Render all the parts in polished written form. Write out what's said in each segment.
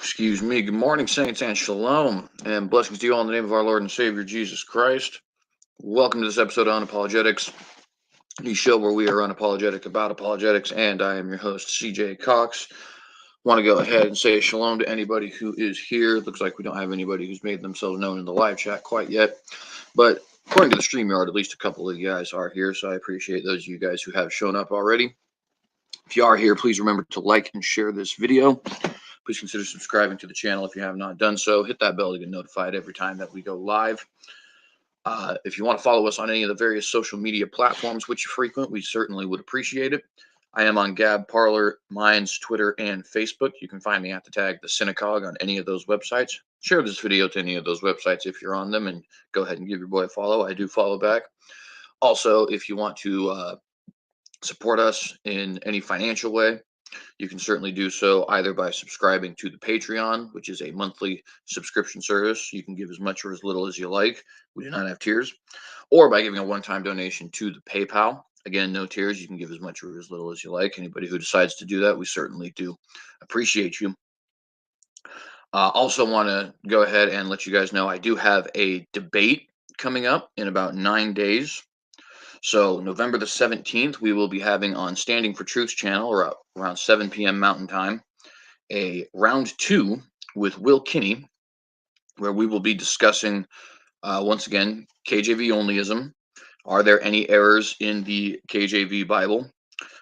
Excuse me. Good morning, saints, and shalom, and blessings to you all in the name of our Lord and Savior Jesus Christ. Welcome to this episode of Un-Apologetics, the show where we are unapologetic about apologetics, and I am your host, CJ Cox. Want to go ahead and say shalom to anybody who is here. Looks like we don't have anybody who's made themselves known in the live chat quite yet, but according to the StreamYard, at least a couple of you guys are here, so I appreciate those of you guys who have shown up already. If you are here, please remember to like and share this video. Please consider subscribing to the channel if you have not done so. Hit that bell to get notified every time that we go live. If you want to follow us on any of the various social media platforms which you frequent, we certainly would appreciate it. I am on Gab, Parler, Minds, Twitter, and Facebook. You can find me at the tag The Synagogue on any of those websites. Share this video to any of those websites if you're on them, and go ahead and give your boy a follow. I do follow back. Also, if you want to support us in any financial way, you can certainly do so either by subscribing to the Patreon, which is a monthly subscription service. You can give as much or as little as you like. We do not have tiers. Or by giving a one-time donation to the PayPal. Again, no tiers. You can give as much or as little as you like. Anybody who decides to do that, we certainly do appreciate you. Also want to go ahead and let you guys know I do have a debate coming up in about 9 days. So November the 17th, we will be having on Standing for Truth's channel around 7 p.m. Mountain Time, a round 2 with Will Kinney, where we will be discussing, once again, KJV onlyism. Are there any errors in the KJV Bible,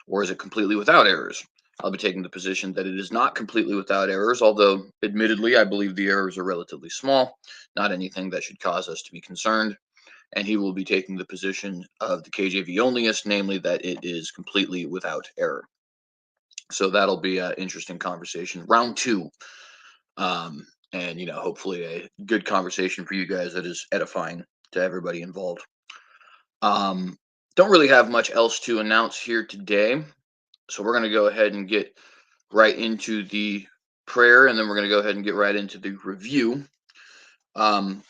or is it completely without errors? I'll be taking the position that it is not completely without errors, although admittedly, I believe the errors are relatively small, not anything that should cause us to be concerned. And he will be taking the position of the KJV onlyist, namely that it is completely without error. So that'll be an interesting conversation. Round 2. And, hopefully a good conversation for you guys that is edifying to everybody involved. Don't really have much else to announce here today. So we're going to go ahead and get right into the prayer, and then we're going to go ahead and get right into the review.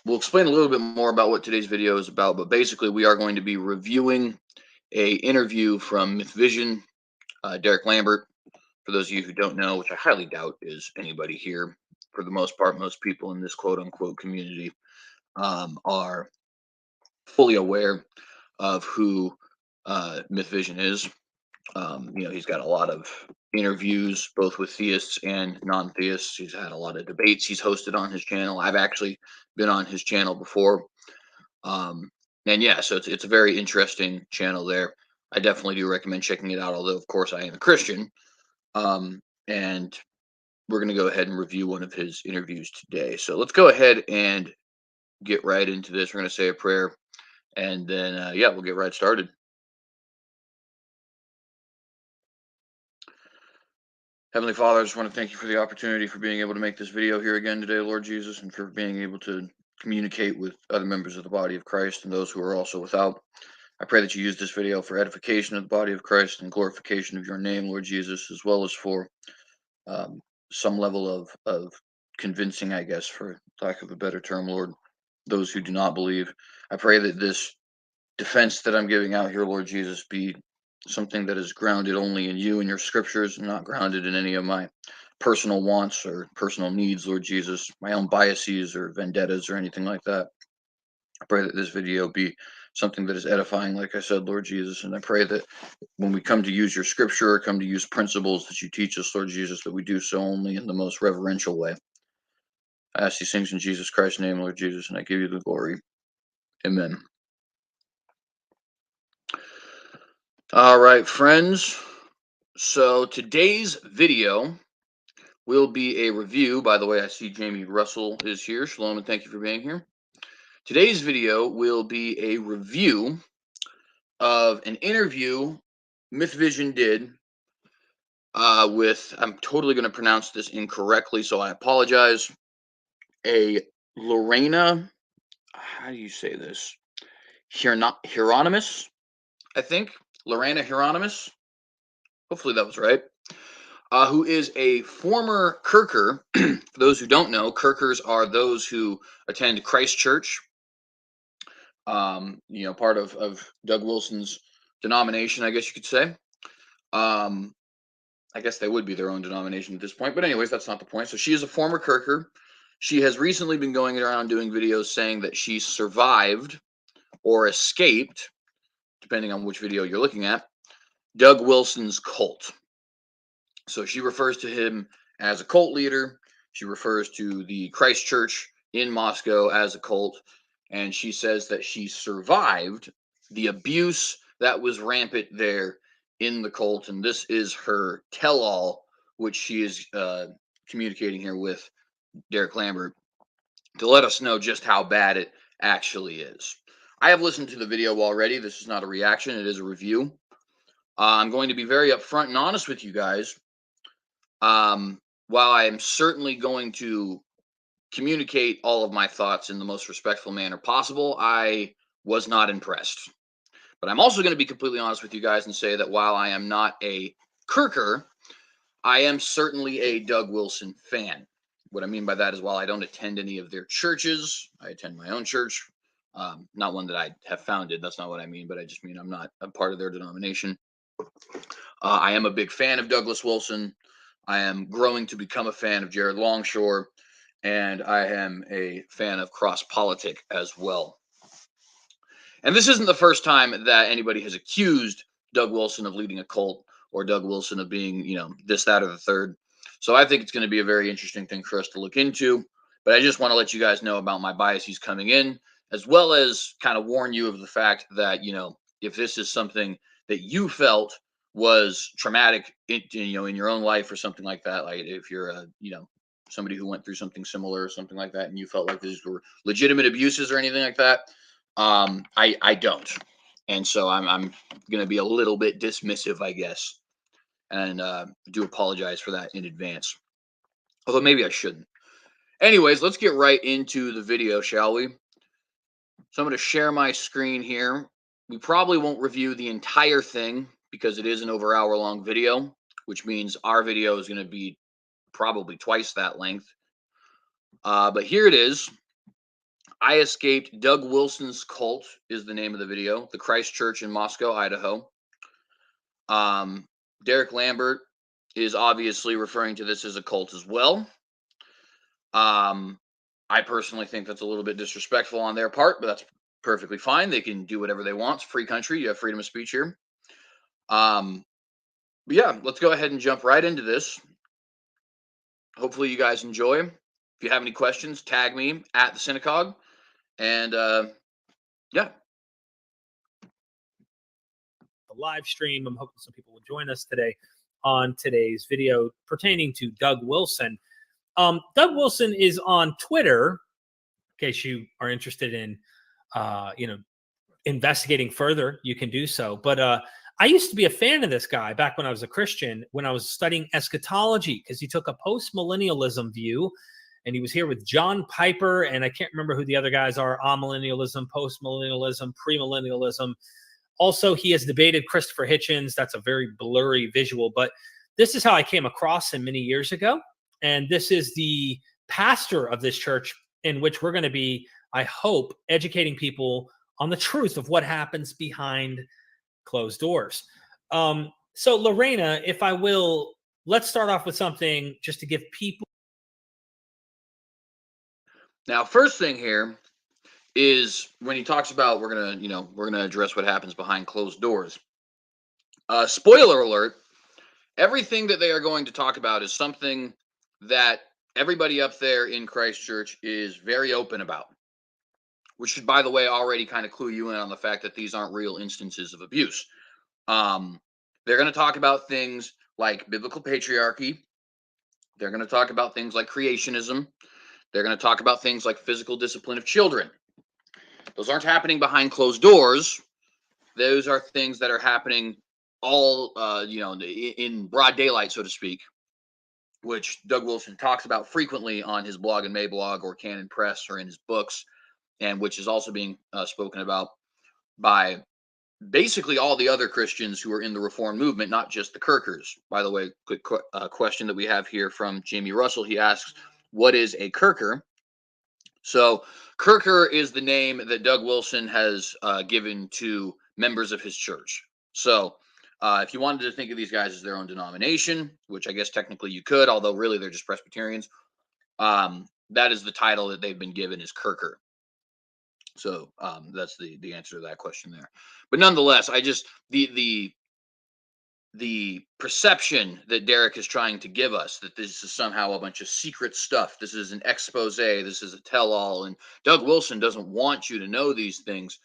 We'll explain a little bit more about what today's video is about, but basically we are going to be reviewing a interview from Mythvision, Derek Lambert. For those of you who don't know, which I highly doubt is anybody here, for the most part, most people in this quote-unquote community are fully aware of who Mythvision is. He's got a lot of interviews, both with theists and non-theists. He's had a lot of debates he's hosted on his channel. I've actually been on his channel before. And yeah, so it's a very interesting channel there. I definitely do recommend checking it out, although, of course, I am a Christian. And we're going to go ahead and review one of his interviews today. So let's go ahead and get right into this. We're going to say a prayer, and then, we'll get right started. Heavenly Father, I just want to thank you for the opportunity for being able to make this video here again today, Lord Jesus, and for being able to communicate with other members of the body of Christ and those who are also without. I pray that you use this video for edification of the body of Christ and glorification of your name, Lord Jesus, as well as for some level of convincing, I guess, for lack of a better term, Lord, those who do not believe. I pray that this defense that I'm giving out here, Lord Jesus, be something that is grounded only in you and your scriptures, and not grounded in any of my personal wants or personal needs, Lord Jesus, my own biases or vendettas or anything like that. I pray that this video be something that is edifying, like I said, Lord Jesus, and I pray that when we come to use your scripture or come to use principles that you teach us, Lord Jesus, that we do so only in the most reverential way. I ask these things in Jesus Christ's name, Lord Jesus, and I give you the glory. Amen. All right, friends. So today's video will be a review. By the way, I see Jamie Russell is here. Shalom, and thank you for being here. Today's video will be a review of an interview Mythvision did with, I'm totally going to pronounce this incorrectly, so I apologize, a Lorena, how do you say this? Hieronymous, I think. Lorena Hieronymous. Hopefully that was right. Who is a former Kirker. For those who don't know, Kirkers are those who attend Christ Church. Part of Doug Wilson's denomination, I guess you could say. I guess they would be their own denomination at this point. But anyways, that's not the point. So she is a former Kirker. She has recently been going around doing videos saying that she survived or escaped, depending on which video you're looking at, Doug Wilson's cult. So she refers to him as a cult leader. She refers to the Christ Church in Moscow as a cult. And she says that she survived the abuse that was rampant there in the cult. And this is her tell all, which she is communicating here with Derek Lambert to let us know just how bad it actually is. I have listened to the video already. This is not a reaction, it is a review. I'm going to be very upfront and honest with you guys. While I am certainly going to communicate all of my thoughts in the most respectful manner possible, I was not impressed. But I'm also going to be completely honest with you guys and say that while I am not a Kirker, I am certainly a Doug Wilson fan. What I mean by that is while I don't attend any of their churches, I attend my own church. Not one that I have founded. That's not what I mean, but I just mean I'm not a part of their denomination. I am a big fan of Douglas Wilson. I am growing to become a fan of Jared Longshore, and I am a fan of Cross Politic as well. And this isn't the first time that anybody has accused Doug Wilson of leading a cult or Doug Wilson of being, this, that, or the third. So I think it's going to be a very interesting thing for us to look into. But I just want to let you guys know about my biases coming in, as well as kind of warn you of the fact that, if this is something that you felt was traumatic in your own life or something like that, like if you're somebody who went through something similar or something like that, and you felt like these were legitimate abuses or anything like that, I don't, and so I'm going to be a little bit dismissive, I guess, and do apologize for that in advance. Although maybe I shouldn't. Anyways, let's get right into the video, shall we? So I'm going to share my screen here. We probably won't review the entire thing because it is an over hour long video, which means our video is going to be probably twice that length. But here it is. I Escaped Doug Wilson's Cult is the name of the video. The Christ Church in Moscow, Idaho. Derek Lambert is obviously referring to this as a cult as well. I personally think that's a little bit disrespectful on their part, but that's perfectly fine. They can do whatever they want. It's a free country. You have freedom of speech here. But yeah, let's go ahead and jump right into this. Hopefully you guys enjoy. If you have any questions, tag me at the synagogue. And yeah. The live stream. I'm hoping some people will join us today on today's video pertaining to Doug Wilson. Doug Wilson is on Twitter, in case you are interested in, investigating further, you can do so. But I used to be a fan of this guy back when I was a Christian, when I was studying eschatology, because he took a post-millennialism view, and he was here with John Piper, and I can't remember who the other guys are, amillennialism, post-millennialism, premillennialism. Also, he has debated Christopher Hitchens. That's a very blurry visual, but this is how I came across him many years ago. And this is the pastor of this church, in which we're going to be, I hope, educating people on the truth of what happens behind closed doors. So Lorena, if I will, let's start off with something just to give people. Now, first thing here is when he talks about we're gonna address what happens behind closed doors. Spoiler alert: everything that they are going to talk about is something that everybody up there in Christchurch is very open about, which should, by the way, already kind of clue you in on the fact that these aren't real instances of abuse. They're going to talk about things like biblical patriarchy. They're going to talk about things like creationism. They're going to talk about things like physical discipline of children. Those aren't happening behind closed doors. Those are things that are happening all, in broad daylight, so to speak, which Doug Wilson talks about frequently on his blog and Mayblog or Canon Press or in his books, and which is also being spoken about by basically all the other Christians who are in the Reform movement, not just the Kirkers. By the way, quick question that we have here from Jamie Russell. He asks, what is a Kirker? So Kirker is the name that Doug Wilson has given to members of his church. So If you wanted to think of these guys as their own denomination, which I guess technically you could, although really they're just Presbyterians, that is the title that they've been given, is Kirker. So that's the answer to that question there. But nonetheless, I just the perception that Derek is trying to give us, that this is somehow a bunch of secret stuff, this is an expose, this is a tell-all, and Doug Wilson doesn't want you to know these things.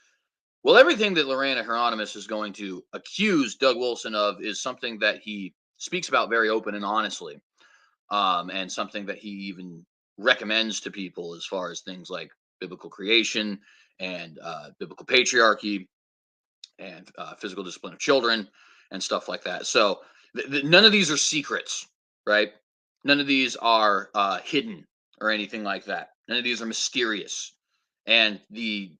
Well, everything that Lorena Hieronymous is going to accuse Doug Wilson of is something that he speaks about very open and honestly, and something that he even recommends to people, as far as things like biblical creation and biblical patriarchy and physical discipline of children and stuff like that. So none of these are secrets, right? None of these are hidden or anything like that. None of these are mysterious. And the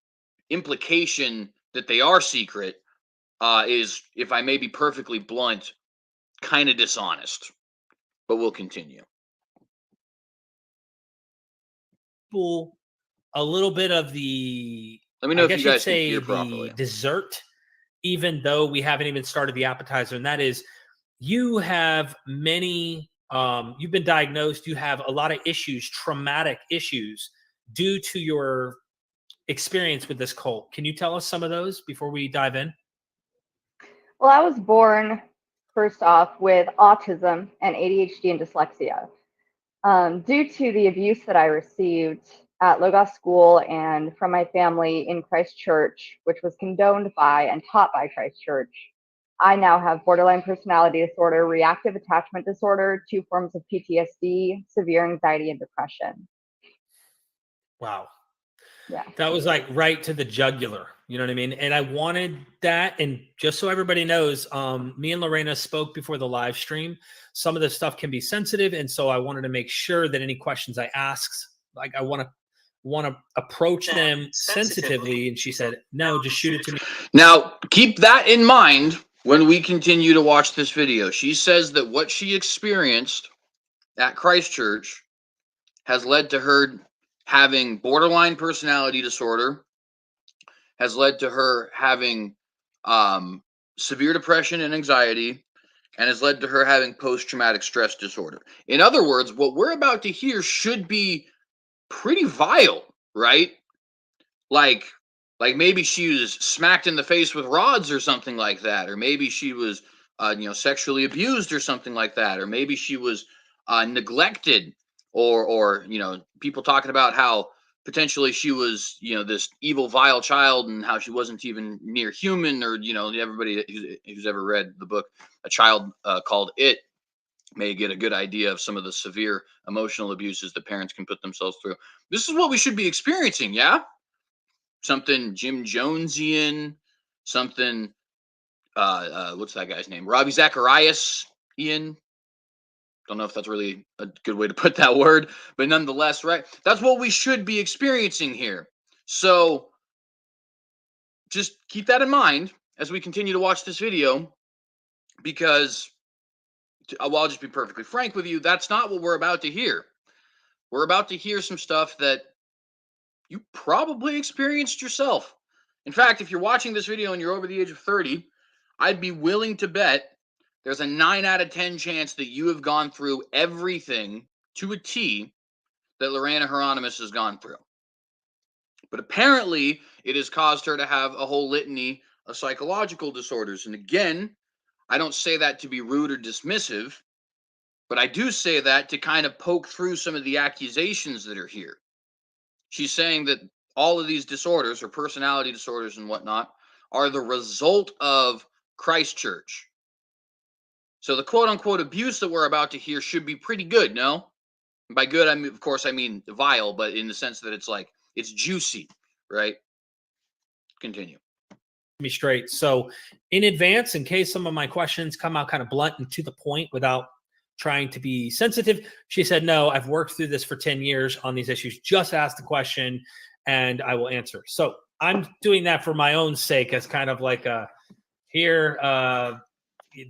implication that they are secret is, if I may be perfectly blunt, kind of dishonest. But we'll continue. A little bit of the, let me know I if guess you guys you'd say, can hear the properly. Dessert, even though we haven't even started the appetizer, and that is, you have many, you've been diagnosed, you have a lot of issues, traumatic issues, due to your experience with this cult. Can you tell us some of those before we dive in? Well, I was born, first off, with autism and ADHD and dyslexia. Due to the abuse that I received at Logos School and from my family in Christ Church, which was condoned by and taught by Christ Church, I now have borderline personality disorder, reactive attachment disorder, 2 forms of PTSD, severe anxiety, and depression. Wow. Yeah. That was like right to the jugular. You know what I mean? And I wanted that. And just so everybody knows, me and Lorena spoke before the live stream. Some of this stuff can be sensitive. And so I wanted to make sure that any questions I ask, like, I want to approach them sensitively. And she said, no, just shoot it to me. Now, keep that in mind when we continue to watch this video. She says that what she experienced at Christ Church has led to her having borderline personality disorder, has led to her having severe depression and anxiety, and has led to her having post-traumatic stress disorder. In other words, what we're about to hear should be pretty vile, right? Like maybe she was smacked in the face with rods or something like that, or maybe she was sexually abused or something like that, or maybe she was neglected, or people talking about how potentially she was this evil, vile child, and how she wasn't even near human, or everybody who's ever read the book A Child Called It may get a good idea of some of the severe emotional abuses that parents can put themselves through. This is what we should be experiencing, yeah? Something Jim Jonesian, something what's that guy's name? Ravi Zacharias, Ian. Don't know if that's really a good way to put that word, but nonetheless, right? That's what we should be experiencing here. So just keep that in mind as we continue to watch this video, because I'll just be perfectly frank with you, that's not what we're about to hear. We're about to hear some stuff that you probably experienced yourself. In fact, if you're watching this video and you're over the age of 30, I'd be willing to bet there's a 9 out of 10 chance that you have gone through everything to a T that Lorena Hieronymous has gone through. But apparently, it has caused her to have a whole litany of psychological disorders. And again, I don't say that to be rude or dismissive, but I do say that to kind of poke through some of the accusations that are here. She's saying that all of these disorders, or personality disorders and whatnot, are the result of Christ Church. So the quote-unquote abuse that we're about to hear should be pretty good, no? And by good, of course, I mean vile, but in the sense that it's juicy, right? Continue. Me straight. So in advance, in case some of my questions come out kind of blunt and to the point without trying to be sensitive, she said, no, I've worked through this for 10 years on these issues. Just ask the question and I will answer. So I'm doing that for my own sake, as kind of like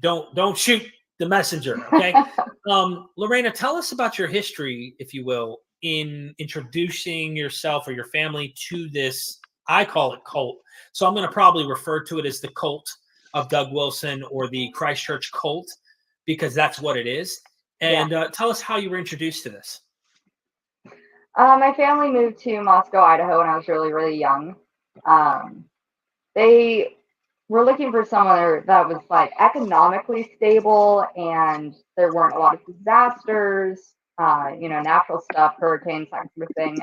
don't shoot the messenger. Okay. Lorena, tell us about your history, if you will, in introducing yourself or your family to this, I call it cult. So I'm going to probably refer to it as the cult. of Doug Wilson or the Christchurch cult, because that's what it is. And tell us how you were introduced to this. My family moved to Moscow, Idaho when I was really, really young. They were looking for someone that was like economically stable and there weren't a lot of disasters, natural stuff, hurricanes, that sort of thing.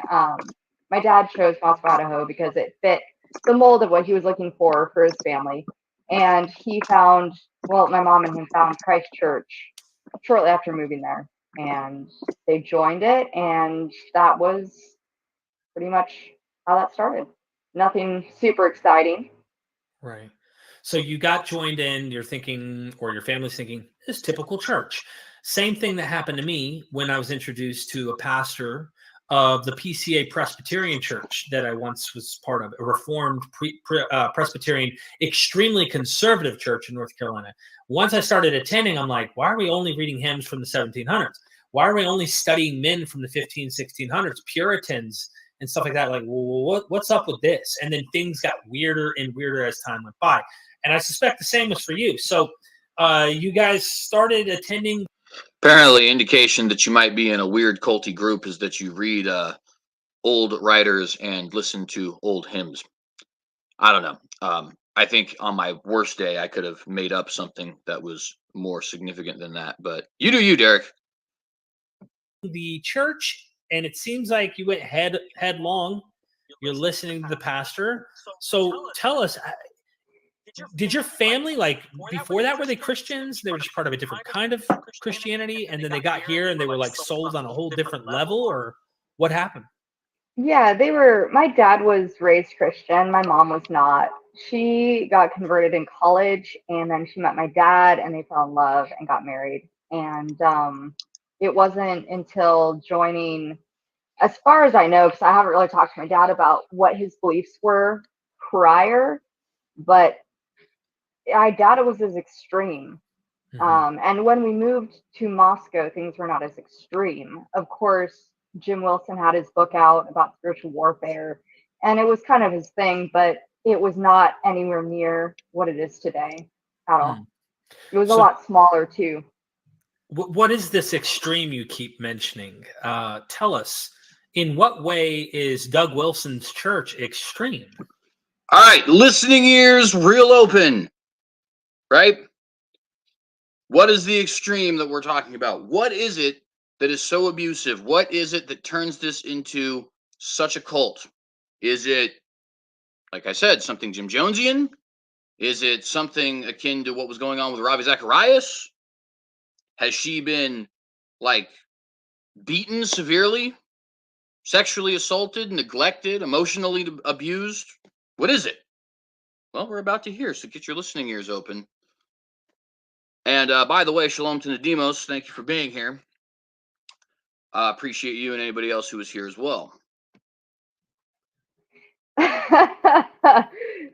My dad chose Moscow, Idaho because it fit the mold of what he was looking for his family. And he found, my mom and him found Christchurch shortly after moving there. And they joined it, and that was pretty much how that started. Nothing super exciting. Right. So you got joined in, you're thinking, or your family's thinking, this typical church. Same thing that happened to me when I was introduced to a pastor of the PCA Presbyterian Church that I once was part of, a Reformed Presbyterian, extremely conservative church in North Carolina. Once I started attending, I'm like, why are we only reading hymns from the 1700s? Why are we only studying men from the 1600s, Puritans and stuff like that? Like, well, what's up with this? And then things got weirder and weirder as time went by. And I suspect the same was for you. So you guys started attending. Apparently, indication that you might be in a weird culty group is that you read old writers and listen to old hymns. I don't know. I think on my worst day, I could have made up something that was more significant than that. But you do you, Derek. The church, and it seems like you went headlong. You're listening to the pastor. So tell us, did your family, like before that, were they Christians? They were just part of a different kind of Christianity, and then they got here and they were like sold on a whole different level, or what happened? Yeah, they were. My dad was raised Christian. My mom was not. She got converted in college, and then she met my dad, and they fell in love and got married. And it wasn't until joining, as far as I know, because I haven't really talked to my dad about what his beliefs were prior, but I doubt it was as extreme. And when we moved to Moscow, things were not as extreme. Of course, Jim Wilson had his book out about spiritual warfare, and it was kind of his thing, but it was not anywhere near what it is today at all. It was a lot smaller too. What is this extreme you keep mentioning? Tell us, in what way is Doug Wilson's church extreme? All right, listening ears real open, right? What is the extreme that we're talking about? What is it that is so abusive? What is it that turns this into such a cult? Is it, like I said, something Jim Jonesian? Is it something akin to what was going on with Ravi Zacharias? Has she been, like, beaten severely, sexually assaulted, neglected, emotionally abused? What is it? Well, we're about to hear, so get your listening ears open. And by the way, Shalom to Nadimos. Thank you for being here. Appreciate you and anybody else who was here as well.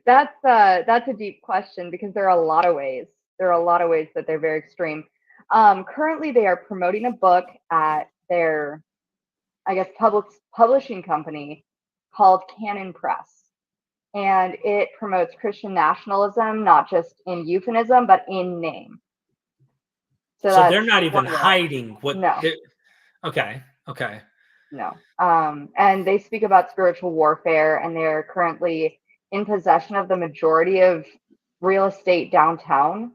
That's a deep question because there are a lot of ways. There are a lot of ways that they're very extreme. Currently, they are promoting a book at their, I guess, publishing company called Canon Press. And it promotes Christian nationalism, not just in euphemism, but in name. So they're not even hiding what. No. Okay. No. And they speak about spiritual warfare, and they're currently in possession of the majority of real estate downtown,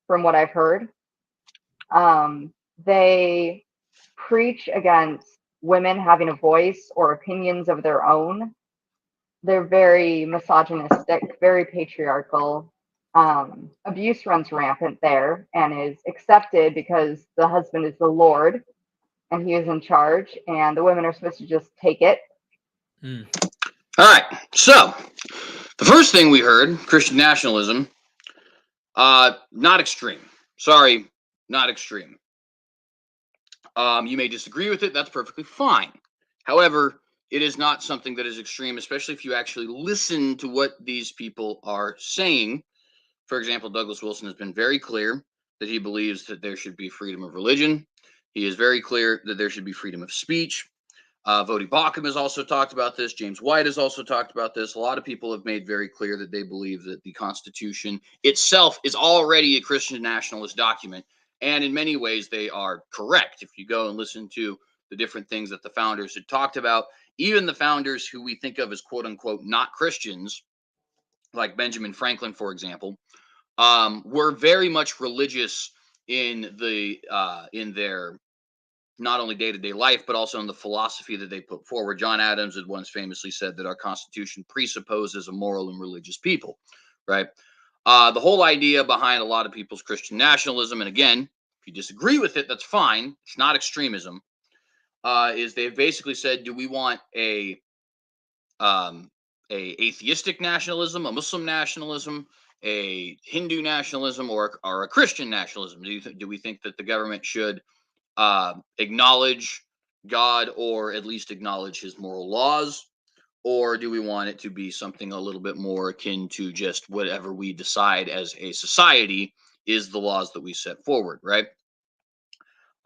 from what I've heard. They preach against women having a voice or opinions of their own. They're very misogynistic, very patriarchal. Abuse runs rampant there and is accepted because the husband is the Lord and he is in charge, and the women are supposed to just take it. All right. So the first thing we heard, Christian nationalism, not extreme. Sorry, not extreme. You may disagree with it. That's perfectly fine. However, it is not something that is extreme, especially if you actually listen to what these people are saying. For example, Douglas Wilson has been very clear that he believes that there should be freedom of religion. He is very clear that there should be freedom of speech. Vodi Bakum has also talked about this. James White has also talked about this. A lot of people have made very clear that they believe that the Constitution itself is already a Christian nationalist document. And in many ways, they are correct. If you go and listen to the different things that the founders had talked about, even the founders who we think of as quote unquote not Christians, like Benjamin Franklin, for example, were very much religious in their not only day-to-day life, but also in the philosophy that they put forward. John Adams had once famously said that our Constitution presupposes a moral and religious people, right? The whole idea behind a lot of people's Christian nationalism, and again, if you disagree with it, that's fine. It's not extremism. Is they've basically said, do we want a atheistic nationalism, a Muslim nationalism, a Hindu nationalism, or a Christian nationalism? Do we think that the government should acknowledge God, or at least acknowledge his moral laws? Or do we want it to be something a little bit more akin to just whatever we decide as a society is the laws that we set forward, right?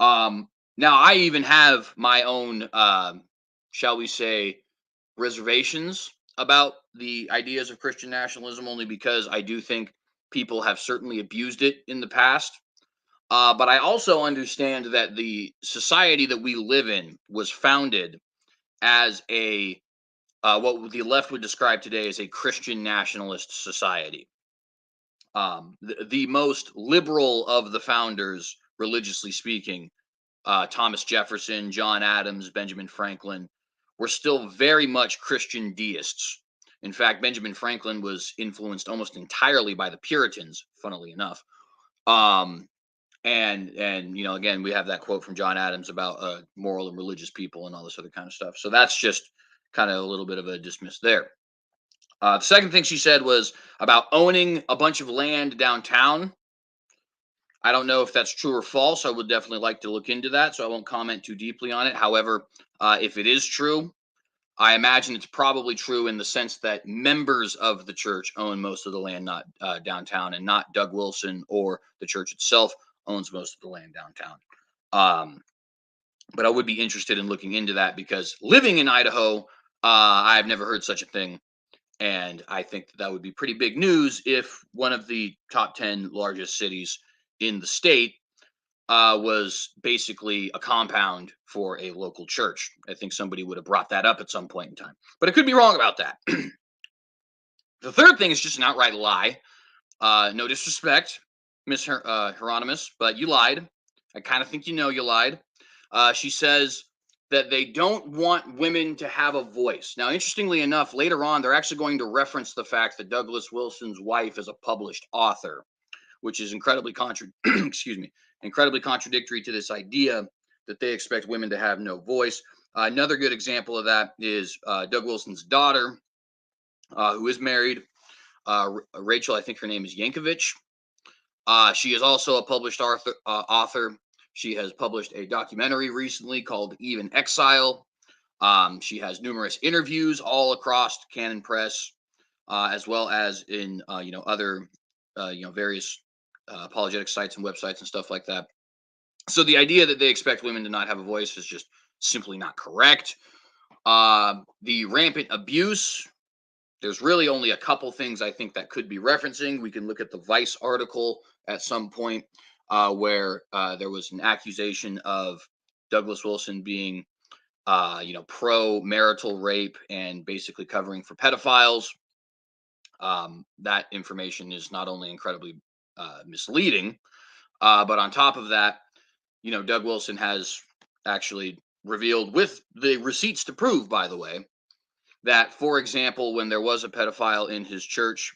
Now, I even have my own, shall we say, reservations about the ideas of Christian nationalism, only because I do think people have certainly abused it in the past. But I also understand that the society that we live in was founded as a what the left would describe today as a Christian nationalist society. The most liberal of the founders, religiously speaking, Thomas Jefferson, John Adams, Benjamin Franklin, were still very much Christian deists. In fact, Benjamin Franklin was influenced almost entirely by the Puritans, funnily enough. And you know, again, we have that quote from John Adams about moral and religious people and all this other kind of stuff. So that's just kind of a little bit of a dismiss there. The second thing she said was about owning a bunch of land downtown. I don't know if that's true or false. I would definitely like to look into that, so I won't comment too deeply on it. However, if it is true, I imagine it's probably true in the sense that members of the church own most of the land, not downtown, and not Doug Wilson or the church itself owns most of the land downtown. But I would be interested in looking into that, because living in Idaho, I've never heard such a thing. And I think that would be pretty big news if one of the top 10 largest cities in the state was basically a compound for a local church. I think somebody would have brought that up at some point in time, but I could be wrong about that. The third thing is just an outright lie. No disrespect, Miss Hieronymus, but you lied. I kind of think you know you lied. She says that they don't want women to have a voice. Now, interestingly enough, later on, they're actually going to reference the fact that Douglas Wilson's wife is a published author, which is incredibly incredibly contradictory to this idea that they expect women to have no voice. Another good example of that is Doug Wilson's daughter, who is married, Rachel. I think her name is Yankovich. She is also a published author. She has published a documentary recently called Even Exile. She has numerous interviews all across Canon Press, as well as in other various apologetic sites and websites and stuff like that. So the idea that they expect women to not have a voice is just simply not correct. The rampant abuse, there's really only a couple things I think that could be referencing. We can look at the Vice article at some point where there was an accusation of Douglas Wilson being pro-marital rape and basically covering for pedophiles. That information is not only incredibly misleading, but on top of that, Doug Wilson has actually revealed, with the receipts to prove, by the way, that, for example, when there was a pedophile in his church,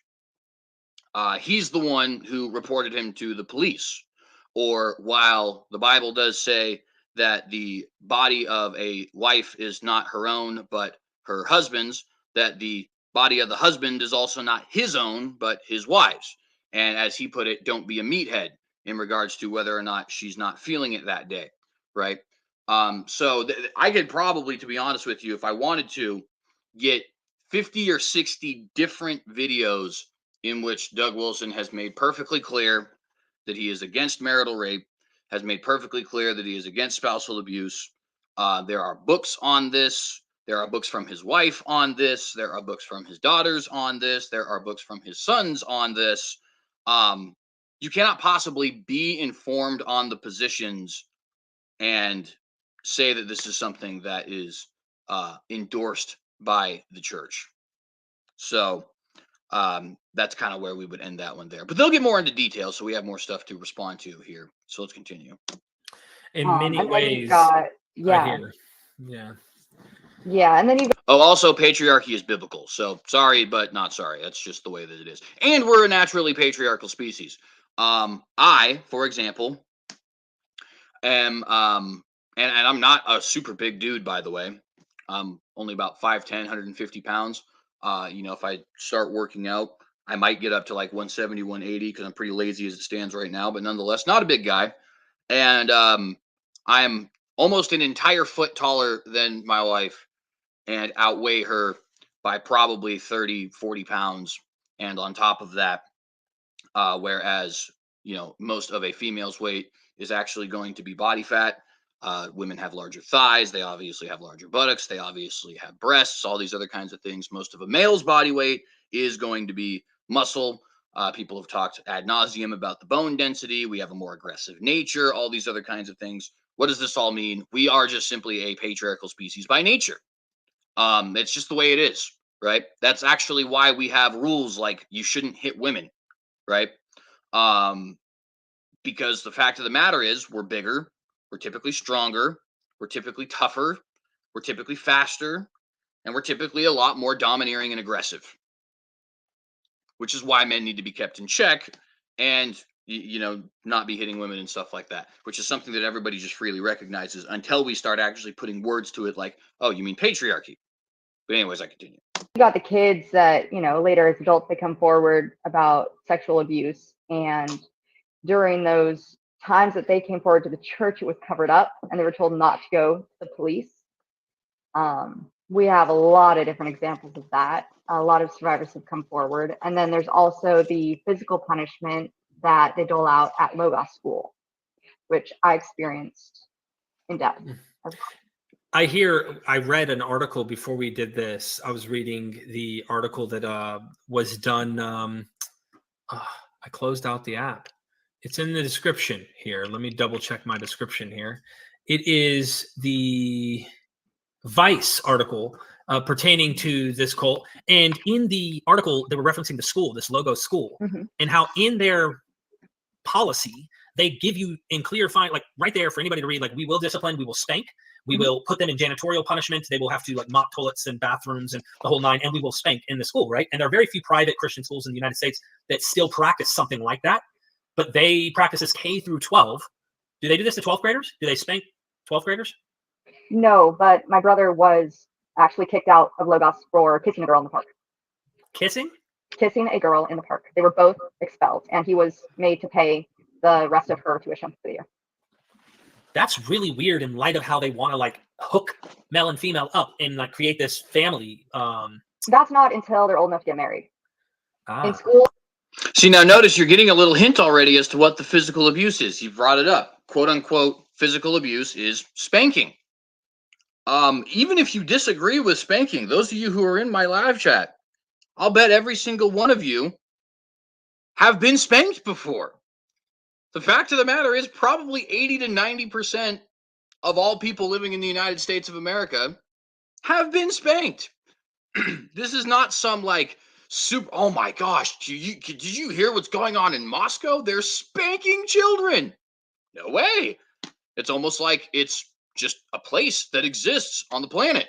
he's the one who reported him to the police. Or while the Bible does say that the body of a wife is not her own, but her husband's, that the body of the husband is also not his own, but his wife's. And as he put it, don't be a meathead in regards to whether or not she's not feeling it that day, right? So I could probably, to be honest with you, if I wanted to, get 50 or 60 different videos in which Doug Wilson has made perfectly clear that he is against marital rape, has made perfectly clear that he is against spousal abuse, There are books on this. There are books from his wife on this. There are books from his daughters on this. There are books from his sons on this. You cannot possibly be informed on the positions and say that this is something that is endorsed by the church. So that's kind of where we would end that one there. But they'll get more into detail, so we have more stuff to respond to here. So let's continue. In many and then ways, you've got, I yeah, hear. Yeah. yeah, and then you've Oh, also, patriarchy is biblical. So sorry, but not sorry. That's just the way that it is. And we're a naturally patriarchal species. I, for example, am, and I'm not a super big dude, by the way. I'm only about 5'10", 150 pounds. If I start working out, I might get up to like 170, 180 because I'm pretty lazy as it stands right now, but nonetheless, not a big guy. And I'm almost an entire foot taller than my wife and outweigh her by probably 30, 40 pounds. And on top of that, whereas, most of a female's weight is actually going to be body fat. Women have larger thighs. They obviously have larger buttocks. They obviously have breasts, all these other kinds of things. Most of a male's body weight is going to be muscle. People have talked ad nauseum about the bone density. We have a more aggressive nature, all these other kinds of things. What does this all mean? We are just simply a patriarchal species by nature. It's just the way it is, right? That's actually why we have rules like you shouldn't hit women, right? Because the fact of the matter is we're bigger, we're typically stronger, we're typically tougher, we're typically faster, and we're typically a lot more domineering and aggressive, which is why men need to be kept in check and not be hitting women and stuff like that, which is something that everybody just freely recognizes until we start actually putting words to it like, oh, you mean patriarchy. But anyways, I continue. got the kids that, later as adults, they come forward about sexual abuse. And during those times that they came forward to the church, it was covered up and they were told not to go to the police. We have a lot of different examples of that. A lot of survivors have come forward. And then there's also the physical punishment that they dole out at Logos School, which I experienced in depth. I read an article before we did this. I was reading the article that was done. I closed out the app. It's in the description here. Let me double check my description here. It is the Vice article pertaining to this cult. And in the article, they were referencing the school, this Logos school, and how in their policy, they give you in clear, fine, like right there for anybody to read, like, we will discipline, we will spank, we will put them in janitorial punishment. They will have to like mop toilets and bathrooms and the whole nine, and we will spank in the school, right? And there are very few private Christian schools in the United States that still practice something like that, but they practice this K through 12. Do they do this to 12th graders? Do they spank 12th graders? No, but my brother was actually kicked out of Logos for kissing a girl in the park. Kissing a girl in the park. They were both expelled, and he was made to pay the rest of her tuition for the year. That's really weird in light of how they want to like hook male and female up and like create this family. That's not until they're old enough to get married. In school. See, now notice you're getting a little hint already as to what the physical abuse is. You've brought it up. Quote unquote, physical abuse is spanking. Even if you disagree with spanking, those of you who are in my live chat, I'll bet every single one of you have been spanked before. The fact of the matter is probably 80 to 90% of all people living in the United States of America have been spanked. This is not some like super, oh my gosh, did you hear what's going on in Moscow? They're spanking children. No way. It's almost like it's just a place that exists on the planet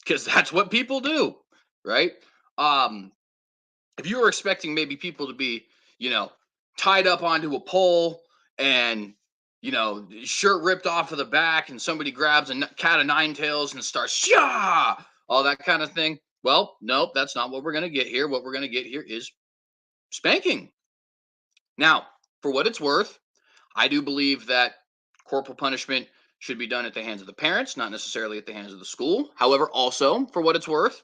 because that's what people do, right? If you were expecting maybe people to be, tied up onto a pole and, shirt ripped off of the back and somebody grabs a cat of nine tails and starts, shah, all that kind of thing. Well, nope, that's not what we're going to get here. What we're going to get here is spanking. Now, for what it's worth, I do believe that corporal punishment should be done at the hands of the parents, not necessarily at the hands of the school. However, also, for what it's worth,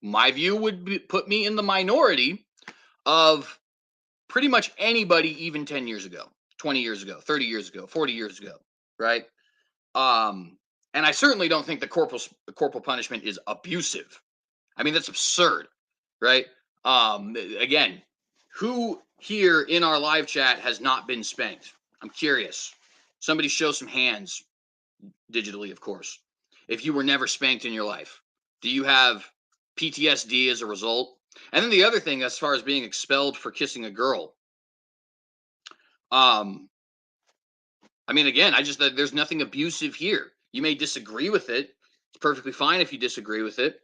my view would put me in the minority of pretty much anybody even 10 years ago, 20 years ago, 30 years ago, 40 years ago, right? And I certainly don't think the corporal punishment is abusive. I mean, that's absurd, right? Again, who here in our live chat has not been spanked? I'm curious. Somebody show some hands, digitally, of course. If you were never spanked in your life, do you have PTSD as a result? And then the other thing, as far as being expelled for kissing a girl, I mean, again, there's nothing abusive here. You may disagree with it. It's perfectly fine if you disagree with it.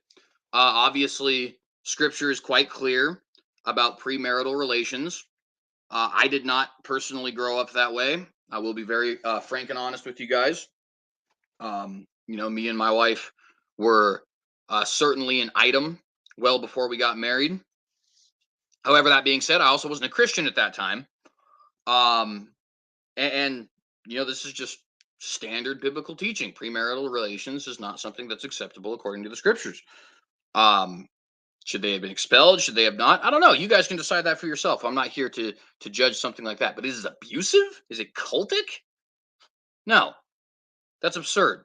Obviously, scripture is quite clear about premarital relations. I did not personally grow up that way. I will be very frank and honest with you guys. Me and my wife were certainly an item well before we got married. However, that being said, I also wasn't a Christian at that time. And this is just standard biblical teaching. Premarital relations is not something that's acceptable according to the scriptures. Should they have been expelled? Should they have not? I don't know. You guys can decide that for yourself. I'm not here to judge something like that. But is it abusive? Is it cultic? No, that's absurd.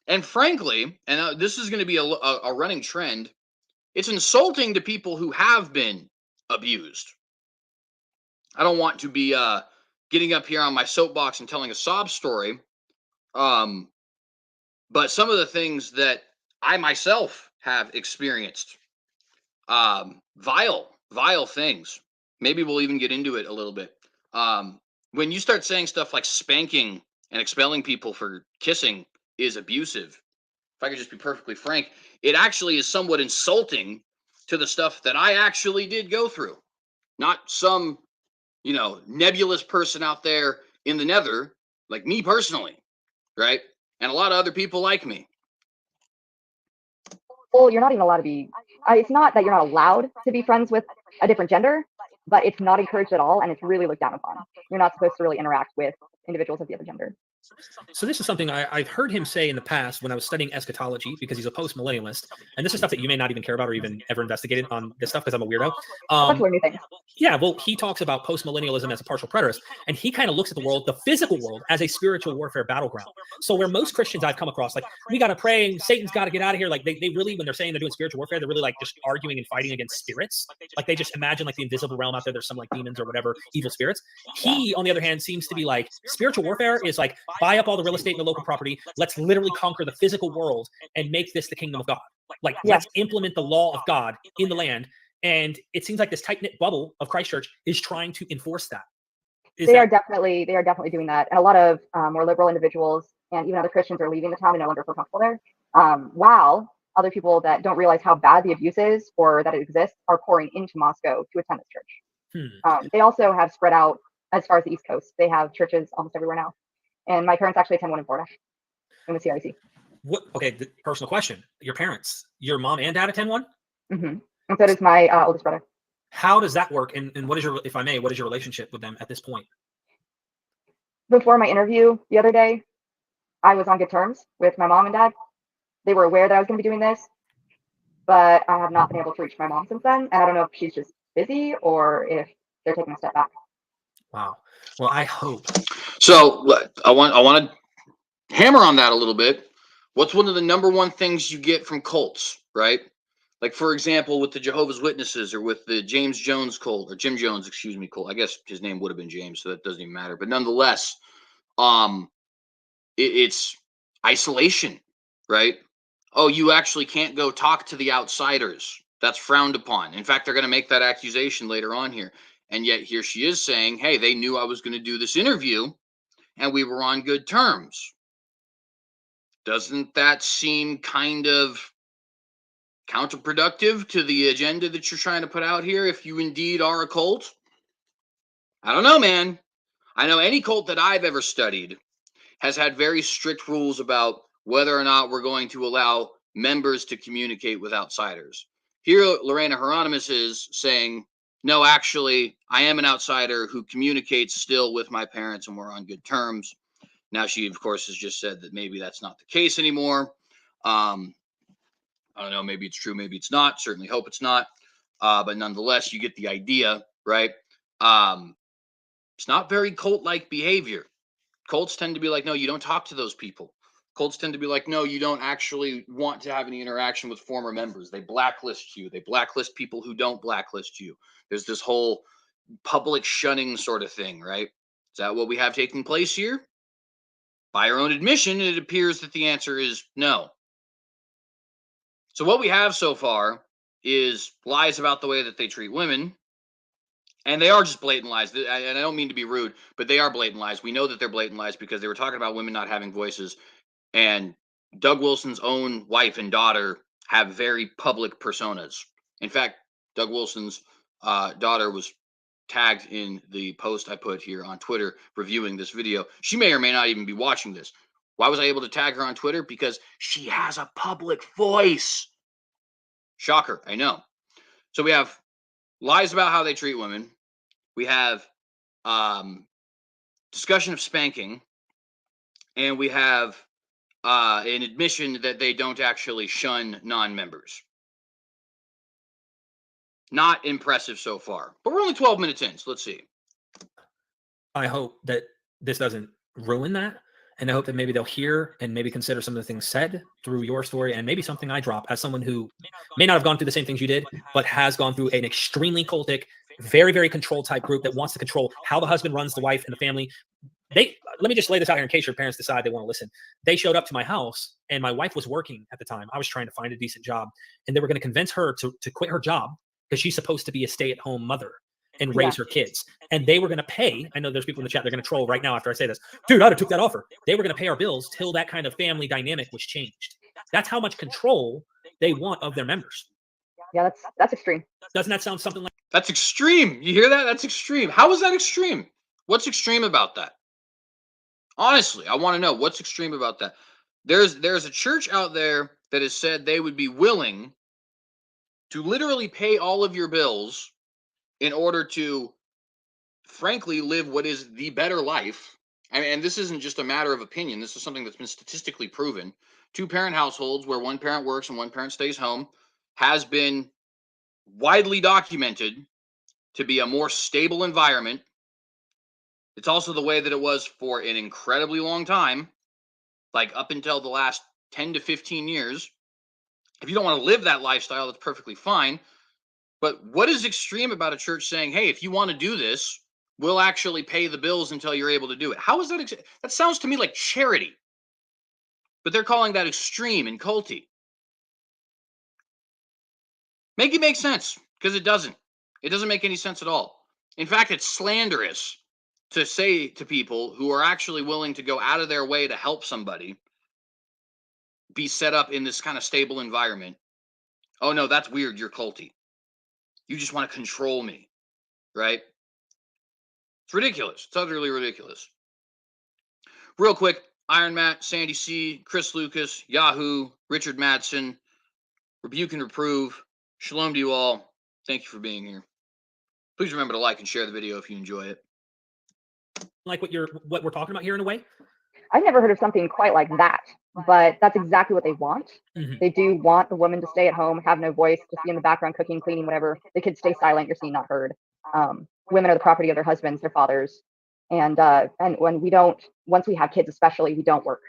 And frankly, and this is going to be a running trend, it's insulting to people who have been abused. I don't want to be getting up here on my soapbox and telling a sob story. But some of the things that I myself have experienced, vile things. Maybe we'll even get into it a little bit. When you start saying stuff like spanking and expelling people for kissing is abusive, if I could just be perfectly frank, it actually is somewhat insulting to the stuff that I actually did go through. Not some, nebulous person out there in the nether, like me personally, right? And a lot of other people like me. Well, you're not even allowed to be, it's not that you're not allowed to be friends with a different gender, but it's not encouraged at all, and it's really looked down upon. You're not supposed to really interact with individuals of the other gender. So this is something I've heard him say in the past when I was studying eschatology, because he's a post-millennialist, and this is stuff that you may not even care about or even ever investigated on this stuff because I'm a weirdo. Let's learn new things. Yeah, well, he talks about post-millennialism as a partial preterist, and he kind of looks at the world, the physical world, as a spiritual warfare battleground. So where most Christians I've come across, like, we got to pray and Satan's got to get out of here, like they really, when they're saying they're doing spiritual warfare, they're really like just arguing and fighting against spirits. Like they just imagine like the invisible realm out there, there's some like demons or whatever, evil spirits. He, on the other hand, seems to be like, spiritual warfare is like, buy up all the real estate in the local property, let's literally conquer the physical world and make this the kingdom of God. Like, let's implement the law of God in the land. And it seems like this tight-knit bubble of Christ Church is trying to enforce that. They are definitely doing that. And a lot of more liberal individuals and even other Christians are leaving the town and no longer feel comfortable there. While other people that don't realize how bad the abuse is or that it exists are pouring into Moscow to attend this church. They also have spread out as far as the East Coast. They have churches almost everywhere now. And my parents actually attend one in Florida, in the CIC. Okay, personal question. Your parents, your mom and dad attend one? Mm-hmm. And so does my oldest brother. How does that work? And what is your, if I may, what is your relationship with them at this point? Before my interview the other day, I was on good terms with my mom and dad. They were aware that I was going to be doing this, but I have not been able to reach my mom since then. And I don't know if she's just busy or if they're taking a step back. Wow. Well, I hope. So I want to hammer on that a little bit. What's one of the number one things you get from cults, right? Like, for example, with the Jehovah's Witnesses or with the James Jones cult, or Jim Jones, excuse me, cult. I guess his name would have been James, so that doesn't even matter. But nonetheless, it's isolation, right? Oh, you actually can't go talk to the outsiders. That's frowned upon. In fact, they're going to make that accusation later on here. And yet here she is saying, hey, they knew I was going to do this interview and we were on good terms. Doesn't that seem kind of counterproductive to the agenda that you're trying to put out here if you indeed are a cult? I don't know, man. I know any cult that I've ever studied has had very strict rules about whether or not we're going to allow members to communicate with outsiders. Here, Lorena Hieronymous is saying, no, actually, I am an outsider who communicates still with my parents and we're on good terms. Now, she, of course, has just said that maybe that's not the case anymore. I don't know, maybe it's true, maybe it's not. Certainly hope it's not. But nonetheless, you get the idea, right? It's not very cult-like behavior. Cults tend to be like, no, you don't talk to those people. Cults tend to be like, no, you don't actually want to have any interaction with former members. They blacklist you. They blacklist people who don't blacklist you. There's this whole public shunning sort of thing, right? Is that what we have taking place here? By your own admission, it appears that the answer is no. So what we have so far is lies about the way that they treat women. And they are just blatant lies. And I don't mean to be rude, but they are blatant lies. We know that they're blatant lies because they were talking about women not having voices. And Doug Wilson's own wife and daughter have very public personas. In fact, Doug Wilson's daughter was tagged in the post I put here on Twitter reviewing this video. She may or may not even be watching this. Why was I able to tag her on Twitter? Because she has a public voice. Shocker, I know. So we have lies about how they treat women. We have discussion of spanking. And we have an admission that they don't actually shun non-members. Not impressive so far. But we're only 12 minutes in, so let's see. I hope that this doesn't ruin that. And I hope that maybe they'll hear and maybe consider some of the things said through your story and maybe something I drop as someone who may not have gone through the same things you did, but has gone through an extremely cultic, very, very controlled type group that wants to control how the husband runs the wife and the family. Let me just lay this out here in case your parents decide they want to listen. They showed up to my house and my wife was working at the time. I was trying to find a decent job and they were going to convince her to quit her job because she's supposed to be a stay-at-home mother and raise her kids. And they were going to pay, I know there's people in the chat, they're going to troll right now after I say this. Dude, I'd have took that offer. They were going to pay our bills till that kind of family dynamic was changed. That's how much control they want of their members. Yeah, that's extreme. Doesn't that sound something like? That's extreme. You hear that? That's extreme. How is that extreme? What's extreme about that? Honestly, I want to know what's extreme about that. There's a church out there that has said they would be willing to literally pay all of your bills in order to, frankly, live what is the better life. And this isn't just a matter of opinion. This is something that's been statistically proven. Two-parent households where one parent works and one parent stays home has been widely documented to be a more stable environment. It's also the way that it was for an incredibly long time, like up until the last 10 to 15 years. If you don't want to live that lifestyle, that's perfectly fine. But what is extreme about a church saying, hey, if you want to do this, we'll actually pay the bills until you're able to do it? How is that? That sounds to me like charity. But they're calling that extreme and culty. Make it make sense, because it doesn't. It doesn't make any sense at all. In fact, it's slanderous to say to people who are actually willing to go out of their way to help somebody be set up in this kind of stable environment. Oh, no, that's weird. You're culty. You just want to control me, right? It's ridiculous. It's utterly ridiculous. Real quick, Iron Matt, Sandy C, Chris Lucas, Yahoo, Richard Madsen, Rebuke and Reprove. Shalom to you all. Thank you for being here. Please remember to like and share the video if you enjoy it. Like what we're talking about here in a way? I've never heard of something quite like that, but that's exactly what they want. Mm-hmm. They do want the woman to stay at home, have no voice, just be in the background, cooking, cleaning, whatever. The kids stay silent, you're seen, not heard. Women are the property of their husbands, their fathers. And when we don't, once we have kids especially, we don't work.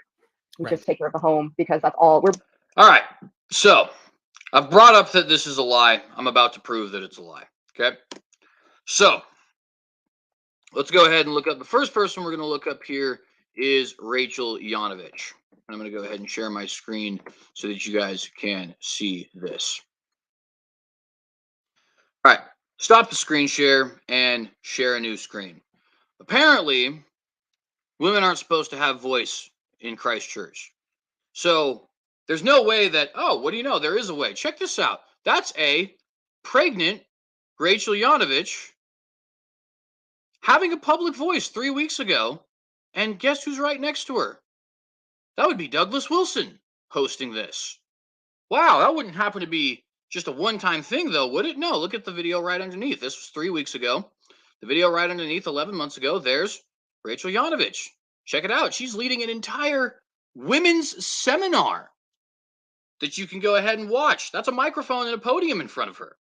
We just take care of the home because that's all we're. All right. So I've brought up that this is a lie. I'm about to prove that it's a lie. Okay. So let's go ahead and look up. The first person we're going to look up here is Rachel Hieronymous. I'm going to go ahead and share my screen so that you guys can see this. All right. Stop the screen share and share a new screen. Apparently, women aren't supposed to have voice in Christ Church. So there's no way that, oh, what do you know? There is a way. Check this out. That's a pregnant Rachel Hieronymous having a public voice 3 weeks ago. And guess who's right next to her? That would be Douglas Wilson hosting this. Wow, that wouldn't happen to be just a one-time thing, though, would it? No, look at the video right underneath. This was 3 weeks ago. The video right underneath, 11 months ago, there's Rachel Hieronymous. Check it out. She's leading an entire women's seminar that you can go ahead and watch. That's a microphone and a podium in front of her.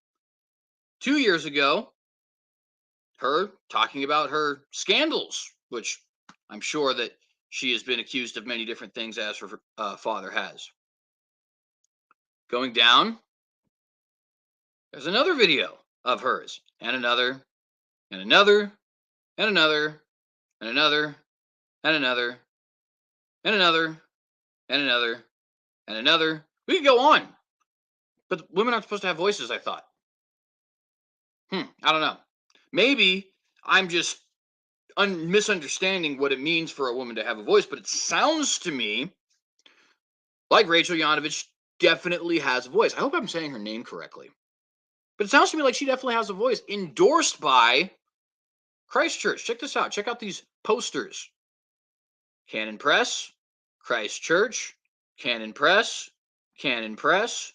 2 years ago, her talking about her scandals, which I'm sure that she has been accused of many different things as her father has. Going down, there's another video of hers, and another, and another, and another, and another, and another, and another, and another, and another. We could go on. But women aren't supposed to have voices, I thought. I don't know. Maybe I'm just misunderstanding what it means for a woman to have a voice, but it sounds to me like Rachel Yanovich definitely has a voice. I hope I'm saying her name correctly. But it sounds to me like she definitely has a voice endorsed by Christ Church. Check this out. Check out these posters. Canon Press, Christ Church, Canon Press, Canon Press.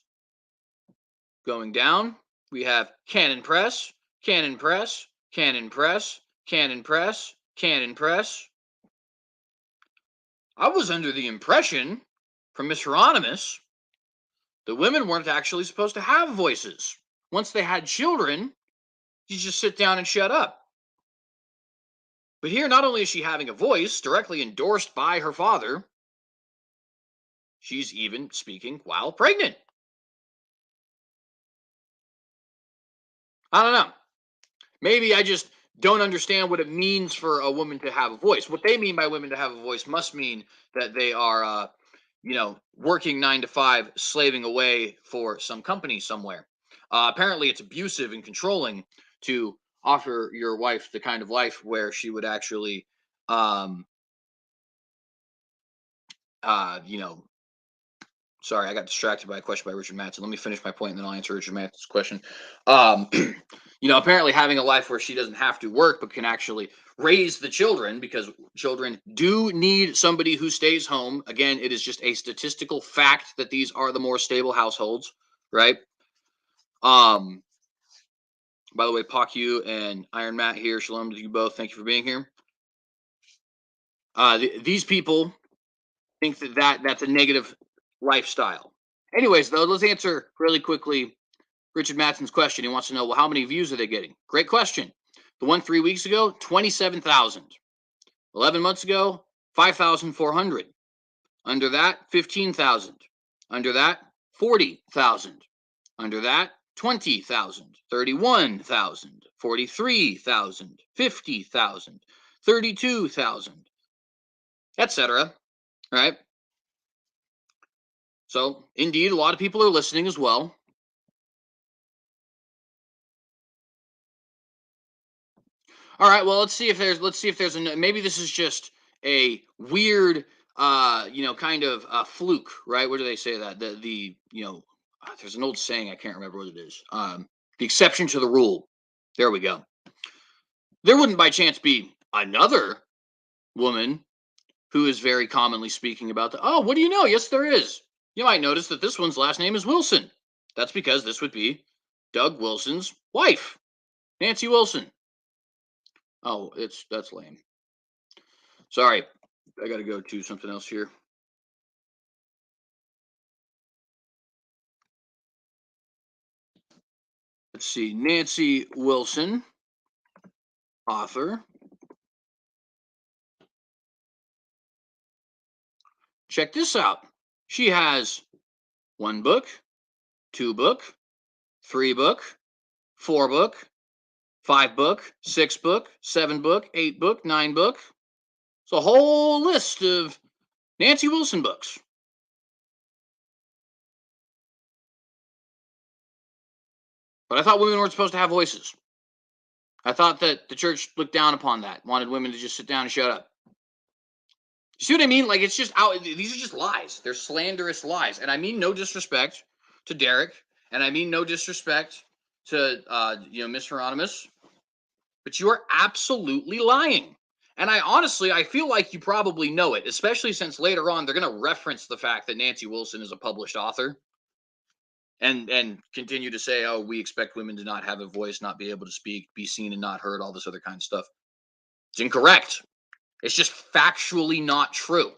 Going down, we have Canon Press, Canon Press, Canon Press, Canon Press, Canon Press. I was under the impression from Miss Hieronymous that women weren't actually supposed to have voices. Once they had children, you just sit down and shut up. But here, not only is she having a voice directly endorsed by her father, she's even speaking while pregnant. I don't know. Maybe I just don't understand what it means for a woman to have a voice. What they mean by women to have a voice must mean that they are, working 9 to 5, slaving away for some company somewhere. Apparently, it's abusive and controlling to offer your wife the kind of life where she would actually, um, you know, sorry, I got distracted by a question by Richard Matson. Let me finish my point and then I'll answer Richard Matson's question. Apparently having a life where she doesn't have to work but can actually raise the children, because children do need somebody who stays home. Again, it is just a statistical fact that these are the more stable households, right? By the way, Paku and Iron Matt here. Shalom to you both. Thank you for being here. These people think that's a negative lifestyle. Anyways, though, let's answer really quickly Richard Matson's question. He wants to know, well, how many views are they getting? Great question. The one 3 weeks ago, 27,000. 11 months ago, 5,400. Under that, 15,000. Under that, 40,000. Under that, 20,000, 31,000, 43,000, 50,000, 32,000, etc. Right? So, indeed, a lot of people are listening as well. All right, well, let's see if there's maybe this is just a weird kind of fluke, right? What do they say that there's an old saying, I can't remember what it is. The exception to the rule. There we go. There wouldn't by chance be another woman who is very commonly speaking about what do you know? Yes, there is. You might notice that this one's last name is Wilson. That's because this would be Doug Wilson's wife, Nancy Wilson. Oh, that's lame. Sorry, I got to go to something else here. Let's see, Nancy Wilson, author. Check this out. She has 1 book, 2 book, 3 book, 4 book, 5 book, 6 book, 7 book, 8 book, 9 book. It's a whole list of Nancy Wilson books. But I thought women weren't supposed to have voices. I thought that the church looked down upon that, wanted women to just sit down and shut up. You see what I mean? Like, it's just out. These are just lies. They're slanderous lies. And I mean no disrespect to Derek. And I mean no disrespect to, Miss Hieronymous. But you are absolutely lying. And I feel like you probably know it, especially since later on they're going to reference the fact that Nancy Wilson is a published author. And continue to say, oh, we expect women to not have a voice, not be able to speak, be seen and not heard, all this other kind of stuff. It's incorrect. It's just factually not true.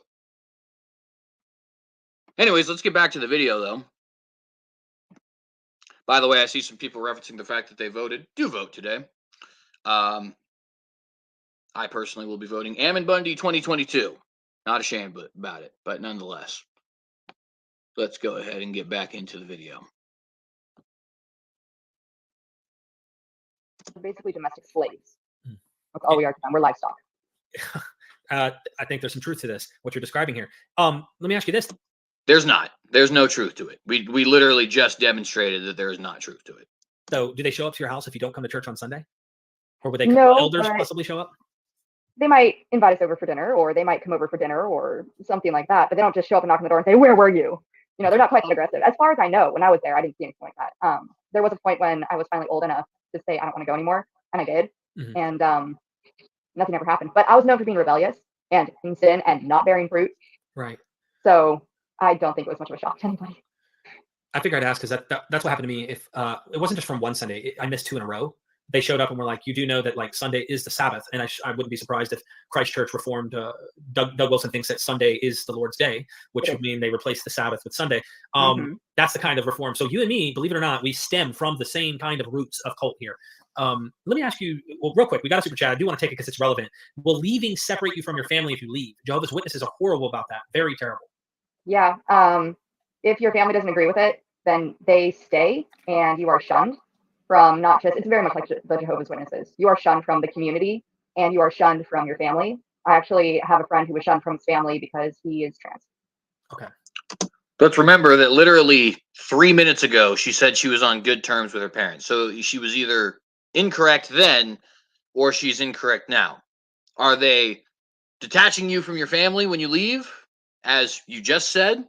Anyways, let's get back to the video, though. By the way, I see some people referencing the fact that they voted. Do vote today. I personally will be voting Ammon Bundy 2022. Not ashamed about it, but nonetheless. Let's go ahead and get back into the video. Basically domestic slaves. That's all we are to them. We're livestock. I think there's some truth to this, what you're describing here. Let me ask you this. There's not. There's no truth to it. We literally just demonstrated that there is not truth to it. So do they show up to your house if you don't come to church on Sunday? Or would they No, elders but possibly show up? they might invite us over for dinner, or they might come over for dinner or something like that. But they don't just show up and knock on the door and say, "Where were you?" You know, they're not quite that aggressive. As far as I know, when I was there, I didn't see anything like that. There was a point when I was finally old enough to say, "I don't want to go anymore," and I did. And nothing ever happened. But I was known for being rebellious and in sin and not bearing fruit. Right. So I don't think it was much of a shock to anybody. I figured I'd ask because that's what happened to me. If it wasn't just from one Sunday, I missed 2 in a row. They showed up and were like, "You do know that like Sunday is the Sabbath," and I wouldn't be surprised if Christ Church Reformed Doug Wilson thinks that Sunday is the Lord's day, which would mean they replace the Sabbath with Sunday. That's the kind of reform. So you and me, believe it or not, we stem from the same kind of roots of cult here. Let me ask you, well, real quick, we got a super chat. I do want to take it because it's relevant. Will leaving separate you from your family if you leave? Jehovah's Witnesses are horrible about that. Very terrible. Yeah. If your family doesn't agree with it, then they stay and you are shunned from not just, it's very much like the Jehovah's Witnesses. You are shunned from the community and you are shunned from your family. I actually have a friend who was shunned from his family because he is trans. Okay. Let's remember that literally 3 minutes ago, she said she was on good terms with her parents. So she was either incorrect then or she's incorrect now. Are they detaching you from your family when you leave, as you just said?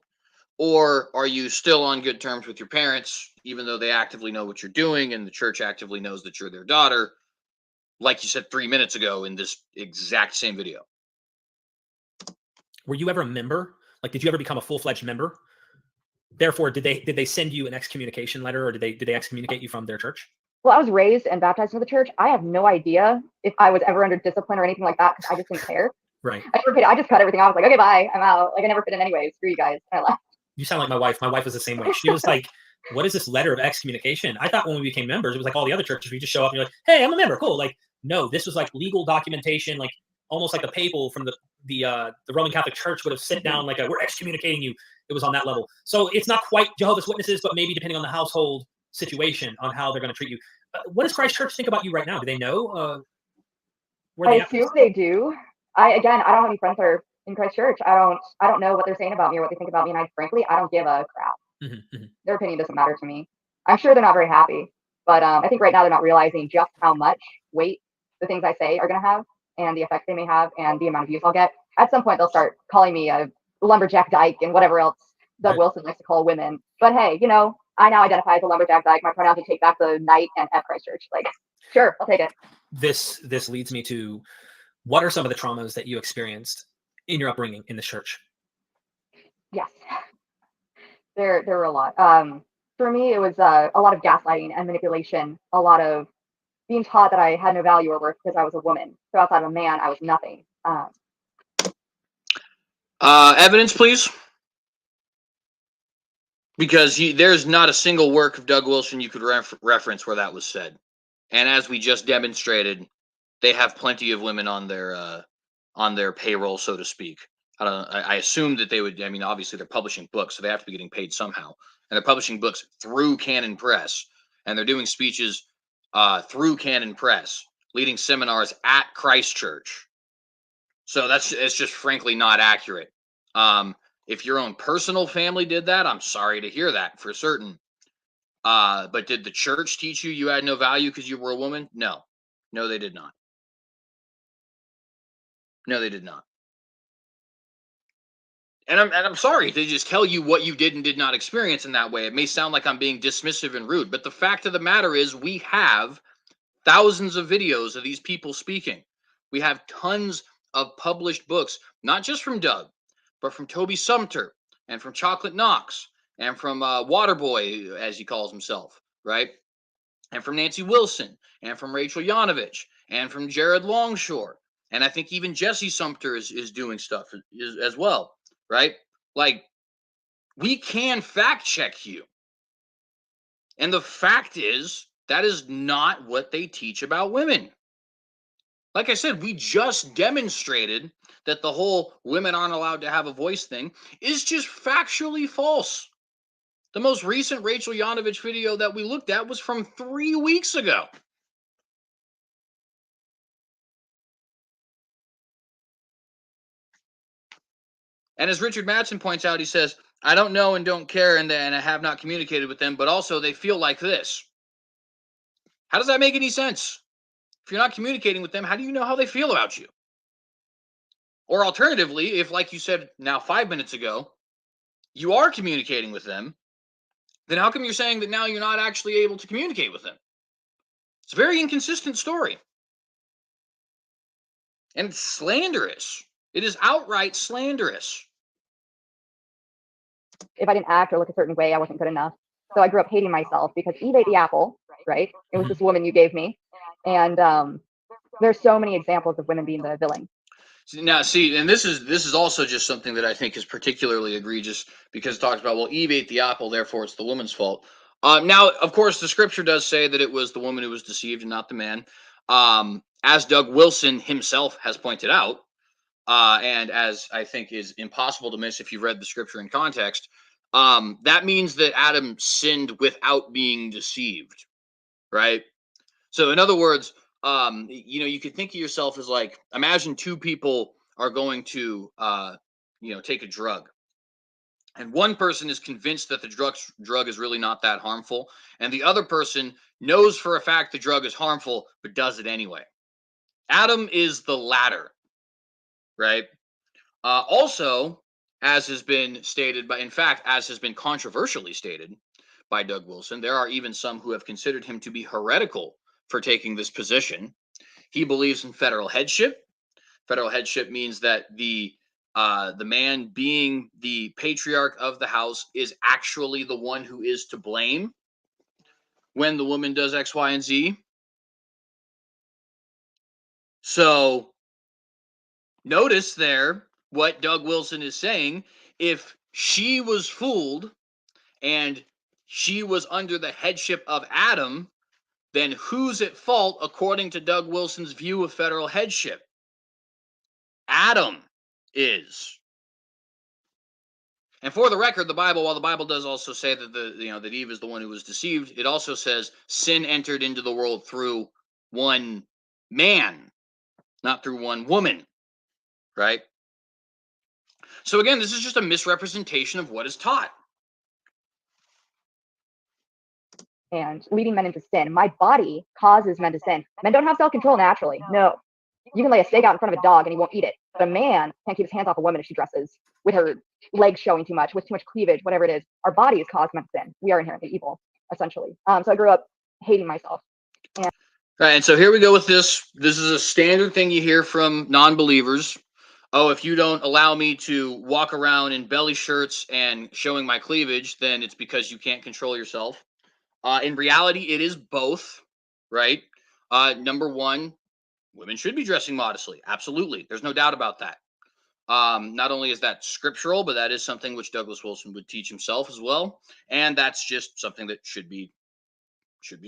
Or are you still on good terms with your parents, even though they actively know what you're doing and the church actively knows that you're their daughter, like you said 3 minutes ago in this exact same video? Were you ever a member? Like, did you ever become a full-fledged member? Therefore, did they send you an excommunication letter, or did they excommunicate you from their church? Well, I was raised and baptized into the church. I have no idea if I was ever under discipline or anything like that because I just didn't care. Right. I just cut everything off. I was like, okay, bye, I'm out. Like I never fit in anyway. Screw you guys. And I left. You sound like my wife. My wife was the same way. She was like, "What is this letter of excommunication?" I thought when we became members, it was like all the other churches. We just show up and you're like, "Hey, I'm a member. Cool." Like, no, this was like legal documentation, like almost like the papal from the Roman Catholic Church would have sit down like, "We're excommunicating you." It was on that level. So it's not quite Jehovah's Witnesses, but maybe depending on the household situation on how they're going to treat you. What does Christ Church think about you right now? Do they know? I assume they do. I don't have any friends that are in Christ Church. I don't know what they're saying about me or what they think about me, and I don't give a crap. Their opinion doesn't matter to me. I'm sure they're not very happy, but I think right now they're not realizing just how much weight the things I say are going to have, and the effect they may have, and the amount of views I'll get. At some point, they'll start calling me a lumberjack dyke and whatever else Doug Wilson likes to call women. But hey, I now identify as a lumberjack dyke. My pronouns will take back the night and F Christ Church. Like, sure, I'll take it. This leads me to, what are some of the traumas that you experienced in your upbringing in the church? Yes, there were a lot. For me, it was a lot of gaslighting and manipulation, a lot of being taught that I had no value or worth because I was a woman. So outside of a man, I was nothing. Evidence, please. Because there's not a single work of Doug Wilson you could reference where that was said. And as we just demonstrated, they have plenty of women on their payroll, so to speak. I assume that they would. I mean, obviously they're publishing books, so they have to be getting paid somehow. And they're publishing books through Canon Press, and they're doing speeches through Canon Press, leading seminars at Christ Church. So it's just frankly not accurate. If your own personal family did that, I'm sorry to hear that for certain. But did the church teach you had no value because you were a woman? No, they did not. No, they did not. And I'm sorry to just tell you what you did and did not experience in that way. It may sound like I'm being dismissive and rude, but the fact of the matter is we have thousands of videos of these people speaking. We have tons of published books, not just from Doug, but from Toby Sumter and from Chocolate Knox and from Waterboy, as he calls himself, right? And from Nancy Wilson and from Rachel Yanovich and from Jared Longshore. And I think even Jesse Sumter is doing stuff as well, right? Like, we can fact check you. And the fact is, that is not what they teach about women. Like I said, we just demonstrated that the whole women aren't allowed to have a voice thing is just factually false. The most recent Rachel Yanovich video that we looked at was from 3 weeks ago. And as Richard Madsen points out, he says, I don't know and don't care, and I have not communicated with them, but also they feel like this. How does that make any sense? If you're not communicating with them, how do you know how they feel about you? Or alternatively, if, like you said now 5 minutes ago, you are communicating with them, then how come you're saying that now you're not actually able to communicate with them? It's a very inconsistent story. And it's slanderous. It is outright slanderous. If I didn't act or look a certain way, I wasn't good enough. So I grew up hating myself because Eve ate the apple, right? It was this woman you gave me. And there's so many examples of women being the villain. Now, see, and this is also just something that I think is particularly egregious because it talks about, well, Eve ate the apple, therefore it's the woman's fault. Now, of course, the scripture does say that it was the woman who was deceived and not the man. As Doug Wilson himself has pointed out, and as I think is impossible to miss if you've read the scripture in context, that means that Adam sinned without being deceived, right? So, in other words, you could think of yourself as like, imagine two people are going to, take a drug, and one person is convinced that the drug is really not that harmful, and the other person knows for a fact the drug is harmful but does it anyway. Adam is the latter, right? Also, as has been stated in fact, as has been controversially stated by Doug Wilson, there are even some who have considered him to be heretical for taking this position. He believes in federal headship. Federal headship means that the man being the patriarch of the house is actually the one who is to blame when the woman does X, Y, and Z. So notice there what Doug Wilson is saying. If she was fooled and she was under the headship of Adam, then who's at fault according to Doug Wilson's view of federal headship? Adam is. And for the record, the Bible, while the Bible does also say that that Eve is the one who was deceived, it also says sin entered into the world through one man, not through one woman, right? So again, this is just a misrepresentation of what is taught. And leading men into sin. My body causes men to sin. Men don't have self-control naturally. No. You can lay a steak out in front of a dog and he won't eat it. But a man can't keep his hands off a woman if she dresses with her legs showing too much, with too much cleavage, whatever it is. Our bodies cause men to sin. We are inherently evil, essentially. So I grew up hating myself. All right, and so here we go with this. This is a standard thing you hear from non-believers. Oh, if you don't allow me to walk around in belly shirts and showing my cleavage, then it's because you can't control yourself. In reality, it is both, right? Number one, women should be dressing modestly. Absolutely. There's no doubt about that. Not only is that scriptural, but that is something which Douglas Wilson would teach himself as well. And that's just something that should be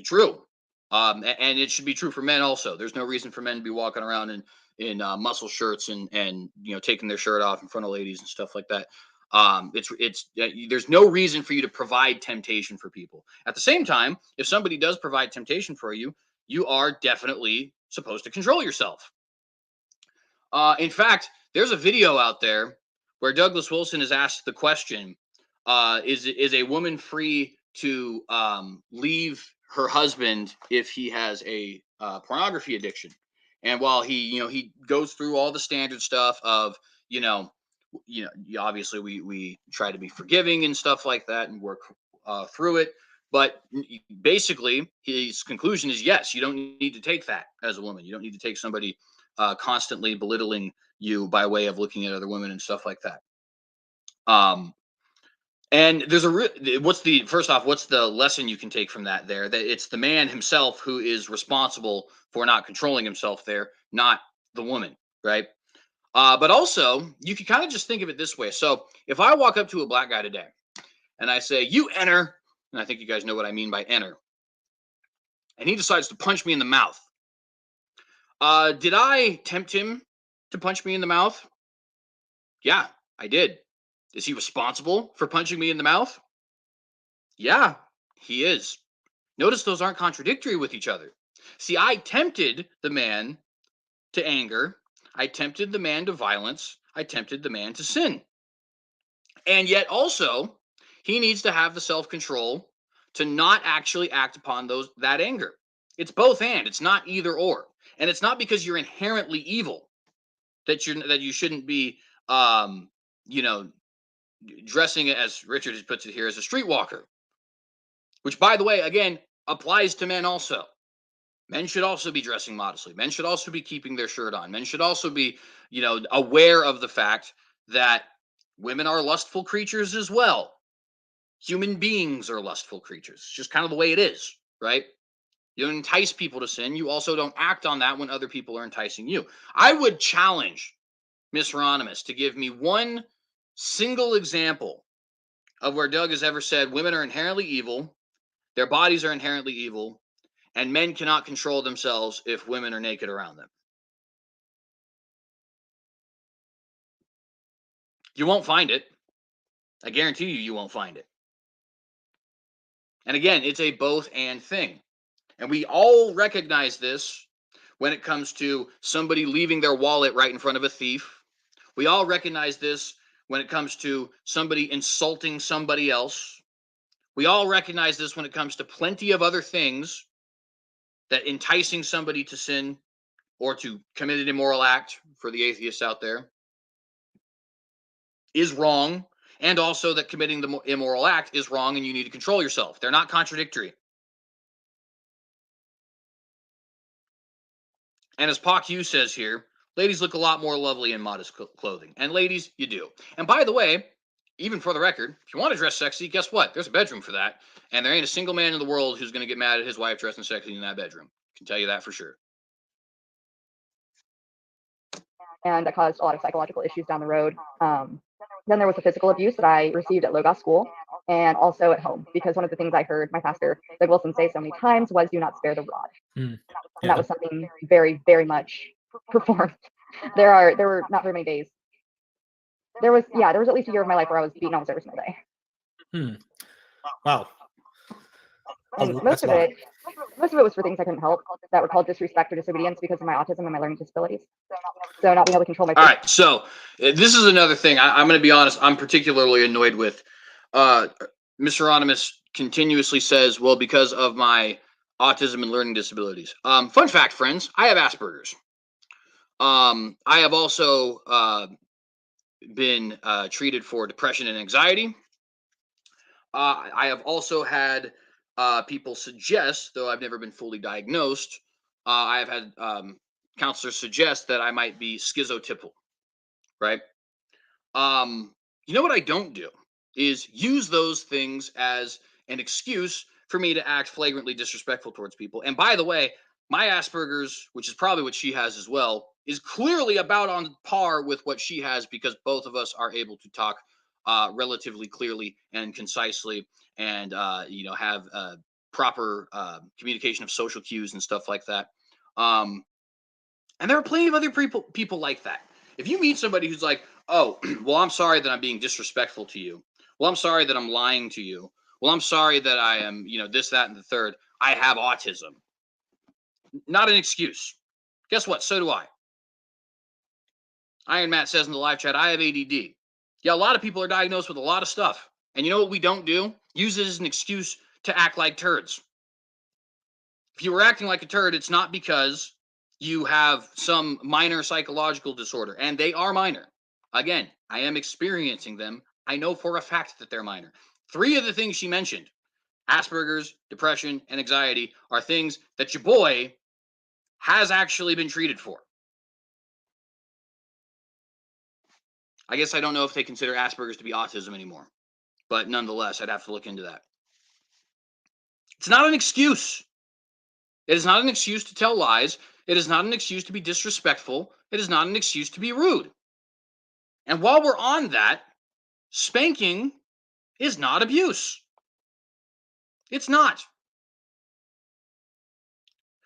true. And it should be true for men also. There's no reason for men to be walking around in muscle shirts and taking their shirt off in front of ladies and stuff like that. There's no reason for you to provide temptation for people. At the same time, if somebody does provide temptation for you, you are definitely supposed to control yourself. In fact, there's a video out there where Douglas Wilson is asked the question, is a woman free to leave her husband if he has a pornography addiction? And while he goes through all the standard stuff of, obviously we try to be forgiving and stuff like that and work through it. But basically, his conclusion is, yes, you don't need to take that as a woman. You don't need to take somebody constantly belittling you by way of looking at other women and stuff like that. And there's what's the lesson you can take from that there? That it's the man himself who is responsible for not controlling himself there, not the woman, right? But also, you can kind of just think of it this way. So if I walk up to a black guy today and I say, you enter, and I think you guys know what I mean by enter, and he decides to punch me in the mouth, Did I tempt him to punch me in the mouth? Yeah, I did. Is he responsible for punching me in the mouth? Yeah, he is. Notice those aren't contradictory with each other. See, I tempted the man to anger. I tempted the man to violence. I tempted the man to sin. And yet also, he needs to have the self-control to not actually act upon that anger. It's both and. It's not either or. And it's not because you're inherently evil that you shouldn't be you know, dressing it, as Richard puts it here, as a streetwalker. Which, by the way, again, applies to men also. Men should also be dressing modestly. Men should also be keeping their shirt on. Men should also be, aware of the fact that women are lustful creatures as well. Human beings are lustful creatures. It's just kind of the way it is, right? You don't entice people to sin. You also don't act on that when other people are enticing you. I would challenge Miss Hieronymous to give me one single example of where Doug has ever said women are inherently evil, their bodies are inherently evil, and men cannot control themselves if women are naked around them. You won't find it. I guarantee you won't find it. And again, it's a both and thing. And we all recognize this when it comes to somebody leaving their wallet right in front of a thief. We all recognize this when it comes to somebody insulting somebody else. We all recognize this when it comes to plenty of other things, that enticing somebody to sin or to commit an immoral act, for the atheists out there, is wrong, and also that committing the immoral act is wrong and you need to control yourself. They're not contradictory. And as Pak Yu says here, ladies look a lot more lovely in modest clothing. And ladies, you do. And by the way, even for the record, if you want to dress sexy, guess what? There's a bedroom for that. And there ain't a single man in the world who's going to get mad at his wife dressing sexy in that bedroom. I can tell you that for sure. And that caused a lot of psychological issues down the road. Then there was the physical abuse that I received at Logos School and also at home, because one of the things I heard my pastor, Doug Wilson, say so many times was, do not spare the rod. And that was something very, very much performed. There were not very many days. There was at least a year of my life where I was beaten almost every single day. Wow. And most of it was for things I couldn't help, that were called disrespect or disobedience because of my autism and my learning disabilities. So not being able to control my. All right, so this is another thing I'm going to be honest, I'm particularly annoyed with. Miss Hieronymous continuously says, well, because of my autism and learning disabilities. Fun fact, friends, I have Asperger's. I have also been treated for depression and anxiety. I have also had people suggest, though I've never been fully diagnosed, I have had counselors suggest that I might be schizotypal, right? You know what I don't do is use those things as an excuse for me to act flagrantly disrespectful towards people. And by the way, my Asperger's, which is probably what she has as well, is clearly about on par with what she has, because both of us are able to talk relatively clearly and concisely, and have proper communication of social cues and stuff like that. And there are plenty of other people like that. If you meet somebody who's like, oh, well, I'm sorry that I'm being disrespectful to you. Well, I'm sorry that I'm lying to you. Well, I'm sorry that I am, this, that, and the third. I have autism. Not an excuse. Guess what? So do I. Iron Matt says in the live chat, I have ADD. Yeah, a lot of people are diagnosed with a lot of stuff. And you know what we don't do? Use it as an excuse to act like turds. If you were acting like a turd, it's not because you have some minor psychological disorder, and they are minor. Again, I am experiencing them. I know for a fact that they're minor. 3 of the things she mentioned, Asperger's, depression, and anxiety, are things that your boy has actually been treated for. I guess I don't know if they consider Asperger's to be autism anymore, but nonetheless, I'd have to look into that. It's not an excuse. It is not an excuse to tell lies. It is not an excuse to be disrespectful. It is not an excuse to be rude. And while we're on that, spanking is not abuse. It's not.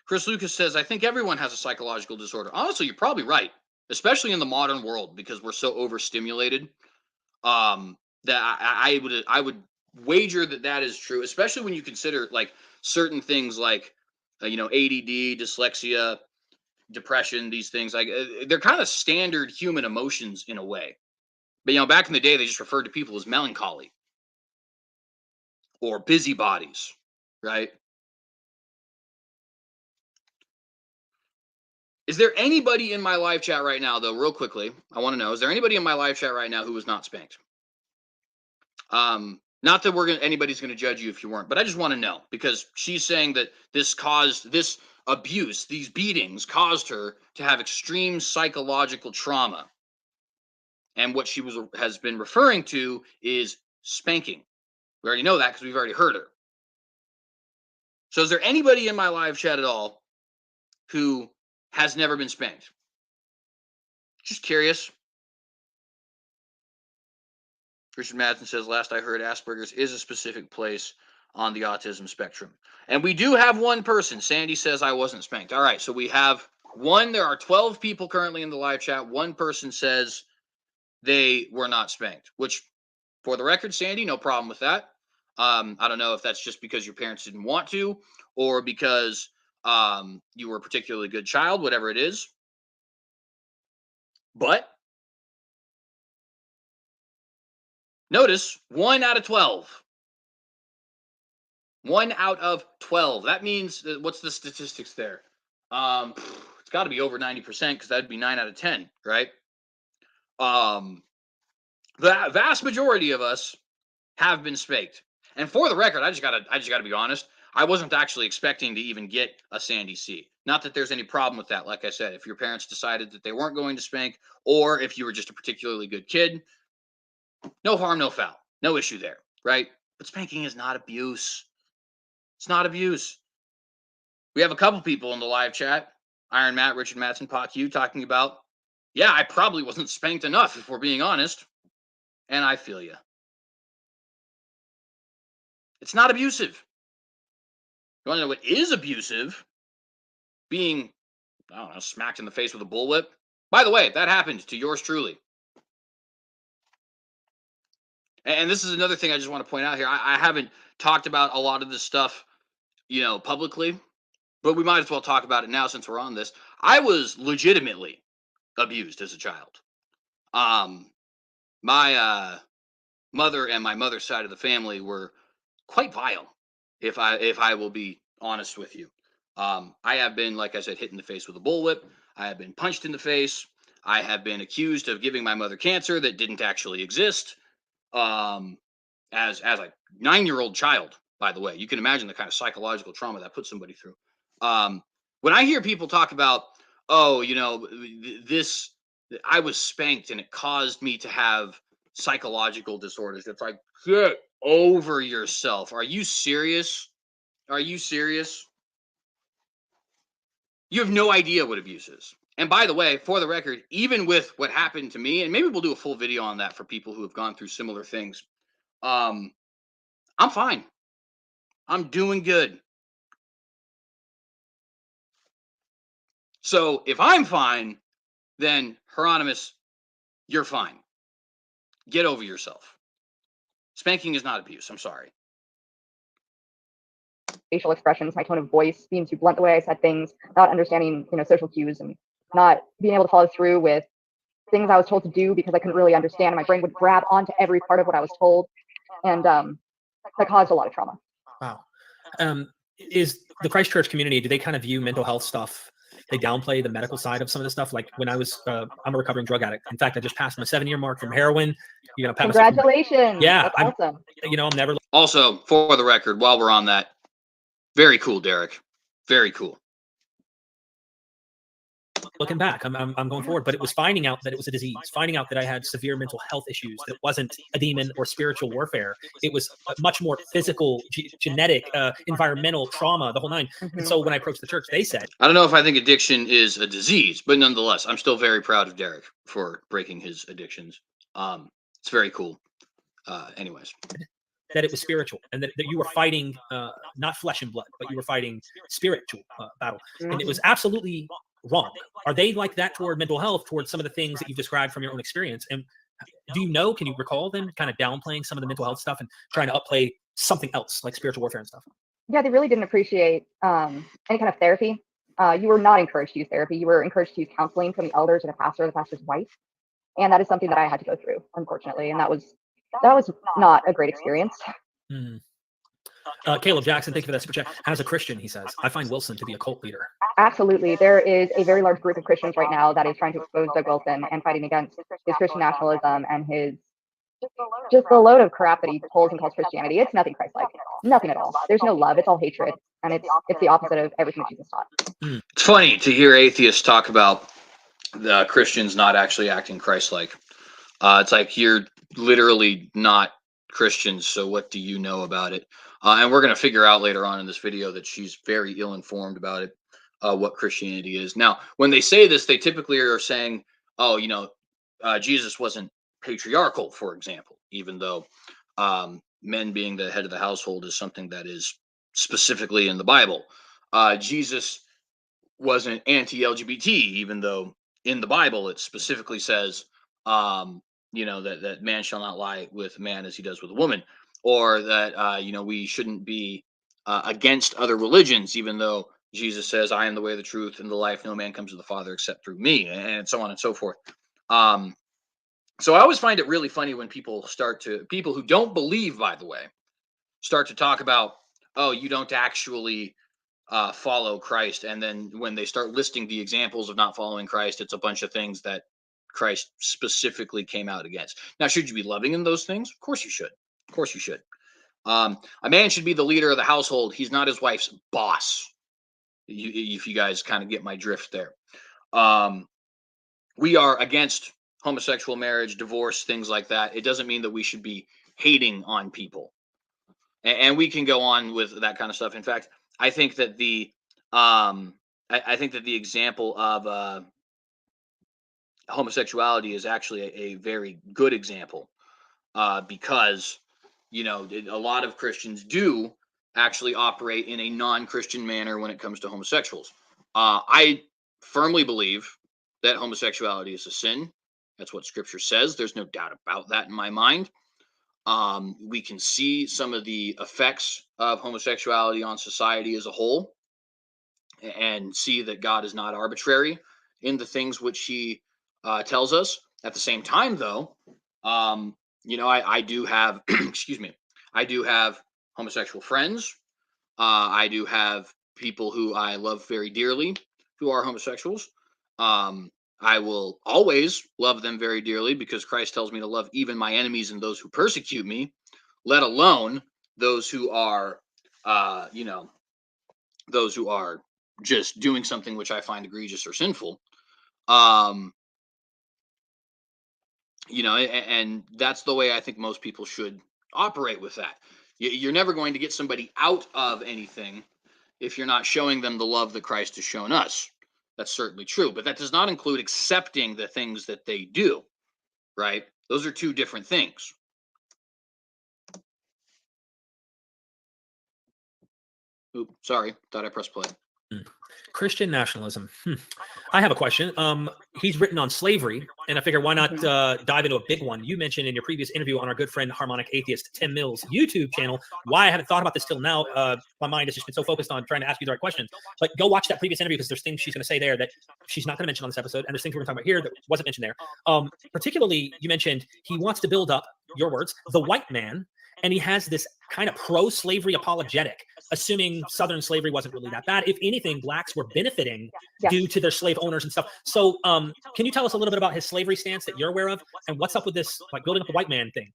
Chris Lucas says, I think everyone has a psychological disorder. Honestly, you're probably right, especially in the modern world because we're so overstimulated. That I would wager that that is true, especially when you consider like certain things like ADD, dyslexia, depression. These things like they're kind of standard human emotions in a way. But back in the day, they just referred to people as melancholy or busybodies, right? Is there anybody in my live chat right now, though, real quickly, I want to know, is there anybody in my live chat right now who was not spanked? Not that anybody's gonna judge you if you weren't, but I just want to know because she's saying that this abuse, these beatings caused her to have extreme psychological trauma. And what she has been referring to is spanking. We already know that because we've already heard her. So is there anybody in my live chat at all who has never been spanked? Just curious. Richard Madsen says, last I heard, Asperger's is a specific place on the autism spectrum. And we do have one person. Sandy says I wasn't spanked. All right, so we have one. There are 12 people currently in the live chat. One person says they were not spanked, which, for the record, Sandy, no problem with that. I don't know if that's just because your parents didn't want to or because you were a particularly good child, whatever it is. But notice 1 out of 12. 1 out of 12. That means, what's the statistics there? It's got to be over 90% because that'd be 9 out of 10, right? The vast majority of us have been spanked. And for the record, I just gotta be honest. I wasn't actually expecting to even get a Sandy C. Not that there's any problem with that. Like I said, if your parents decided that they weren't going to spank, or if you were just a particularly good kid, no harm, no foul. No issue there, right? But spanking is not abuse. It's not abuse. We have a couple people in the live chat, Iron Matt, Richard Matson, Pot Q, talking about, yeah, I probably wasn't spanked enough, if we're being honest. And I feel you. It's not abusive. You want to know what is abusive? Being, I don't know, smacked in the face with a bullwhip. By the way, that happened to yours truly. And this is another thing I just want to point out here. I haven't talked about a lot of this stuff, publicly, but we might as well talk about it now since we're on this. I was legitimately abused as a child. My mother and my mother's side of the family were quite vile, if I will be honest with you. I have been, like I said, hit in the face with a bullwhip. I have been punched in the face. I have been accused of giving my mother cancer that didn't actually exist. As a 9-year-old child, by the way, you can imagine the kind of psychological trauma that puts somebody through. When I hear people talk about, oh, this, I was spanked and it caused me to have psychological disorders. It's like, get over yourself. Are you serious? Are you serious? You have no idea what abuse is. And by the way, for the record, even with what happened to me, and maybe we'll do a full video on that for people who have gone through similar things. I'm fine. I'm doing good. So if I'm fine, then Hieronymous, you're fine. Get over yourself. Spanking is not abuse. I'm sorry. Facial expressions, my tone of voice, being too blunt the way I said things, not understanding, social cues, and not being able to follow through with things I was told to do because I couldn't really understand. My brain would grab onto every part of what I was told, and that caused a lot of trauma. Wow. Is the Christchurch community, do they kind of view mental health stuff? They downplay the medical side of some of the stuff. Like when I was, I'm a recovering drug addict. In fact, I just passed my 7-year mark from heroin. Congratulations. Yeah. That's awesome. I'm never. Also, for the record, while we're on that, very cool, Derek. Very cool. Looking back, I'm going forward, but it was finding out that it was a disease, finding out that I had severe mental health issues, that wasn't a demon or spiritual warfare. It was much more physical, genetic, environmental trauma, the whole nine. And so when I approached the church, they said, I don't know if I think addiction is a disease, but nonetheless, I'm still very proud of Derek for breaking his addictions. It's very cool. Anyways. that it was spiritual, and that you were fighting not flesh and blood, but you were fighting spiritual battle. And it was absolutely wrong. Are they like that toward mental health, towards some of the things that you've described from your own experience? And do you know, can you recall them kind of downplaying some of the mental health stuff and trying to upplay something else like spiritual warfare and stuff? Yeah, they really didn't appreciate any kind of therapy. You were not encouraged to use therapy. You were encouraged to use counseling from the elders and the pastor's wife. And that is something that I had to go through, unfortunately. And that was not a great experience. Mm. Caleb Jackson, thank you for that super chat. As a Christian, he says, I find Wilson to be a cult leader. Absolutely. There is a very large group of Christians right now that is trying to expose Doug Wilson and fighting against his Christian nationalism and his just the load of crap that he pulls and calls Christianity. It's nothing Christ-like. Nothing at all. There's no love. It's all hatred. And it's the opposite of everything that Jesus taught. It's funny to hear atheists talk about the Christians not actually acting Christ-like. It's like, you're literally not Christians, so what do you know about it? And we're going to figure out later on in this video that she's very ill-informed about it, what Christianity is. Now, when they say this, they typically are saying, oh, you know, Jesus wasn't patriarchal, for example, even though men being the head of the household is something that is specifically in the Bible. Jesus wasn't anti-LGBT, even though in the Bible it specifically says, you know, that man shall not lie with man as he does with a woman, or that, you know, we shouldn't be against other religions, even though Jesus says, I am the way, the truth, and the life. No man comes to the Father except through me, and so on and so forth. So I always find it really funny when people who don't believe, by the way, start to talk about, oh, you don't actually follow Christ. And then when they start listing the examples of not following Christ, it's a bunch of things that Christ specifically came out against. Now, should you be loving in those things? Of course you should. Of course you should. A man should be the leader of the household. He's not his wife's boss. If you guys kind of get my drift there. We are against homosexual marriage, divorce, things like that. It doesn't mean that we should be hating on people. And we can go on with that kind of stuff. In fact, I think that the example of homosexuality is actually a very good example, because, you know, a lot of Christians do actually operate in a non-Christian manner when it comes to homosexuals. I firmly believe that homosexuality is a sin. That's what Scripture says. There's no doubt about that in my mind. We can see some of the effects of homosexuality on society as a whole, and see that God is not arbitrary in the things which he tells us. At the same time, though, you know, I do have, excuse me, I do have homosexual friends. I do have people who I love very dearly who are homosexuals. I will always love them very dearly, because Christ tells me to love even my enemies and those who persecute me, let alone those who are, you know, those who are just doing something which I find egregious or sinful. You know, and that's the way I think most people should operate with that. You're never going to get somebody out of anything if you're not showing them the love that Christ has shown us. That's certainly true, but that does not include accepting the things that they do, right? Those are two different things. Oops, sorry, thought I pressed play. Christian nationalism. I have a question. He's written on slavery, and I figure why not dive into a big one. You mentioned in your previous interview on our good friend Harmonic Atheist Tim Mills' YouTube channel. Why I haven't thought about this till now. My mind has just been so focused on trying to ask you the right questions. But go watch that previous interview, because there's things she's going to say there that she's not going to mention on this episode, and there's things we're going to talk about here that wasn't mentioned there. Particularly, you mentioned he wants to build up, your words, the white man, and he has this kind of pro-slavery apologetic, assuming Southern slavery wasn't really that bad. If anything, blacks were benefiting due to their slave owners and stuff. So can you tell us a little bit about his slavery stance that you're aware of, and what's up with this, like, building up the white man thing?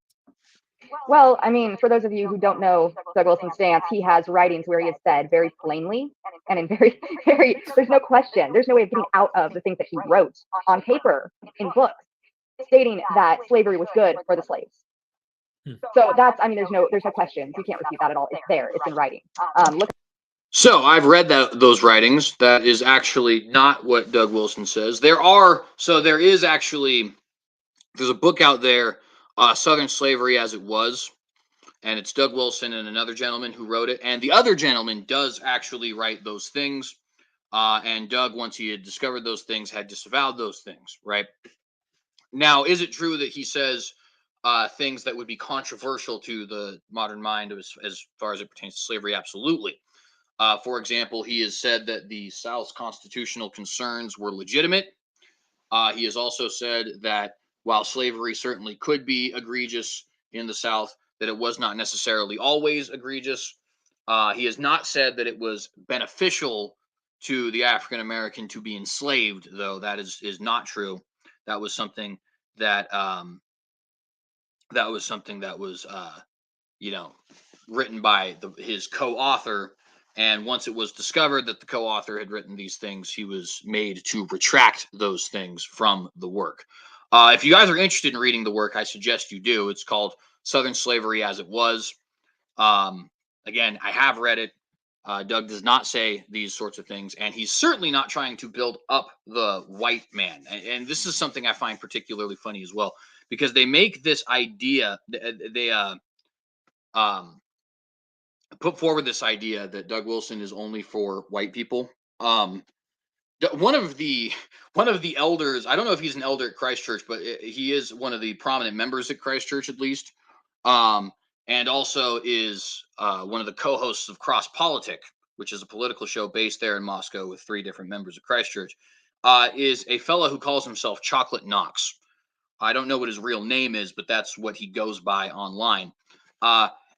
Well, I mean, for those of you who don't know Doug Wilson's stance, he has writings where he has said very plainly and in very, very, there's no question, there's no way of getting out of the things that he wrote on paper, in books, stating that slavery was good for the slaves. So that's, I mean, there's no question. You can't refute that at all. It's there. It's in writing. So I've read those writings. That is actually not what Doug Wilson says. There's a book out there, Southern Slavery as It Was. and it's Doug Wilson and another gentleman who wrote it. And the other gentleman does actually write those things. And Doug, once he had discovered those things, had disavowed those things, right? Now, is it true that he says things that would be controversial to the modern mind as far as it pertains to slavery? Absolutely. For example, he has said that the South's constitutional concerns were legitimate. He has also said that while slavery certainly could be egregious in the South, that it was not necessarily always egregious. He has not said that it was beneficial to the African American to be enslaved, though that is not true. That was something that was you know, written by his co-author. And once it was discovered that the co-author had written these things, he was made to retract those things from the work. If you guys are interested in reading the work, I suggest you do. It's called Southern Slavery as It Was. Again, I have read it. Doug does not say these sorts of things, and he's certainly not trying to build up the white man. And this is something I find particularly funny as well, because they make this idea, they put forward this idea that Doug Wilson is only for white people. One of the elders, I don't know if he's an elder at Christ Church, but he is one of the prominent members at Christ Church, at least, and also is one of the co-hosts of Cross Politic, which is a political show based there in Moscow with 3 different members of Christ Church. Is a fellow who calls himself Chocolate Knox. I don't know what his real name is, but that's what he goes by online.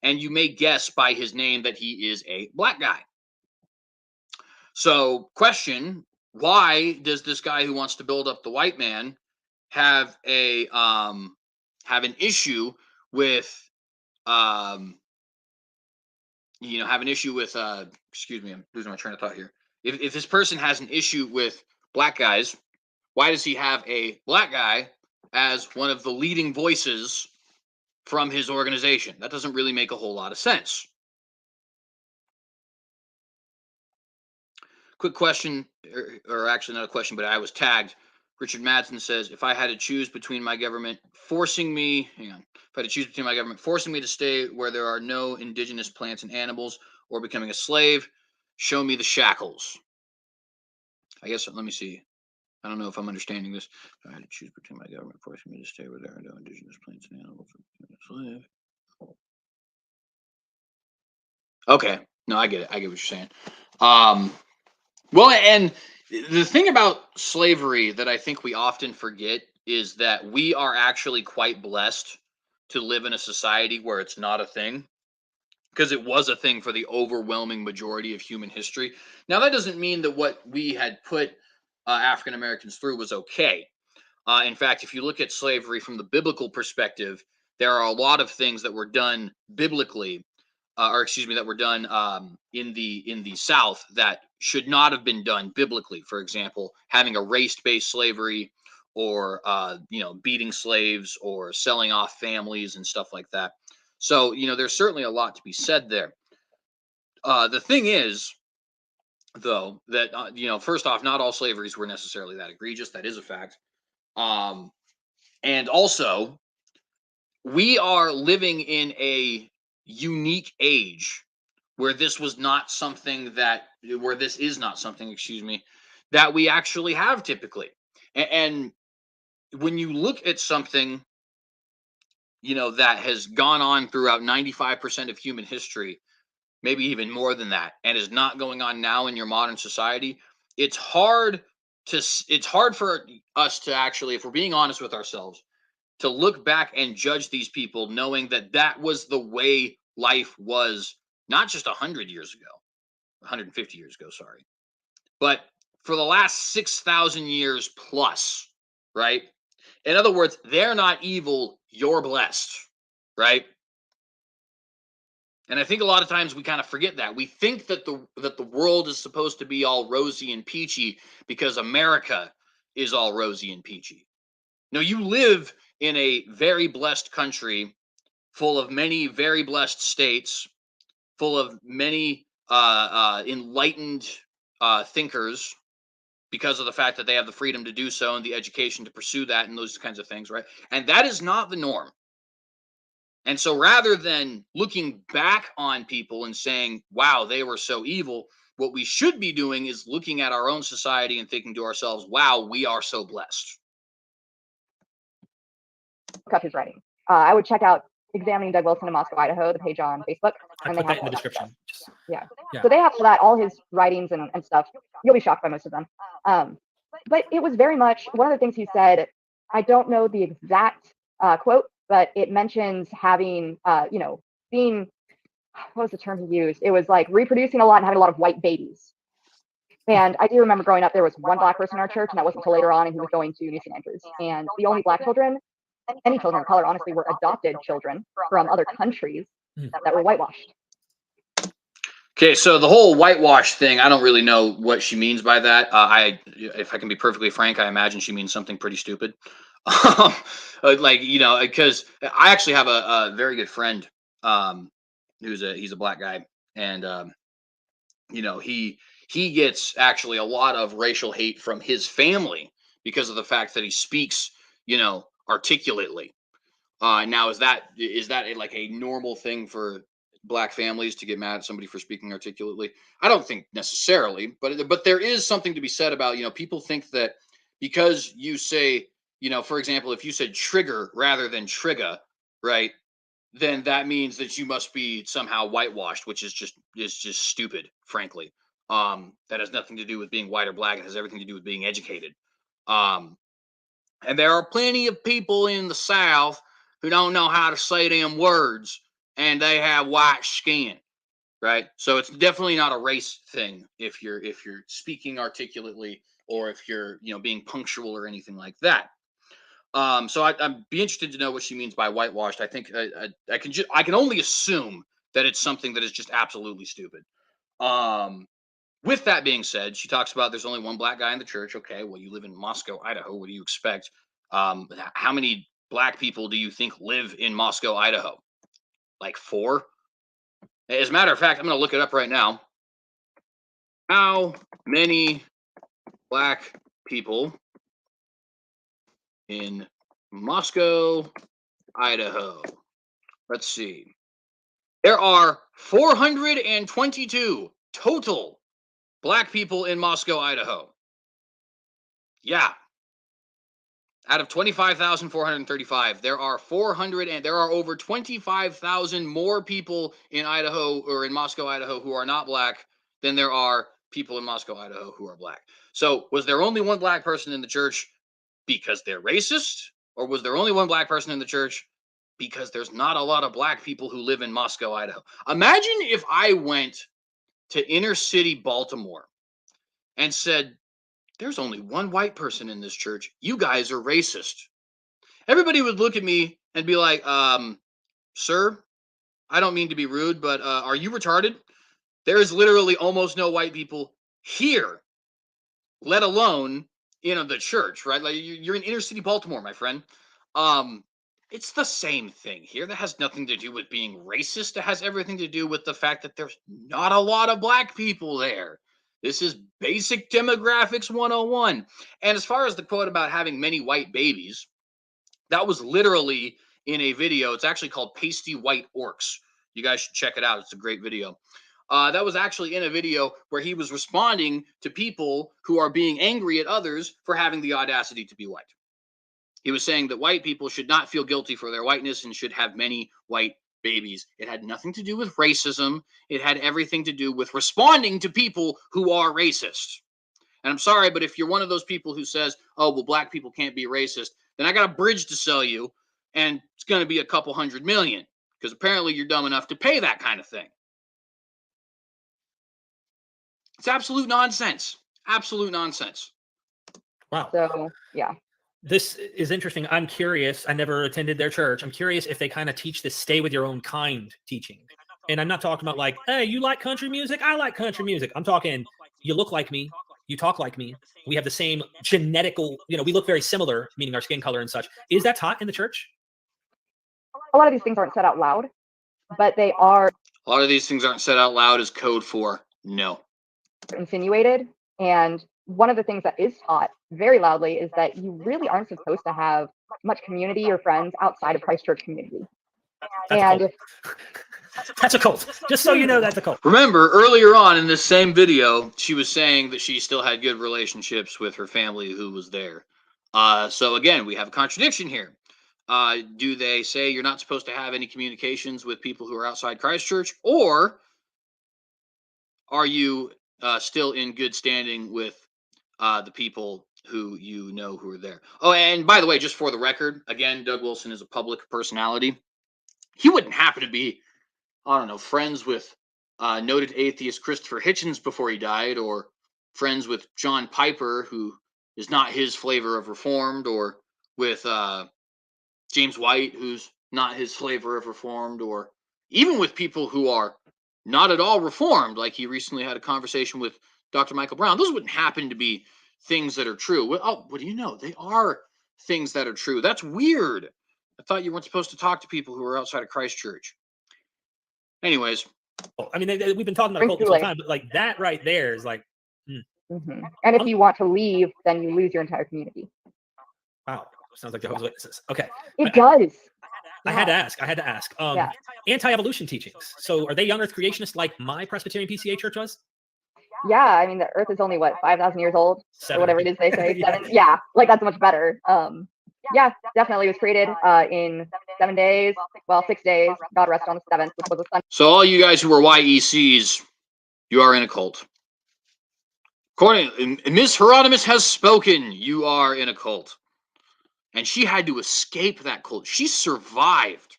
And you may guess by his name that he is a black guy. So, question: why does this guy who wants to build up the white man have an issue with have an issue with excuse me, I'm losing my train of thought here. If this person has an issue with black guys, why does he have a black guy as one of the leading voices from his organization? That doesn't really make a whole lot of sense. Quick question, or actually not a question, but I was tagged. Richard Madsen says, if I had to choose between my government forcing me, hang on, if I had to choose between my government forcing me to stay where there are no indigenous plants and animals or becoming a slave, show me the shackles. I guess, let me see. I don't know if I'm understanding this. If I had to choose between my government forcing me to stay where there are no indigenous plants and animals or becoming a slave. Okay. No, I get it. I get what you're saying. Well, and the thing about slavery that I think we often forget is that we are actually quite blessed to live in a society where it's not a thing, because it was a thing for the overwhelming majority of human history. Now, that doesn't mean that what we had put African Americans through was okay. In fact, if you look at slavery from the biblical perspective, there are a lot of things that were done biblically, or excuse me, that were done in the South that should not have been done biblically. For example, having a race-based slavery, or beating slaves, or selling off families and stuff like that. So there's certainly a lot to be said there. The thing is, though, that first off, not all slaveries were necessarily that egregious. That is a fact. And also, we are living in a unique age where this is not something, excuse me, that we actually have typically. And when you look at something, that has gone on throughout 95% of human history, maybe even more than that, and is not going on now in your modern society, it's hard for us to actually, if we're being honest with ourselves, to look back and judge these people, knowing that that was the way life was, not just 100 years ago, 150 years ago, sorry, but for the last 6,000 years plus, right? In other words, they're not evil, you're blessed, right? And I think a lot of times we kind of forget that. We think that the world is supposed to be all rosy and peachy because America is all rosy and peachy. No, you live in a very blessed country, full of many very blessed states, full of many enlightened thinkers, because of the fact that they have the freedom to do so and the education to pursue that and those kinds of things, right? And that is not the norm. And so rather than looking back on people and saying, wow, they were so evil, what we should be doing is looking at our own society and thinking to ourselves, wow, we are so blessed. Look up his writing. I would check out Examining Doug Wilson in Moscow, Idaho, the page on Facebook. I put that in the description. Yeah. So they have all that, all his writings and stuff. You'll be shocked by most of them. But it was very much one of the things he said. I don't know the exact quote, but it mentions having, being, what was the term he used? It was like reproducing a lot and having a lot of white babies. And I do remember growing up, there was one black person in our church, and that wasn't until later on, and he was going to New St. Andrews. And the only black children, any children of color, honestly, were adopted children from other countries that were whitewashed. Okay, so the whole whitewash thing, I don't really know what she means by that. If I can be perfectly frank, I imagine she means something pretty stupid. Because I actually have a very good friend he's a black guy, and he gets actually a lot of racial hate from his family because of the fact that he speaks, articulately. Now, is that like a normal thing for black families to get mad at somebody for speaking articulately? I don't think necessarily, but there is something to be said about, people think that because you say, for example, if you said trigger rather than trigger, right, then that means that you must be somehow whitewashed, which is just stupid, frankly. That has nothing to do with being white or black. It has everything to do with being educated. And there are plenty of people in the South who don't know how to say them words, and they have white skin, right? So it's definitely not a race thing if you're speaking articulately, or if you're being punctual or anything like that. So I'd be interested to know what she means by whitewashed. I think I can only assume that it's something that is just absolutely stupid. With that being said, she talks about there's only one black guy in the church. Okay, well, you live in Moscow, Idaho. What do you expect? How many black people do you think live in Moscow, Idaho? Like 4? As a matter of fact, I'm going to look it up right now. How many black people in Moscow, Idaho? Let's see. There are 422 total black people in Moscow, Idaho. Yeah. Out of 25,435, there are 400, and there are over 25,000 more people in Idaho, or in Moscow, Idaho, who are not black than there are people in Moscow, Idaho, who are black. So was there only one black person in the church because they're racist? Or was there only one black person in the church because there's not a lot of black people who live in Moscow, Idaho? Imagine if I went to inner city Baltimore and said, there's only one white person in this church. You guys are racist. Everybody would look at me and be like, sir, I don't mean to be rude, but are you retarded? There is literally almost no white people here, let alone in the church, right? Like, you're in inner city Baltimore, my friend. It's the same thing here. That has nothing to do with being racist. It has everything to do with the fact that there's not a lot of black people there. This is basic demographics 101. And as far as the quote about having many white babies, that was literally in a video. It's actually called Pasty White Orcs. You guys should check it out. It's a great video. That was actually in a video where he was responding to people who are being angry at others for having the audacity to be white. He was saying that white people should not feel guilty for their whiteness and should have many white babies. It had nothing to do with racism. It had everything to do with responding to people who are racist. And I'm sorry, but if you're one of those people who says, oh, well, black people can't be racist, then I got a bridge to sell you, and it's going to be a couple $100 million, because apparently you're dumb enough to pay that kind of thing. It's absolute nonsense. Absolute nonsense. Wow. So, yeah. This is interesting. I'm curious. I never attended their church. I'm curious if they kind of teach this stay with your own kind teaching. And I'm not talking about like, hey, you like country music? I like country music. I'm talking, you look like me. You talk like me. We have the same genetical, we look very similar, meaning our skin color and such. Is that taught in the church? A lot of these things aren't said out loud, but they are. A lot of these things aren't said out loud as code for no. Insinuated. And one of the things that is taught very loudly is that you really aren't supposed to have much community or friends outside of Christ Church community. That's And a cult. That's a cult. Just so you know, that's a cult. Remember, earlier on in this same video, she was saying that she still had good relationships with her family who was there. So again, we have a contradiction here. Do they say you're not supposed to have any communications with people who are outside Christchurch, or are you still in good standing with the people who you know who are there? Oh, and by the way, just for the record, again, Doug Wilson is a public personality. He wouldn't happen to be, I don't know, friends with noted atheist Christopher Hitchens before he died, or friends with John Piper, who is not his flavor of Reformed, or with James White, who's not his flavor of Reformed, or even with people who are not at all Reformed, like he recently had a conversation with Dr. Michael Brown. Those wouldn't happen to be things that are true. Well, oh, what do you know? They are things that are true. That's weird. I thought you weren't supposed to talk to people who are outside of Christchurch. Anyways. I mean, we've been talking about cult this whole time, but like that right there is like. And if you want to leave, then you lose your entire community. Wow. Sounds like Jehovah's Witnesses. Okay. It does. I had to ask. Yeah. Anti-evolution teachings. So are they young earth creationists like my Presbyterian PCA church was? Yeah, I mean, the Earth is only, what, 5,000 years old? Seven. Or whatever it is they say. 7. Yeah, like that's much better. Yeah, definitely. It was created in 7 days. Well, 6 days. God rested on the 7th, which was a Sunday. So all you guys who are YECs, you are in a cult. According, Ms. Hieronymous has spoken. You are in a cult. And she had to escape that cult. She survived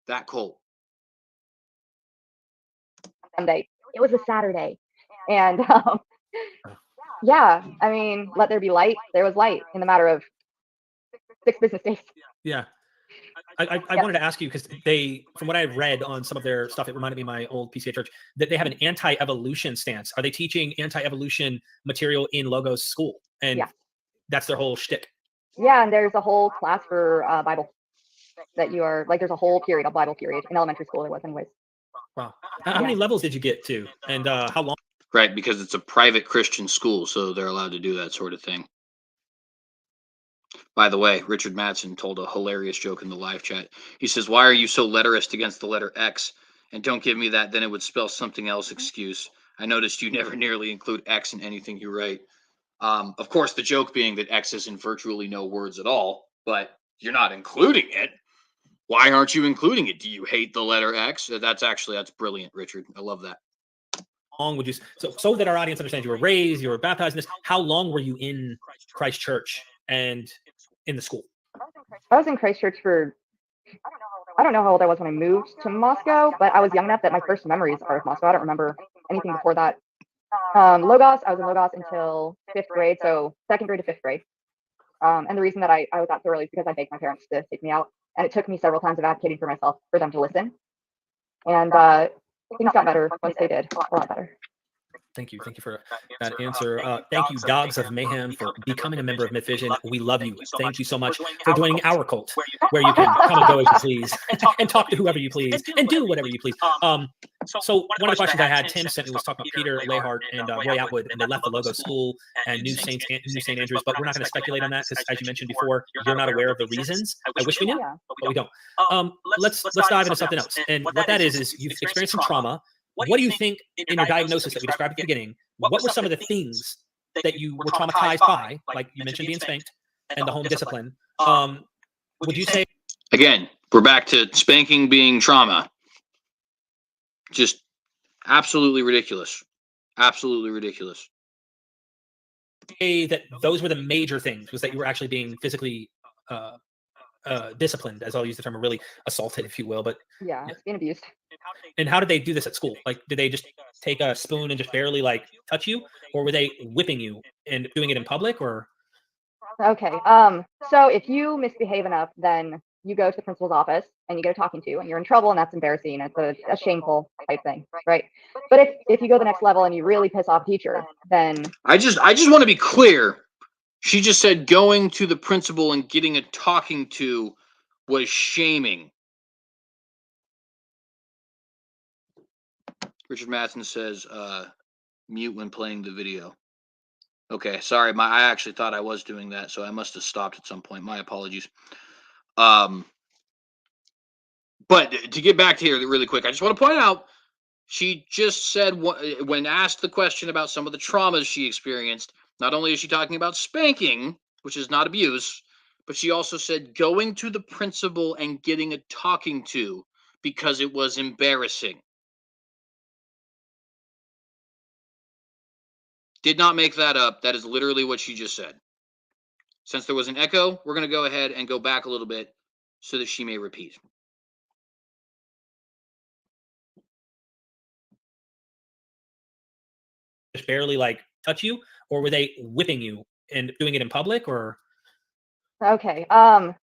that cult. Sunday. It was a Saturday. And yeah, I mean, let there be light. There was light in the matter of 6 business days. Yeah. I wanted to ask you, because they, from what I read on some of their stuff, it reminded me of my old PCA church, that they have an anti-evolution stance. Are they teaching anti-evolution material in Logos school? And that's their whole shtick. Yeah, and there's a whole class for Bible that you are, like, there's a whole period, a Bible period. In elementary school there was anyways. Wow. How many levels did you get to? And how long? Right, because it's a private Christian school, so they're allowed to do that sort of thing. By the way, Richard Madsen told a hilarious joke in the live chat. He says, "Why are you so letterist against the letter X? And don't give me that, then it would spell something else excuse. I noticed you never nearly include X in anything you write." Of course, the joke being that X is in virtually no words at all, but you're not including it. Why aren't you including it? Do you hate the letter X? That's brilliant, Richard. I love that. How long would you, so that our audience understands, you were raised, you were baptized in this, how long were you in Christ Church and in the school? I was in Christchurch for, I don't know how old I was when I moved to Moscow, but I was young enough that my first memories are of Moscow. I don't remember anything before that. Logos, I was in Logos until 5th grade, so 2nd grade to 5th grade. And the reason that I was out so early is because I begged my parents to take me out, and it took me several times of advocating for myself for them to listen. And things got better once they did, a lot better. Thank you for that answer. Thank you, Dogs of Mayhem, for becoming a member of Mythvision. We love you. Thank you so much for joining our cult, where you can come and go as you please, and talk to whoever you please, and do whatever you please. So one of the questions I had, Tim sent me, was talking about Peter Lehart and Roy Atwood, and they left the Logo School and New St. Andrews, but we're not going to speculate on that because, as you mentioned before, you're not aware of the reasons. I wish we knew, but we don't. Let's dive into something else. And what that is you've experienced some trauma. What do you think, in your diagnosis that we described at the beginning, what were some of the things that you were traumatized by, like you mentioned being spanked and the home discipline? Would you say? Again, we're back to spanking being trauma. Just absolutely ridiculous. Absolutely ridiculous. That those were the major things, was that you were actually being physically disciplined, as I'll use the term, or really assaulted, if you will. But yeah, it's being abused. And how did they do this at school? Like, did they just take a spoon and just barely like touch you, or were they whipping you and doing it in public? Or okay, so if you misbehave enough, then you go to the principal's office and you get a talking to, and you're in trouble, and that's embarrassing. It's a shameful type thing, right? But if you go the next level and you really piss off a teacher, then I just want to be clear. She just said going to the principal and getting a talking to was shaming. Richard Madsen says, mute when playing the video. Okay, sorry. I actually thought I was doing that, so I must have stopped at some point. My apologies. But to get back to here really quick, I just want to point out, she just said, when asked the question about some of the traumas she experienced, not only is she talking about spanking, which is not abuse, but she also said going to the principal and getting a talking to because it was embarrassing. Did not make that up. That is literally what she just said. Since there was an echo, we're going to go ahead and go back a little bit so that she may repeat. Just barely like touch you, or were they whipping you and doing it in public, or? Okay.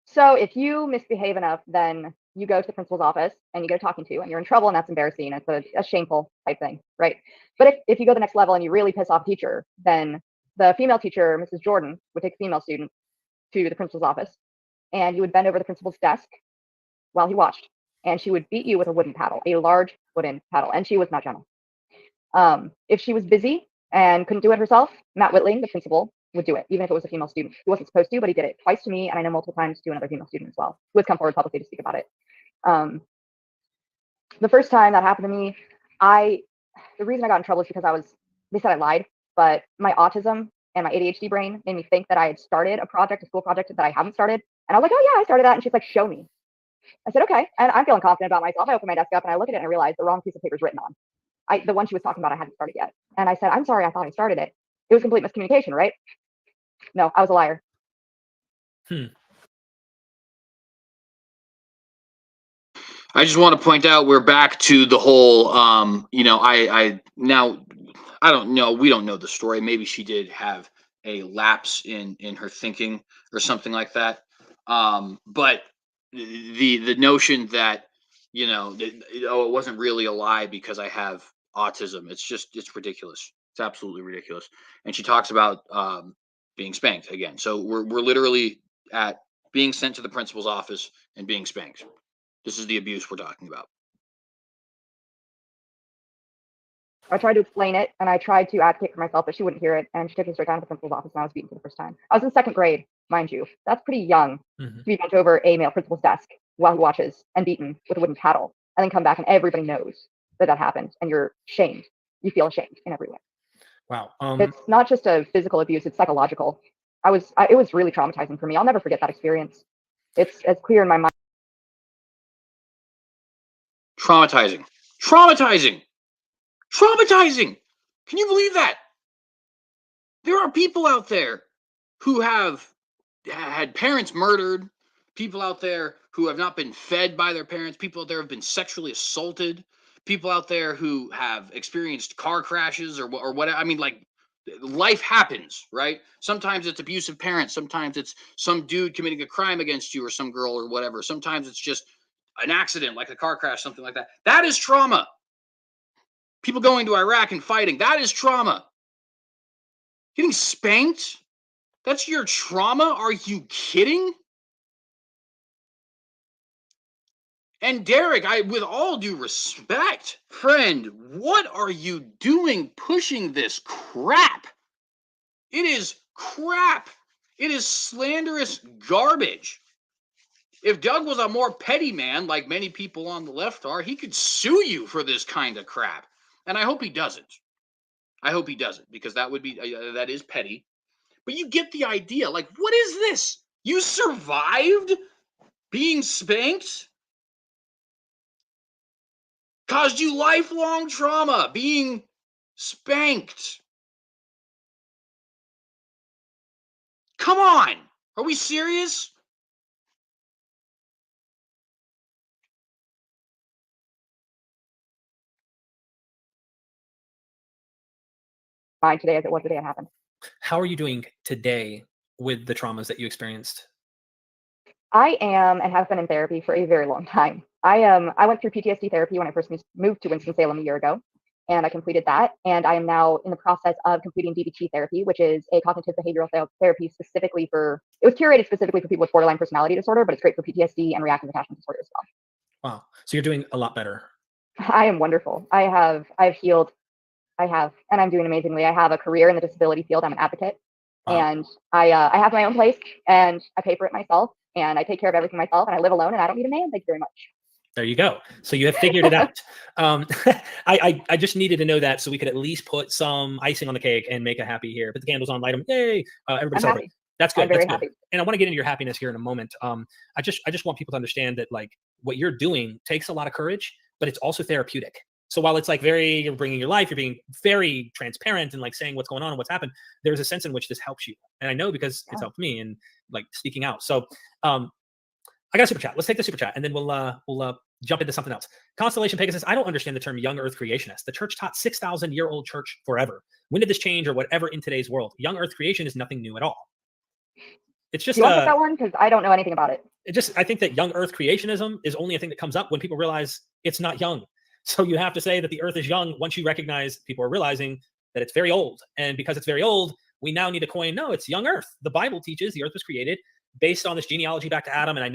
So if you misbehave enough, then you go to the principal's office and you get a talking to, and you're in trouble, and that's embarrassing. It's a shameful type thing, right? But if you go the next level and you really piss off a teacher, then the female teacher, Mrs. Jordan, would take a female student to the principal's office, and you would bend over the principal's desk while he watched, and she would beat you with a wooden paddle, a large wooden paddle, and she was not gentle. If she was busy and couldn't do it herself, Matt Whitling, the principal, would do it, even if it was a female student. He wasn't supposed to, but he did it twice to me, and I know multiple times to another female student as well, who has come forward publicly to speak about it. The first time that happened to me, the reason I got in trouble is because they said I lied, but my autism and my ADHD brain made me think that I had started a school project that I haven't started. And I was like, oh yeah, I started that. And she's like, show me. I said, okay. And I'm feeling confident about myself. I open my desk up and I look at it and I realize the wrong piece of paper is written on. The one she was talking about, I hadn't started yet. And I said, I'm sorry, I thought I started it. It was complete miscommunication, right? No, I was a liar. I just want to point out, we're back to the whole, I don't know. We don't know the story. Maybe she did have a lapse in her thinking or something like that. But the notion that, it wasn't really a lie because I have autism. It's ridiculous. It's absolutely ridiculous. And she talks about being spanked again. So we're literally at being sent to the principal's office and being spanked. This is the abuse we're talking about. I tried to explain it and I tried to advocate for myself, but she wouldn't hear it. And she took me straight down to the principal's office and I was beaten for the first time. I was in second grade, mind you. That's pretty young to be bent over a male principal's desk while he watches and beaten with a wooden paddle, and then come back and everybody knows that happened and you're shamed. You feel ashamed in every way. Wow. It's not just a physical abuse, it's psychological. It was really traumatizing for me. I'll never forget that experience. It's as clear in my mind. Traumatizing. Can you believe that? There are people out there who have had parents murdered, people out there who have not been fed by their parents, people out there who have been sexually assaulted, people out there who have experienced car crashes or whatever. I mean, like, life happens, right? Sometimes it's abusive parents. Sometimes it's some dude committing a crime against you or some girl or whatever. Sometimes it's just an accident, like a car crash, something like that. That is trauma. People going to Iraq and fighting, that is trauma. Getting spanked, that's your trauma? Are you kidding? And Derek, with all due respect, friend, what are you doing pushing this crap? It is crap. It is slanderous garbage. If Doug was a more petty man, like many people on the left are, he could sue you for this kind of crap. And I hope he doesn't. Because that is petty. But you get the idea. Like, what is this? You survived being spanked? Caused you lifelong trauma being spanked. Come on. Are we serious? Mine today as it was the day it happened. How are you doing today with the traumas that you experienced? I am and have been in therapy for a very long time. I went through PTSD therapy when I first moved to Winston-Salem a year ago, and I completed that. And I am now in the process of completing DBT therapy, which is a cognitive behavioral therapy it was curated specifically for people with borderline personality disorder, but it's great for PTSD and reactive attachment disorder as well. Wow. So you're doing a lot better. I am wonderful. I've healed. And I'm doing amazingly. I have a career in the disability field. I'm an advocate. Wow. And I have my own place and I pay for it myself and I take care of everything myself and I live alone and I don't need a man. Thank you very much. There you go. So you have figured it out. I just needed to know that so we could at least put some icing on the cake and make a happy here. Put the candles on, light them. Yay! Everybody I'm celebrate. happy. That's good. I'm very That's good. happy. And I want to get into your happiness here in a moment. I just want people to understand that like what you're doing takes a lot of courage, but it's also therapeutic. So while it's like you're bringing your life, you're being very transparent and like saying what's going on and what's happened, there's a sense in which this helps you. And I know because it's helped me and like speaking out. So I got a super chat. Let's take the super chat and then we'll jump into something else. Constellation Pegasus, I don't understand the term young earth creationist. The church taught 6,000-year-old church forever. When did this change or whatever in today's world? Young earth creation is nothing new at all. It's just you want to put that one? Because I don't know anything about it. I think that young earth creationism is only a thing that comes up when people realize it's not young. So you have to say that the earth is young once you recognize people are realizing that it's very old. And because it's very old, we now need to coin, no, it's young earth. The Bible teaches the earth was created based on this genealogy back to Adam. And I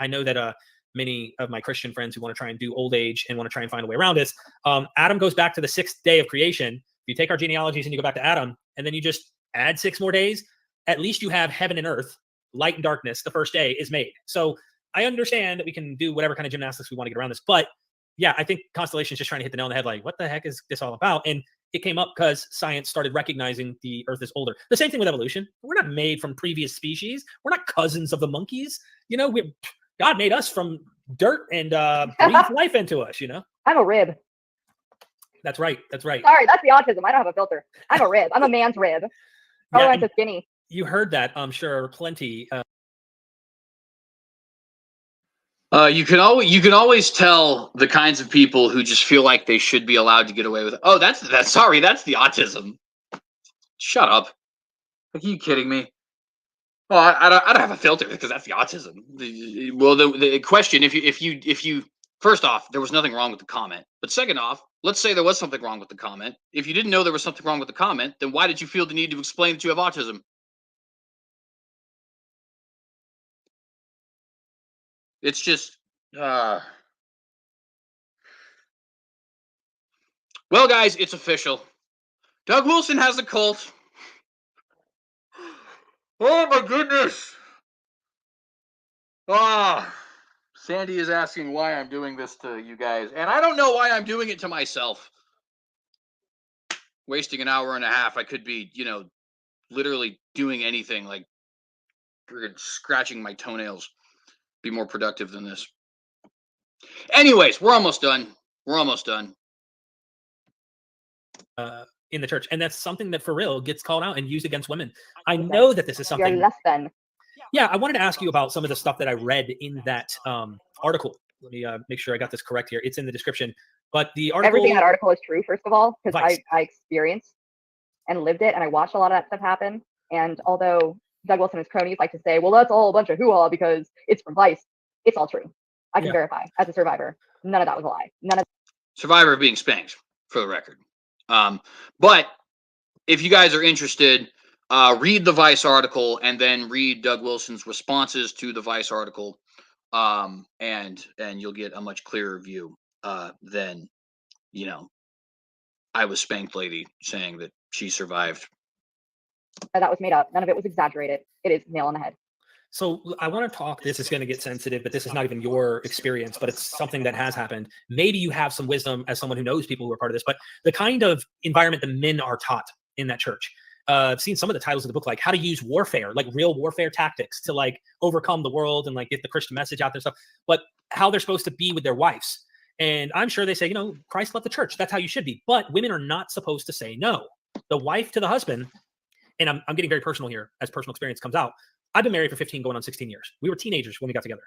know that many of my Christian friends who want to try and do old age and want to try and find a way around this, Adam goes back to the 6th day of creation. If you take our genealogies and you go back to Adam, and then you just add 6 more days, at least you have heaven and earth, light and darkness. The first day is made. So I understand that we can do whatever kind of gymnastics we want to get around this. But yeah, I think Constellation is just trying to hit the nail on the head. Like, what the heck is this all about? And it came up because science started recognizing the earth is older. The same thing with evolution. We're not made from previous species. We're not cousins of the monkeys. You know, God made us from dirt and breathed life into us, you know? I'm a rib. That's right. That's right. Sorry, that's the autism. I don't have a filter. I'm a rib. I'm a man's rib. Oh, I'm so skinny. You heard that, I'm sure, plenty. You can always tell the kinds of people who just feel like they should be allowed to get away with it. Oh, that's the autism. Shut up. Are you kidding me? Well, I don't have a filter because that's the autism. The question, if you first off, there was nothing wrong with the comment. But second off, let's say there was something wrong with the comment. If you didn't know there was something wrong with the comment, then why did you feel the need to explain that you have autism? It's just, well, guys, it's official. Doug Wilson has a cult. Oh my goodness. Sandy is asking why I'm doing this to you guys, and I don't know why I'm doing it to myself. Wasting an hour and a half. I could be, literally doing anything, like scratching my toenails. Be more productive than this. Anyways, we're almost done. In the church, and that's something that for real gets called out and used against women. I know that this is something. You're less than. Yeah, I wanted to ask you about some of the stuff that I read in that article. Let me make sure I got this correct here. It's in the description, but the article. Everything in that article is true, first of all, because I experienced and lived it, and I watched a lot of that stuff happen. And although Doug Wilson and his cronies like to say, well, that's all a bunch of hoo-ha because it's from Vice, it's all true. I can verify as a survivor. None of that was a lie. Survivor of being spanked, for the record. But if you guys are interested, read the Vice article and then read Doug Wilson's responses to the Vice article, and you'll get a much clearer view than, I was spanked lady saying that she survived. That was made up. None of it was exaggerated. It is nail on the head. So I want to talk, this is going to get sensitive, but this is not even your experience, but it's something that has happened. Maybe you have some wisdom as someone who knows people who are part of this, but the kind of environment that men are taught in that church. I've seen some of the titles of the book, like how to use warfare, like real warfare tactics to like overcome the world and like get the Christian message out there and stuff, but how they're supposed to be with their wives. And I'm sure they say, Christ loved the church. That's how you should be. But women are not supposed to say no. The wife to the husband, and I'm getting very personal here as personal experience comes out. I've been married for 15 going on 16 years. We were teenagers when we got together,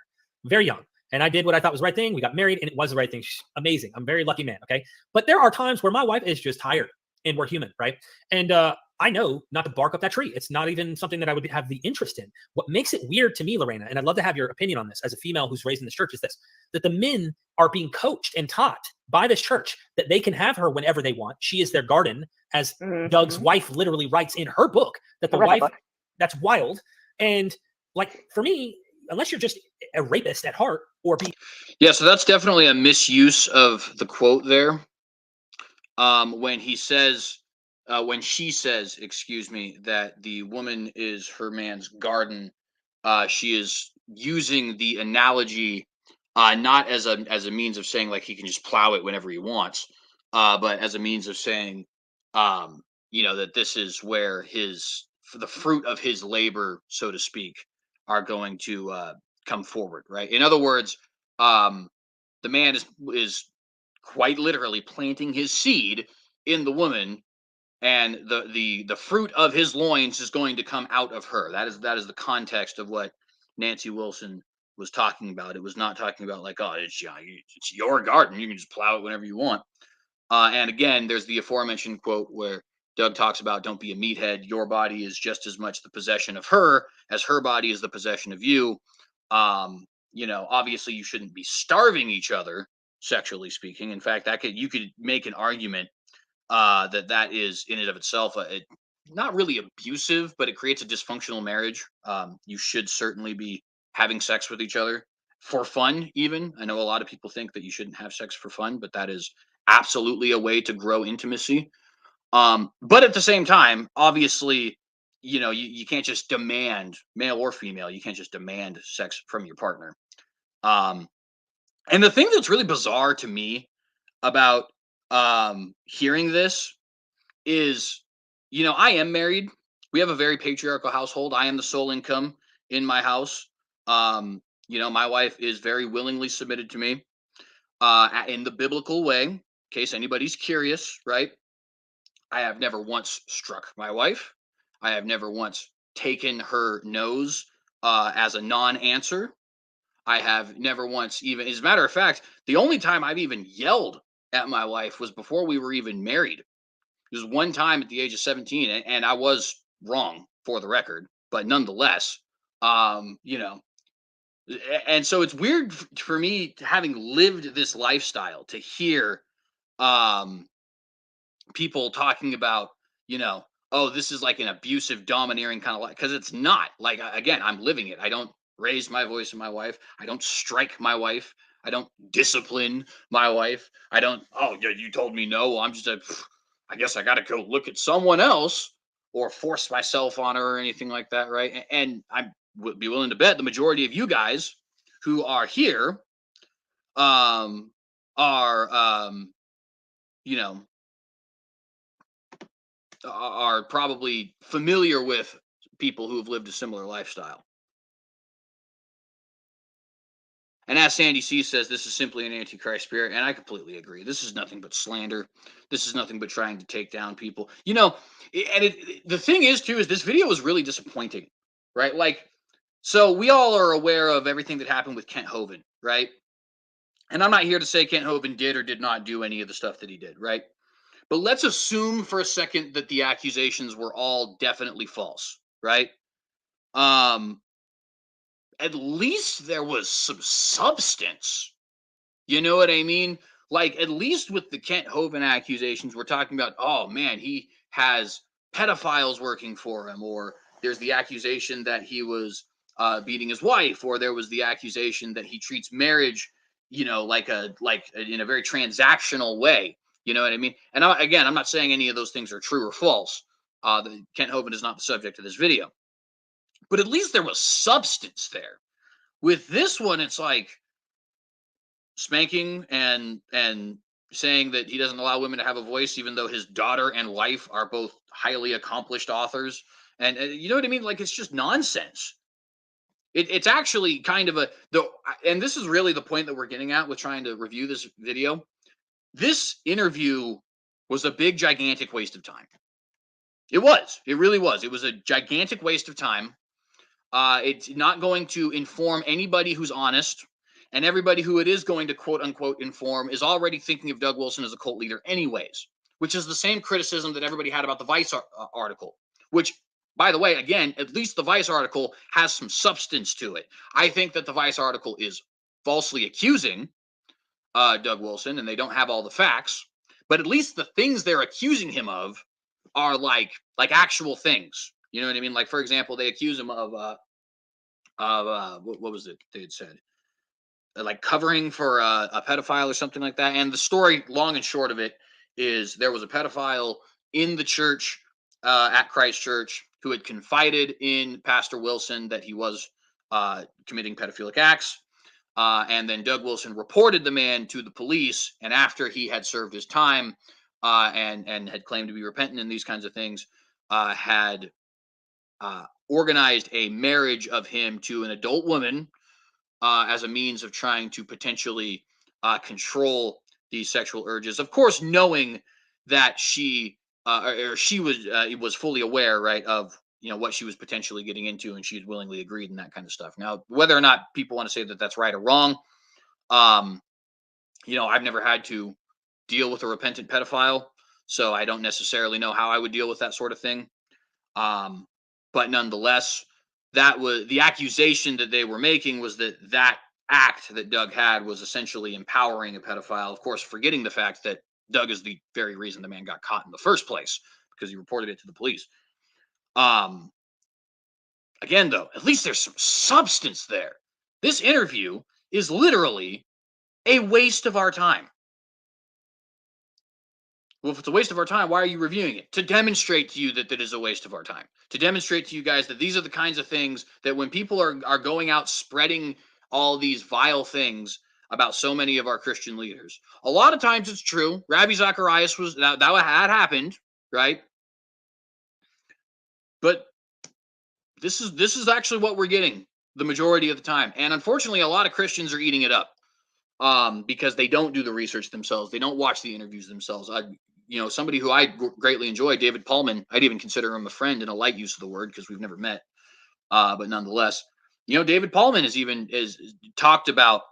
very young. And I did what I thought was the right thing. We got married and it was the right thing. She's amazing. I'm a very lucky man. Okay. But there are times where my wife is just tired and we're human. Right. And I know not to bark up that tree. It's not even something that I would have the interest in. What makes it weird to me, Lorena, and I'd love to have your opinion on this as a female who's raised in this church, is this, that the men are being coached and taught by this church that they can have her whenever they want. She is their garden, as Doug's wife literally writes in her book, that the wife, that's wild. And like, for me, unless you're just a rapist at heart or be. Yeah. So that's definitely a misuse of the quote there. When he says, when she says, excuse me, that the woman is her man's garden, she is using the analogy not as a means of saying like he can just plow it whenever he wants, but as a means of saying, that this is where the fruit of his labor, so to speak, are going to come forward, right? In other words, um, the man is quite literally planting his seed in the woman, and the fruit of his loins is going to come out of her. That is the context of what Nancy Wilson was talking about. It was not talking about like, oh, it's your garden, you can just plow it whenever you want. And again, there's the aforementioned quote where Doug talks about, don't be a meathead. Your body is just as much the possession of her as her body is the possession of you. Obviously you shouldn't be starving each other, sexually speaking. In fact, you could make an argument that is in and of itself not really abusive, but it creates a dysfunctional marriage. You should certainly be having sex with each other for fun, even. I know a lot of people think that you shouldn't have sex for fun, but that is absolutely a way to grow intimacy. But at the same time, obviously, you can't just demand, male or female, you can't just demand sex from your partner. Um, and the thing that's really bizarre to me about hearing this is, I am married. We have a very patriarchal household. I am the sole income in my house. My wife is very willingly submitted to me in the biblical way, in case anybody's curious, right? I have never once struck my wife. I have never once taken her nose as a non answer. I have never once even, as a matter of fact, the only time I've even yelled at my wife was before we were even married. It was one time at the age of 17, and I was wrong for the record, but nonetheless, um, you know, and so it's weird for me, having lived this lifestyle, to hear um, people talking about, oh, this is like an abusive, domineering kind of life, because it's not. Like, again, I'm living it. I don't raise my voice at my wife. I don't strike my wife. I don't discipline my wife. I don't, oh, yeah, you told me no. Well, I guess I got to go look at someone else or force myself on her or anything like that, right? And I would be willing to bet the majority of you guys who are here um, are, you know, are probably familiar with people who have lived a similar lifestyle. And as Sandy C says, this is simply an antichrist spirit, and I completely agree. This is nothing but slander. This is nothing but trying to take down people. The thing is too is this video was really disappointing, right? Like, so we all are aware of everything that happened with Kent Hovind, right? And I'm not here to say Kent Hovind did or did not do any of the stuff that he did, right? But let's assume for a second that the accusations were all definitely false, right? Um, at least there was some substance. You know what I mean? Like, at least with the Kent Hovind accusations, we're talking about, oh man, he has pedophiles working for him, or there's the accusation that he was beating his wife, or there was the accusation that he treats marriage, like in a very transactional way. You know what I mean? And again, I'm not saying any of those things are true or false. Kent Hovind is not the subject of this video, but at least there was substance there. With this one, it's like spanking and saying that he doesn't allow women to have a voice, even though his daughter and wife are both highly accomplished authors. And you know what I mean? Like, it's just nonsense. It's actually kind of and this is really the point that we're getting at with trying to review this video. This interview was a big, gigantic waste of time. It was. It really was. It was a gigantic waste of time. It's not going to inform anybody who's honest, and everybody who it is going to quote unquote inform is already thinking of Doug Wilson as a cult leader, anyways, which is the same criticism that everybody had about the Vice article, which, by the way, again, at least the Vice article has some substance to it. I think that the Vice article is falsely accusing Doug Wilson, and they don't have all the facts, but at least the things they're accusing him of are like actual things. You know what I mean? Like, for example, they accuse him of what was it they had said? Like covering for a pedophile or something like that. And the story, long and short of it, is there was a pedophile in the church at Christ Church who had confided in Pastor Wilson that he was committing pedophilic acts. And then Doug Wilson reported the man to the police. And after he had served his time and had claimed to be repentant and these kinds of things, had organized a marriage of him to an adult woman as a means of trying to potentially control these sexual urges. Of course, knowing that she was fully aware, right, of what she was potentially getting into, and she had willingly agreed and that kind of stuff. Now, whether or not people want to say that that's right or wrong, I've never had to deal with a repentant pedophile, so I don't necessarily know how I would deal with that sort of thing. But nonetheless, that was the accusation that they were making, was that act that Doug had was essentially empowering a pedophile. Of course, forgetting the fact that Doug is the very reason the man got caught in the first place, because he reported it to the police. Again, though, at least there's some substance there. This interview is literally a waste of our time. Well, if it's a waste of our time, why are you reviewing it? To demonstrate to you that it is a waste of our time. To demonstrate to you guys that these are the kinds of things that when people are going out spreading all these vile things about so many of our Christian leaders, a lot of times it's true. Rabbi Zacharias that had happened, right? But this is actually what we're getting the majority of the time. And unfortunately, a lot of Christians are eating it up because they don't do the research themselves. They don't watch the interviews themselves. Somebody who I greatly enjoy, David Pullman, I'd even consider him a friend in a light use of the word because we've never met. But nonetheless, David Pullman is talked about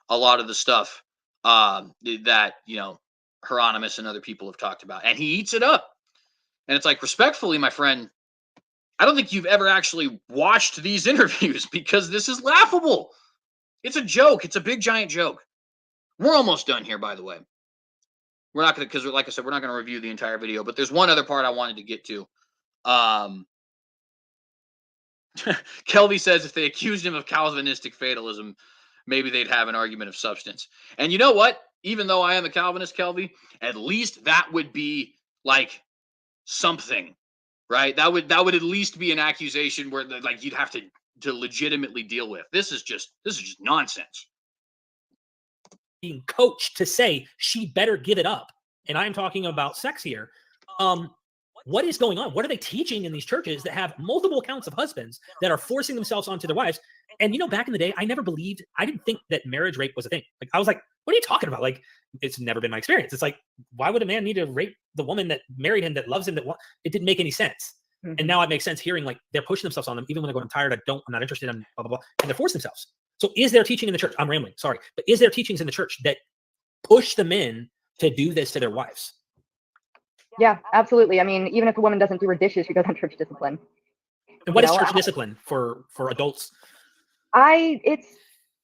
a lot of the stuff that, Hieronymous and other people have talked about, and he eats it up. And it's like, respectfully, my friend, I don't think you've ever actually watched these interviews, because this is laughable. It's a joke. It's a big, giant joke. We're almost done here, by the way. We're not going to, because like I said, we're not going to review the entire video, but there's one other part I wanted to get to. Kelby says if they accused him of Calvinistic fatalism, maybe they'd have an argument of substance. And you know what? Even though I am a Calvinist, Kelby, at least that would be like something, right? That would at least be an accusation where like you'd have to legitimately deal with. This is just nonsense. Being coached to say she better give it up, and I'm talking about sex here. What is going on? What are they teaching in these churches that have multiple accounts of husbands that are forcing themselves onto their wives? And back in the day, I didn't think that marriage rape was a thing. Like, I was like, what are you talking about? Like, it's never been my experience. It's like, why would a man need to rape the woman that married him, that loves him, it didn't make any sense. Mm-hmm. And now it makes sense hearing like they're pushing themselves on them, even when they go, I'm tired, I'm not interested in blah, blah, blah, and they're forcing themselves. So is there teaching in the church? I'm rambling, sorry. But is there teachings in the church that push the men to do this to their wives? Yeah, absolutely. I mean, even if a woman doesn't do her dishes, she goes on church discipline. And what is church discipline for adults? It's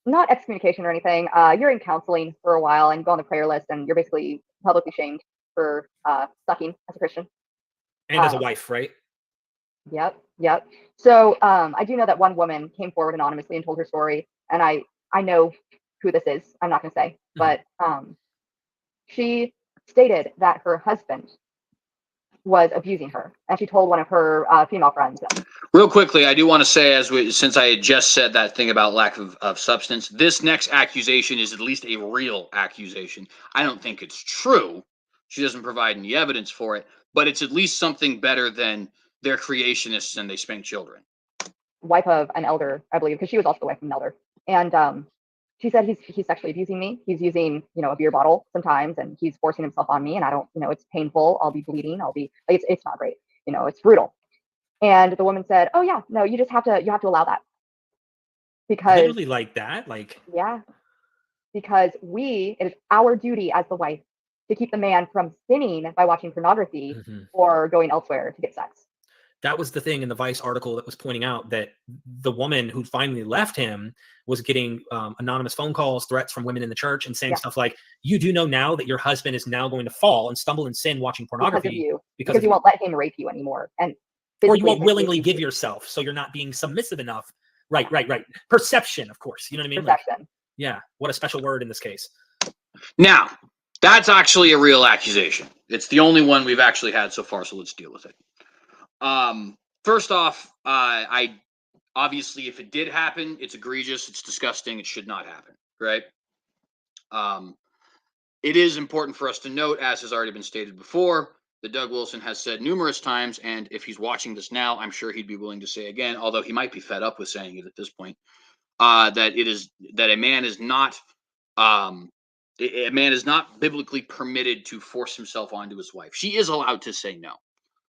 not excommunication or anything. You're in counseling for a while and you go on the prayer list, and you're basically publicly shamed for sucking as a Christian. And as a wife, right? Yep. So I do know that one woman came forward anonymously and told her story, and I know who this is. I'm not going to say, but she stated that her husband was abusing her, and she told one of her female friends. Real quickly, I do want to say, since I had just said that thing about lack of substance, this next accusation is at least a real accusation. I don't think it's true. She doesn't provide any evidence for it, but it's at least something better than they're creationists and they spank children. Wife of an elder, I believe, because she was also the wife of an elder. And she said he's sexually abusing me. He's using, a beer bottle sometimes, and he's forcing himself on me, and I don't, it's painful. I'll be bleeding. It's not great. It's brutal. And the woman said, "Oh yeah, no, you have to allow that." Because literally like that, like, yeah, because it is our duty as the wife to keep the man from sinning by watching pornography or going elsewhere to get sex. That was the thing in the Vice article that was pointing out that the woman who finally left him was getting anonymous phone calls, threats from women in the church, and saying stuff like, "You do know now that your husband is now going to fall and stumble in sin watching pornography because you won't let him rape you anymore, or you won't willingly give yourself, so you're not being submissive enough." Right. Perception, of course. You know what I mean? Perception. Yeah. What a special word in this case. Now, that's actually a real accusation. It's the only one we've actually had so far, so let's deal with it. First off, I obviously, if it did happen, it's egregious, it's disgusting, it should not happen. right? It is important for us to note, as has already been stated before, that Doug Wilson has said numerous times, and if he's watching this now, I'm sure he'd be willing to say again, although he might be fed up with saying it at this point, that a man is not a man is not biblically permitted to force himself onto his wife. She is allowed to say no,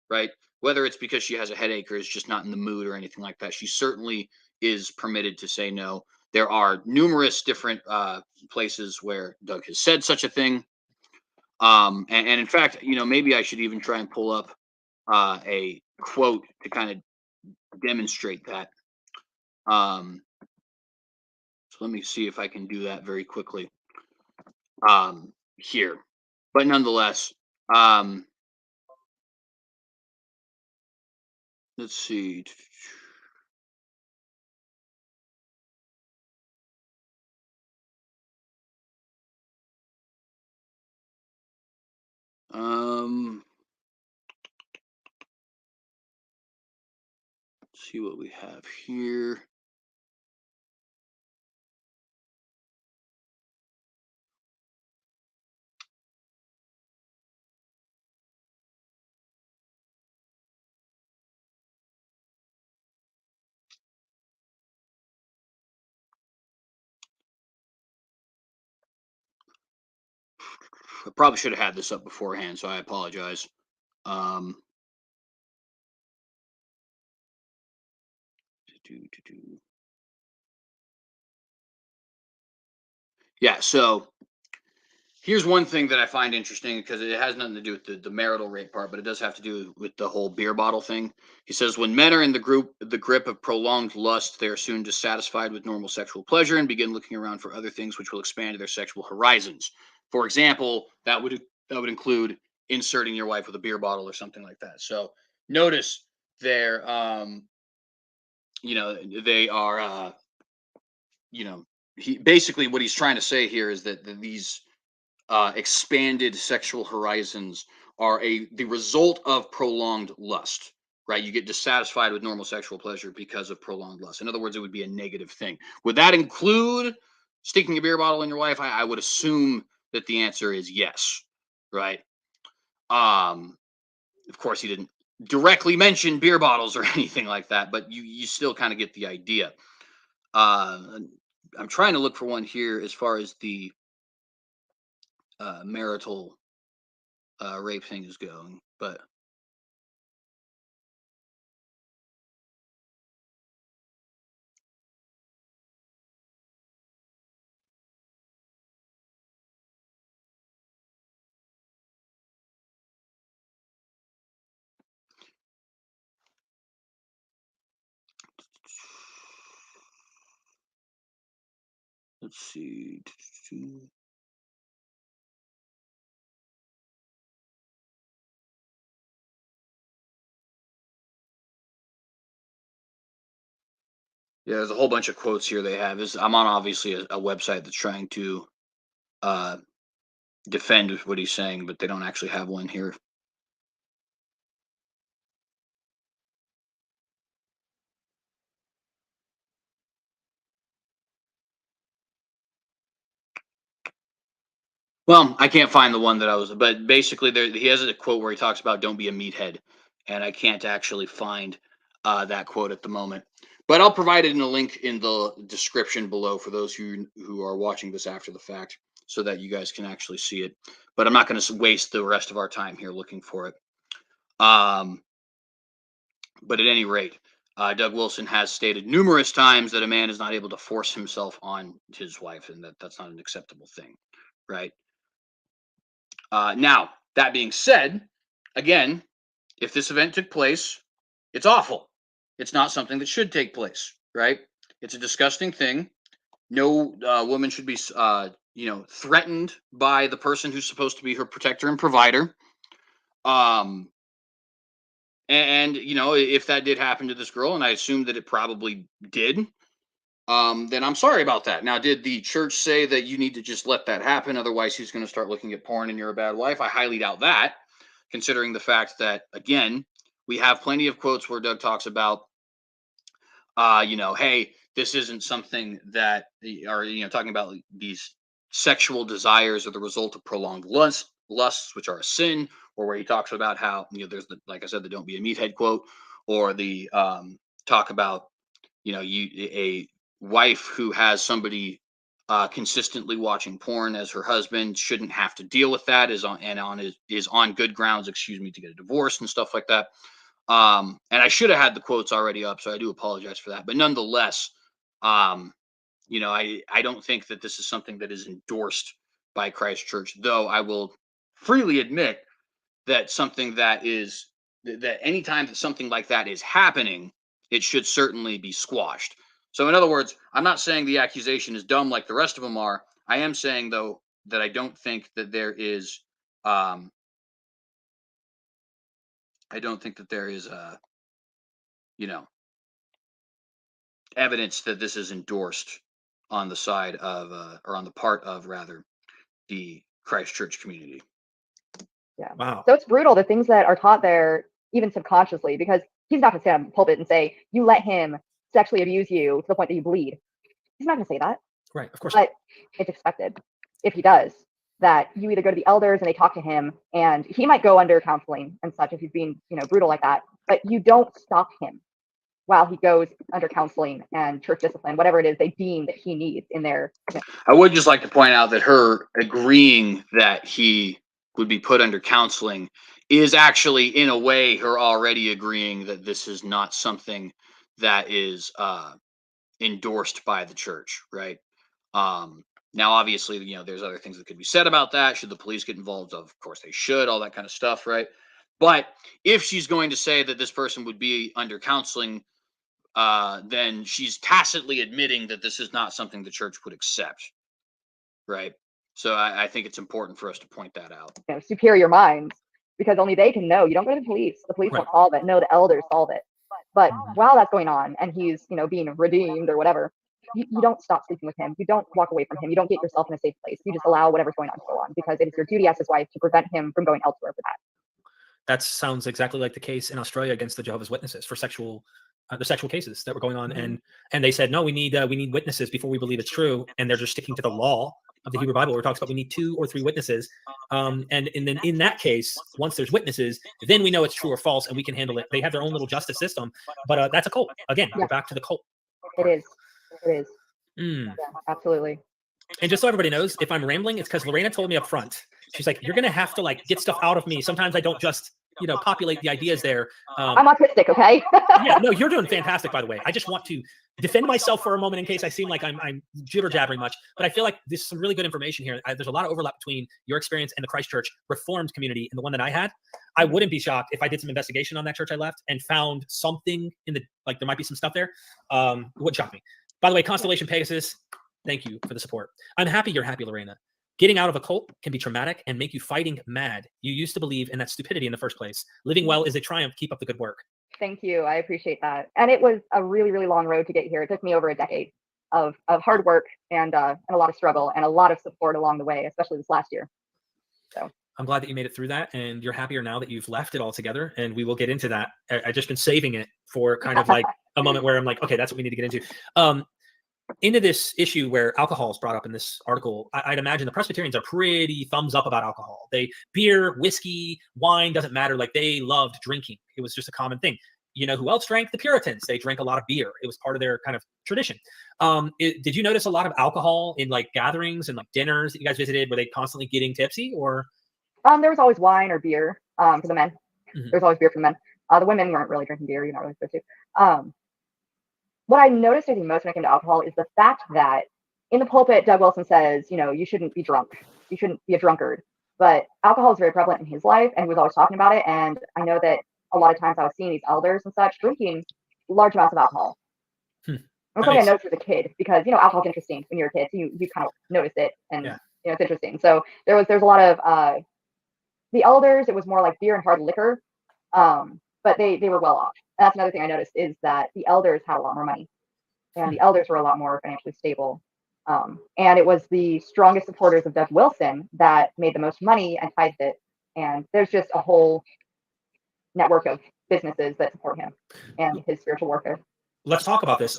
right? Whether it's because she has a headache or is just not in the mood or anything like that, she certainly is permitted to say no. There are numerous different places where Doug has said such a thing. And in fact, maybe I should even try and pull up a quote to kind of demonstrate that. So let me see if I can do that very quickly here. But nonetheless, let's see. Let's see what we have here. I probably should have had this up beforehand, so I apologize. Yeah, so here's one thing that I find interesting because it has nothing to do with the marital rape part, but it does have to do with the whole beer bottle thing. He says, when men are in the grip of prolonged lust, they are soon dissatisfied with normal sexual pleasure and begin looking around for other things which will expand their sexual horizons. For example, that would include inserting your wife with a beer bottle or something like that. So notice there, they are, he basically what he's trying to say here is that these expanded sexual horizons are the result of prolonged lust, right? You get dissatisfied with normal sexual pleasure because of prolonged lust. In other words, it would be a negative thing. Would that include sticking a beer bottle in your wife? I would assume that the answer is yes, right? Of course, he didn't directly mention beer bottles or anything like that, but you still kind of get the idea. I'm trying to look for one here as far as the marital rape thing is going, but let's see. Yeah, there's a whole bunch of quotes here they have. I'm on obviously a website that's trying to uh, defend what he's saying, but they don't actually have one here. Well, I can't find the one that I was, but basically he has a quote where he talks about don't be a meathead, and I can't actually find that quote at the moment. But I'll provide it in a link in the description below for those who are watching this after the fact, so that you guys can actually see it. But I'm not going to waste the rest of our time here looking for it. But at any rate, Doug Wilson has stated numerous times that a man is not able to force himself on his wife, and that's not an acceptable thing, right? Now, that being said, again, if this event took place, it's awful. It's not something that should take place, right? It's a disgusting thing. No woman should be, threatened by the person who's supposed to be her protector and provider. And if that did happen to this girl, and I assume that it probably did, then I'm sorry about that. Now, did the church say that you need to just let that happen? Otherwise, he's going to start looking at porn and you're a bad wife? I highly doubt that, considering the fact that, again, we have plenty of quotes where Doug talks about hey, this isn't something that, or talking about these sexual desires are the result of prolonged lusts, which are a sin, or where he talks about how there's the, like I said, the "don't be a meathead" quote, or the talk about a wife who has somebody consistently watching porn as her husband shouldn't have to deal with that, is on good grounds, excuse me, to get a divorce and stuff like that. And I should have had the quotes already up, so I do apologize for that. But nonetheless, um, I don't think that this is something that is endorsed by Christ Church, though I will freely admit that that anytime that something like that is happening, it should certainly be squashed. So in other words, I'm not saying the accusation is dumb like the rest of them are. I am saying, though, that I don't think that there is I don't think that there is you know evidence that this is endorsed on the side of or on the part of, rather, the Christ Church community. Yeah. Wow. So it's brutal, the things that are taught there, even subconsciously, because he's not going to stand on the pulpit and say, you let him sexually abuse you to the point that you bleed. He's not going to say that. Right. Of course. But it's expected, if he does, that you either go to the elders and they talk to him, and he might go under counseling and such if he's being, brutal like that. But you don't stop him while he goes under counseling and church discipline, whatever it is they deem that he needs in their. I would just like to point out that her agreeing that he would be put under counseling is actually, in a way, her already agreeing that this is not something that is endorsed by the church, right? Now, obviously, there's other things that could be said about that. Should the police get involved? Of course they should, all that kind of stuff, right? But if she's going to say that this person would be under counseling, then she's tacitly admitting that this is not something the church would accept, right? So I think it's important for us to point that out. Superior minds, because only they can know. You don't go to the police. The police won't solve it. No, the elders solve it. But while that's going on and he's, being redeemed or whatever, you don't stop sleeping with him. You don't walk away from him. You don't get yourself in a safe place. You just allow whatever's going on to go on, because it is your duty as his wife to prevent him from going elsewhere for that. That sounds exactly like the case in Australia against the Jehovah's Witnesses for the sexual cases that were going on. And they said, no, we need witnesses before we believe it's true. And they're just sticking to the law of the Hebrew Bible, where it talks about we need 2 or 3 witnesses. And then in that case, once there's witnesses, then we know it's true or false, and we can handle it. They have their own little justice system, but that's a cult. Again, we're back to the cult. It is. Yeah, absolutely. And just so everybody knows, if I'm rambling, it's because Lorena told me up front. She's like, you're going to have to get stuff out of me. Sometimes I don't just, populate the ideas there. I'm autistic, okay? Yeah, no, you're doing fantastic, by the way. I just want to defend myself for a moment in case I seem like I'm jibber-jabbering much. But I feel like there's some really good information here. There's a lot of overlap between your experience and the Christ Church Reformed community and the one that I had. I wouldn't be shocked if I did some investigation on that church I left and found something in there might be some stuff there. It wouldn't shock me. By the way, Constellation Pegasus, thank you for the support. I'm happy you're happy, Lorena. Getting out of a cult can be traumatic and make you fighting mad. You used to believe in that stupidity in the first place. Living well is a triumph. Keep up the good work. Thank you. I appreciate that. And it was a really, really long road to get here. It took me over a decade of hard work and a lot of struggle and a lot of support along the way, especially this last year. So I'm glad that you made it through that, and you're happier now that you've left it all together. And we will get into that. I've just been saving it for kind of like a moment where I'm like, okay, that's what we need to get into this issue where alcohol is brought up in this article. I'd imagine the Presbyterians are pretty thumbs up about alcohol. Beer, whiskey, wine, doesn't matter. They loved drinking. It was just a common thing. You know who else drank? The Puritans. They drank a lot of beer. It was part of their kind of tradition. Did you notice a lot of alcohol in gatherings and dinners that you guys visited? Were they constantly getting tipsy, or? There was always wine or beer for the men. Mm-hmm. There was always beer for the men. The women weren't really drinking beer. You're not really supposed to. What I noticed, I think, most when it came to alcohol is the fact that in the pulpit, Doug Wilson says, you shouldn't be drunk. You shouldn't be a drunkard. But alcohol is very prevalent in his life, and he was always talking about it. And I know that a lot of times I was seeing these elders and such drinking large amounts of alcohol. It was something I noticed as a kid, because, alcohol's interesting when you're a kid. So you kind of notice it, and, it's interesting. So there's a lot of the elders, it was more like beer and hard liquor, but they were well off. And that's another thing I noticed, is that the elders had a lot more money, and the elders were a lot more financially stable. And it was the strongest supporters of Doug Wilson that made the most money and tithed it. And there's just a whole network of businesses that support him and his spiritual warfare. let's talk about this.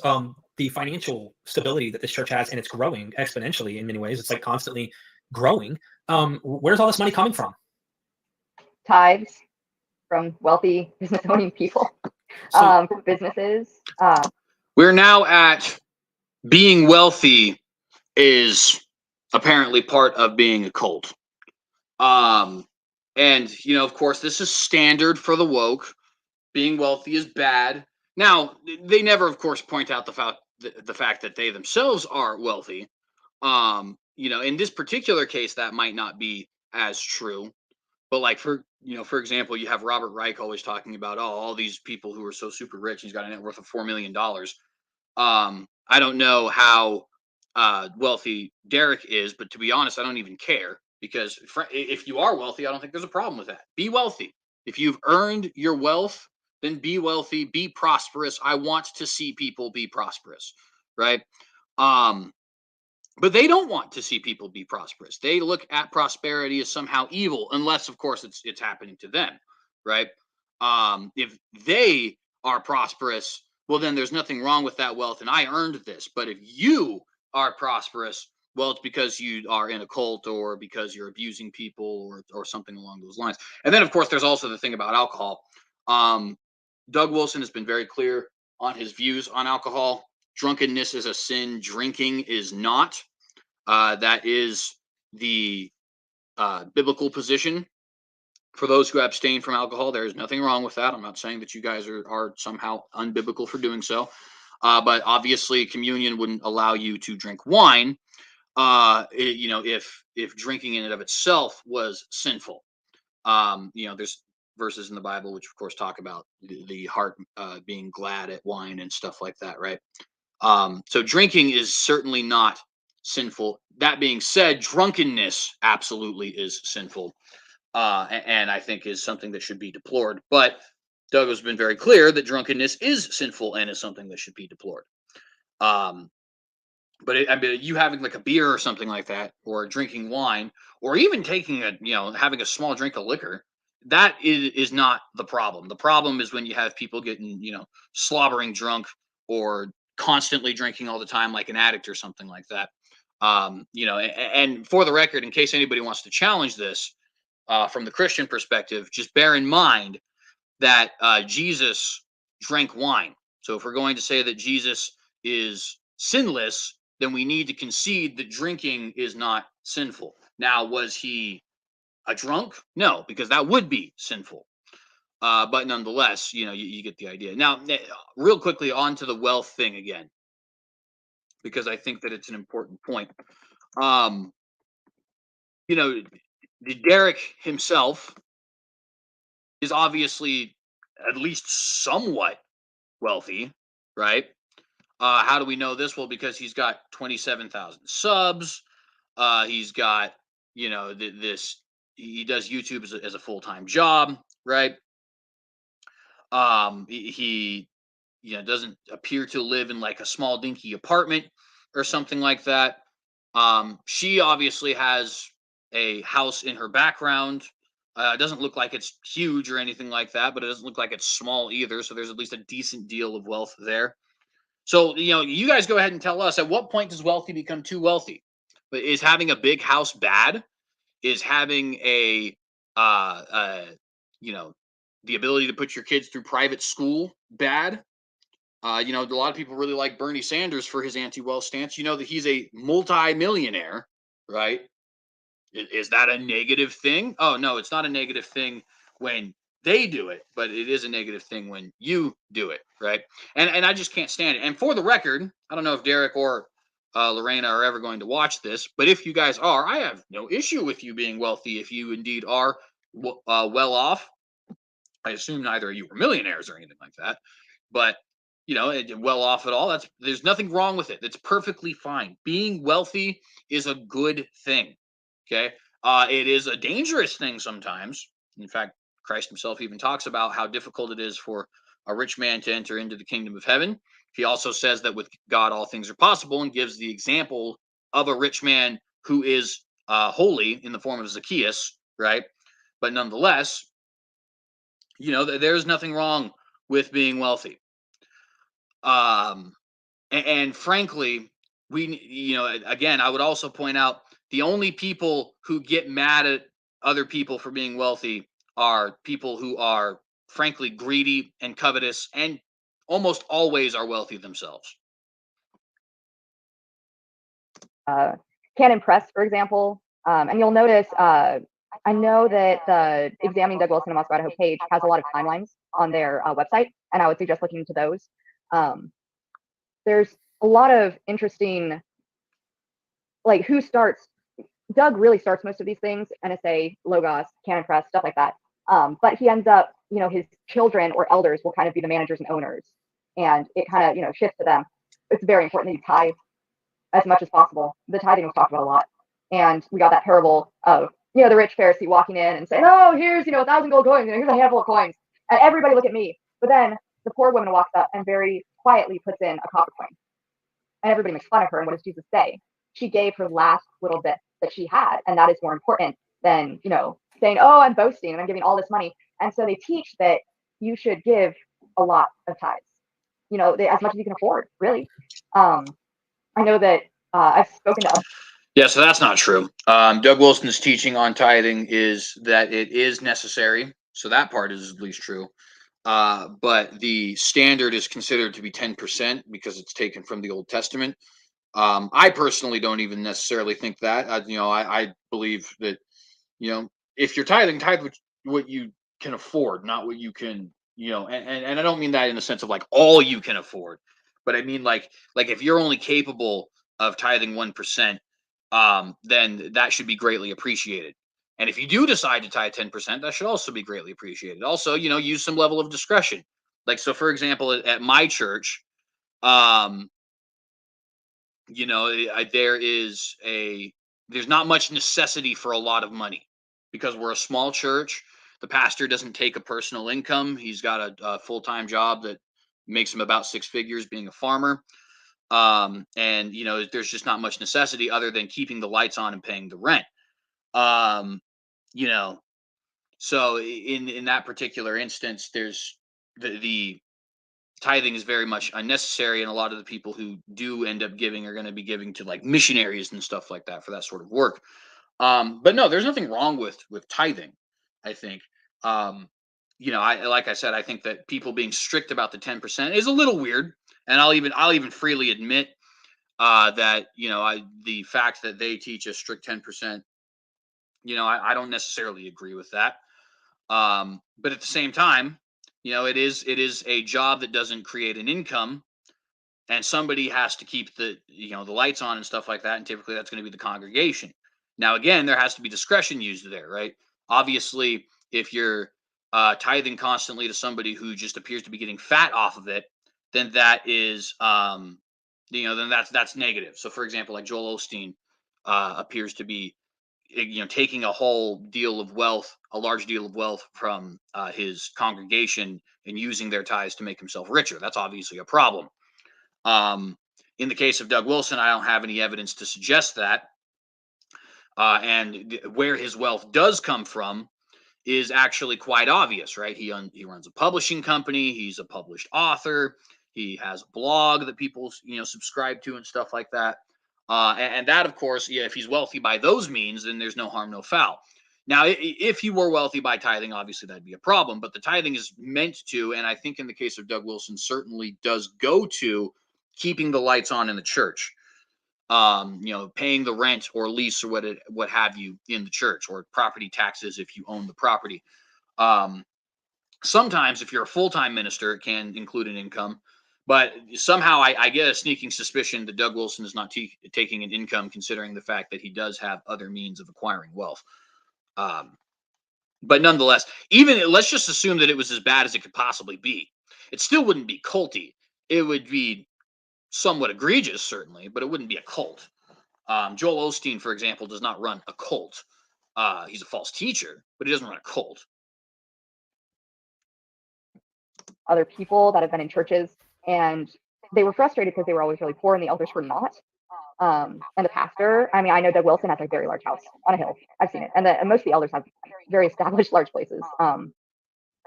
The financial stability that this church has, and it's growing exponentially in many ways. It's like constantly growing. Where's all this money coming from? Tithes from wealthy business owning people, So, from businesses. We're now at being wealthy is apparently part of being a cult. And of course, this is standard for the woke. Being wealthy is bad. Now, they never, of course, point out the fact that they themselves are wealthy. In this particular case, that might not be as true. But like for example, you have Robert Reich always talking about all these people who are so super rich. He's got a net worth of $4 million. I don't know how wealthy Derek is, but to be honest, I don't even care, because if you are wealthy, I don't think there's a problem with that. Be wealthy. If you've earned your wealth, then be wealthy, be prosperous. I want to see people be prosperous, right? But they don't want to see people be prosperous. They look at prosperity as somehow evil, unless, of course, it's happening to them, right? If they are prosperous, well, then there's nothing wrong with that wealth, and I earned this. But if you are prosperous, well, it's because you are in a cult, or because you're abusing people, or something along those lines. And then, of course, there's also the thing about alcohol. Doug Wilson has been very clear on his views on alcohol. Drunkenness is a sin. Drinking is not. That is the biblical position. For those who abstain from alcohol, there is nothing wrong with that. I'm not saying that you guys are somehow unbiblical for doing so. But obviously, communion wouldn't allow you to drink wine, if drinking in and of itself was sinful. There's verses in the Bible which, of course, talk about the heart being glad at wine and stuff like that, right? So drinking is certainly not sinful. That being said, drunkenness absolutely is sinful, and I think is something that should be deplored. But Doug has been very clear that drunkenness is sinful and is something that should be deplored. But I mean, you having like a beer or something like that, or drinking wine, or even taking having a small drink of liquor, that is not the problem. The problem is when you have people getting, slobbering drunk, or constantly drinking all the time, like an addict or something like that. And for the record, in case anybody wants to challenge this, from the Christian perspective, just bear in mind that Jesus drank wine. So if we're going to say that Jesus is sinless, then we need to concede that drinking is not sinful. Now, was he a drunk? No, because that would be sinful. But nonetheless, you get the idea. Now, real quickly, on to the wealth thing again, because I think that it's an important point. Derek himself is obviously at least somewhat wealthy, right? How do we know this? Well, because he's got 27,000 subs. He's got, this. He does YouTube as a full-time job, right? He doesn't appear to live in like a small dinky apartment or something like that. She obviously has a house in her background. It doesn't look like it's huge or anything like that, but it doesn't look like it's small either. So there's at least a decent deal of wealth there. So, you guys go ahead and tell us, at what point does wealthy become too wealthy? But is having a big house bad? Is having the ability to put your kids through private school bad? A lot of people really like Bernie Sanders for his anti-wealth stance. You know that he's a multi-millionaire, right? Is that a negative thing? Oh, no, it's not a negative thing when they do it, but it is a negative thing when you do it, right? And I just can't stand it. And for the record, I don't know if Derek or Lorena are ever going to watch this, but if you guys are, I have no issue with you being wealthy if you indeed are well off. I assume neither of you are millionaires or anything like that, but well off at all. There's nothing wrong with it. It's perfectly fine. Being wealthy is a good thing. Okay. It is a dangerous thing sometimes. In fact, Christ himself even talks about how difficult it is for a rich man to enter into the kingdom of heaven. He also says that with God, all things are possible, and gives the example of a rich man who is holy in the form of Zacchaeus, right? But nonetheless, there's nothing wrong with being wealthy. And frankly, again, I would also point out the only people who get mad at other people for being wealthy are people who are frankly greedy and covetous and almost always are wealthy themselves. Can't impress, for example. And you'll notice, I know that the Examining Doug Wilson and Moscow Idaho page has a lot of timelines on their website, and I would suggest looking into those. There's a lot of interesting, like who starts. Doug really starts most of these things, NSA, Logos, Can't Impress, stuff like that. But he ends up, his children or elders will kind of be the managers and owners, and it kind of, shifts to them. It's very important that you tithe as much as possible. The tithing was talked about a lot. And we got that parable of, the rich Pharisee walking in and saying, oh, here's, 1,000 gold coins, here's a handful of coins. And everybody look at me. But then the poor woman walks up and very quietly puts in a copper coin. And everybody makes fun of her. And what does Jesus say? She gave her last little bit that she had. And that is more important than, saying, oh, I'm boasting and I'm giving all this money. And so they teach that you should give a lot of tithes, as much as you can afford, really. I know that I've spoken to. Yeah, so that's not true. Doug Wilson's teaching on tithing is that it is necessary. So that part is at least true. But the standard is considered to be 10% because it's taken from the Old Testament. I personally don't even necessarily think that. I believe that, if you're tithing, tithe what you can afford, not what you can, and I don't mean that in the sense of like all you can afford, but I mean like if you're only capable of tithing 1%, then that should be greatly appreciated. And if you do decide to tithe 10%, that should also be greatly appreciated. Also, use some level of discretion. Like, so for example, at my church, there's not much necessity for a lot of money because we're a small church. The pastor doesn't take a personal income. He's got a full-time job that makes him about 6 figures being a farmer. And there's just not much necessity other than keeping the lights on and paying the rent. So in that particular instance, there's the tithing is very much unnecessary, and a lot of the people who do end up giving are going to be giving to like missionaries and stuff like that for that sort of work. But no, there's nothing wrong with tithing. I think, like I said, I think that people being strict about the 10% is a little weird, and I'll even freely admit that the fact that they teach a strict 10%, I don't necessarily agree with that. But at the same time, it is a job that doesn't create an income, and somebody has to keep the lights on and stuff like that, and typically that's going to be the congregation. Now, again, there has to be discretion used there, right? Obviously, if you're tithing constantly to somebody who just appears to be getting fat off of it, then that is then that's negative. So, for example, like Joel Osteen appears to be taking a large deal of wealth from his congregation and using their tithes to make himself richer. That's obviously a problem. In the case of Doug Wilson, I don't have any evidence to suggest that. And where his wealth does come from is actually quite obvious, right? He runs a publishing company. He's a published author. He has a blog that people subscribe to and stuff like that. And that, of course, if he's wealthy by those means, then there's no harm, no foul. Now, if he were wealthy by tithing, obviously that'd be a problem. But the tithing is meant to, and I think in the case of Doug Wilson, certainly does go to keeping the lights on in the church. Paying the rent or lease or what have you in the church, or property taxes if you own the property. Sometimes, if you're a full-time minister, it can include an income. But somehow I get a sneaking suspicion that Doug Wilson is not taking an income, considering the fact that he does have other means of acquiring wealth. But nonetheless, let's just assume that it was as bad as it could possibly be. It still wouldn't be culty. It would be somewhat egregious, certainly, but it wouldn't be a cult. Joel Osteen, for example, does not run a cult. He's a false teacher, but he doesn't run a cult. Other people that have been in churches, and they were frustrated because they were always really poor and the elders were not. And the pastor, I know Doug Wilson has a very large house on a hill. I've seen it. And most of the elders have very established large places. And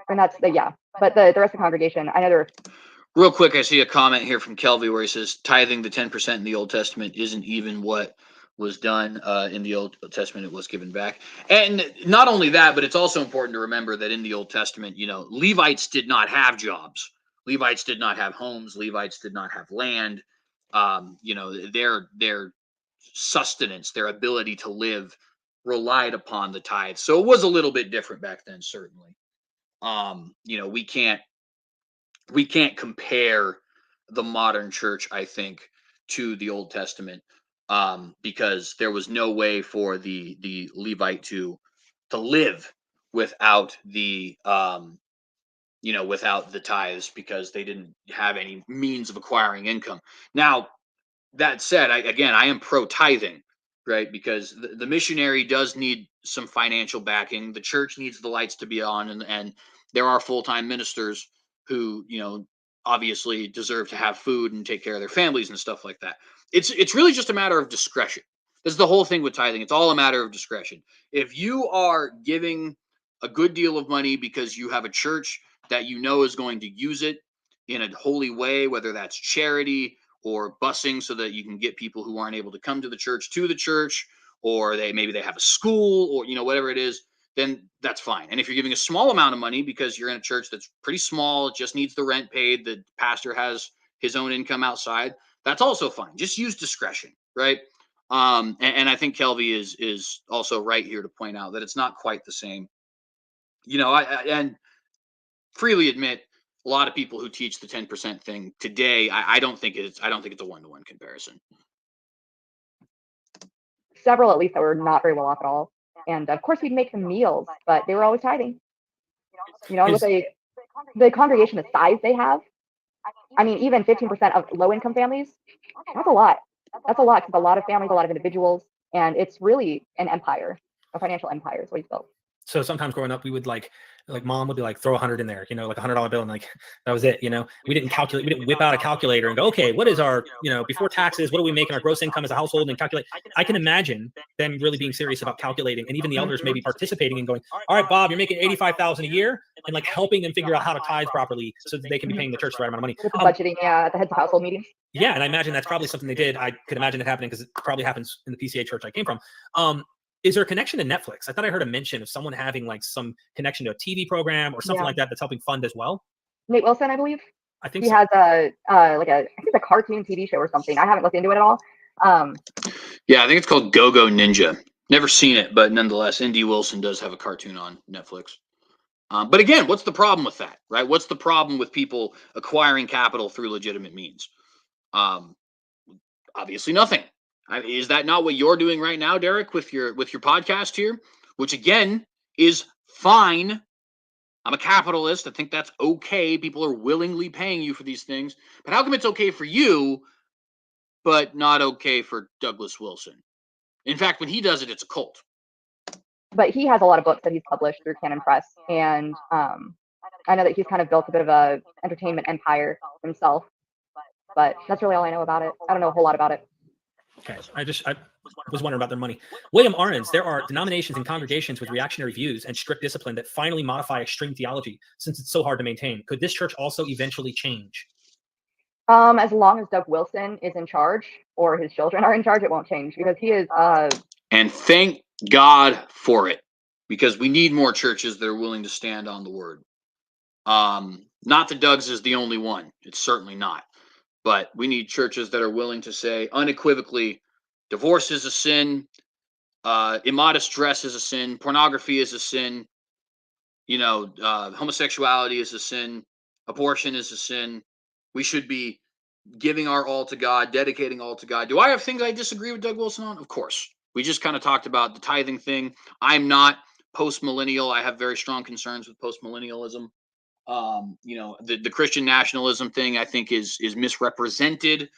that's but the rest of the congregation, I know Real quick, I see a comment here from Kelvy where he says tithing the 10% in the Old Testament isn't even what was done in the Old Testament. It was given back. And not only that, but it's also important to remember that in the Old Testament, Levites did not have jobs. Levites did not have homes. Levites did not have land. Their sustenance, their ability to live relied upon the tithe. So it was a little bit different back then, certainly. We can't compare the modern church, I think, to the Old Testament, because there was no way for the Levite to live without without the tithes, because they didn't have any means of acquiring income. Now, that said, I am pro tithing, right? Because the missionary does need some financial backing. The church needs the lights to be on, and there are full-time ministers who, obviously deserve to have food and take care of their families and stuff like that. It's really just a matter of discretion. This is the whole thing with tithing. It's all a matter of discretion. If you are giving a good deal of money because you have a church that is going to use it in a holy way, whether that's charity or busing so that you can get people who aren't able to come to the church, or maybe they have a school, or whatever it is, then that's fine. And if you're giving a small amount of money because you're in a church that's pretty small, it just needs the rent paid, the pastor has his own income outside, that's also fine. Just use discretion, right? And I think Kelvy is also right here to point out that it's not quite the same. And freely admit, a lot of people who teach the 10% thing today, I don't think it's a 1-to-1 comparison. Several, at least, that were not very well off at all. And of course, we'd make them meals, but they were always tithing. With the congregation, the size they have, I mean, even 15% of low-income families, that's a lot. That's a lot, because a lot of families, a lot of individuals, and it's really an empire, a financial empire is what he's built. So sometimes growing up, we would like mom would be like, throw 100 in there, like $100 bill, and like that was it. We didn't calculate, we didn't whip out a calculator and go, okay, what is our, before taxes, what are we making our gross income as a household, and calculate. I can imagine them really being serious about calculating, and even the elders maybe participating and going, all right, Bob, you're making $85,000 a year, and like helping them figure out how to tithe properly so that they can be paying the church the right amount of money. With the budgeting, at the heads of household meetings. Yeah, and I imagine that's probably something they did. I could imagine it happening because it probably happens in the PCA church I came from. Is there a connection to Netflix? I thought I heard a mention of someone having like some connection to a TV program or something like that that's helping fund as well. Nate Wilson, I believe. I think he has I think it's a cartoon TV show or something. I haven't looked into it at all. Yeah, I think it's called Go-Go Ninja. Never seen it, but nonetheless, N.D. Wilson does have a cartoon on Netflix. But again, what's the problem with that, right? What's the problem with people acquiring capital through legitimate means? Obviously nothing. Is that not what you're doing right now, Derek, with your podcast here? Which again is fine. I'm a capitalist. I think that's okay. People are willingly paying you for these things. But how come it's okay for you, but not okay for Douglas Wilson? In fact, when he does it, it's a cult. But he has a lot of books that he's published through Canon Press, and I know that he's kind of built a bit of a entertainment empire himself. But that's really all I know about it. I don't know a whole lot about it. Okay, I was wondering about their money. William Arons, there are denominations and congregations with reactionary views and strict discipline that finally modify extreme theology since it's so hard to maintain. Could this church also eventually change? As long as Doug Wilson is in charge, or his children are in charge, it won't change, because he is. And thank God for it, because we need more churches that are willing to stand on the word. Not that Doug's is the only one. It's certainly not. But we need churches that are willing to say unequivocally, divorce is a sin, immodest dress is a sin, pornography is a sin, homosexuality is a sin, abortion is a sin. We should be giving our all to God, dedicating all to God. Do I have things I disagree with Doug Wilson on? Of course. We just kind of talked about the tithing thing. I'm not post-millennial. I have very strong concerns with post-millennialism. The Christian nationalism thing, I think, is misrepresented,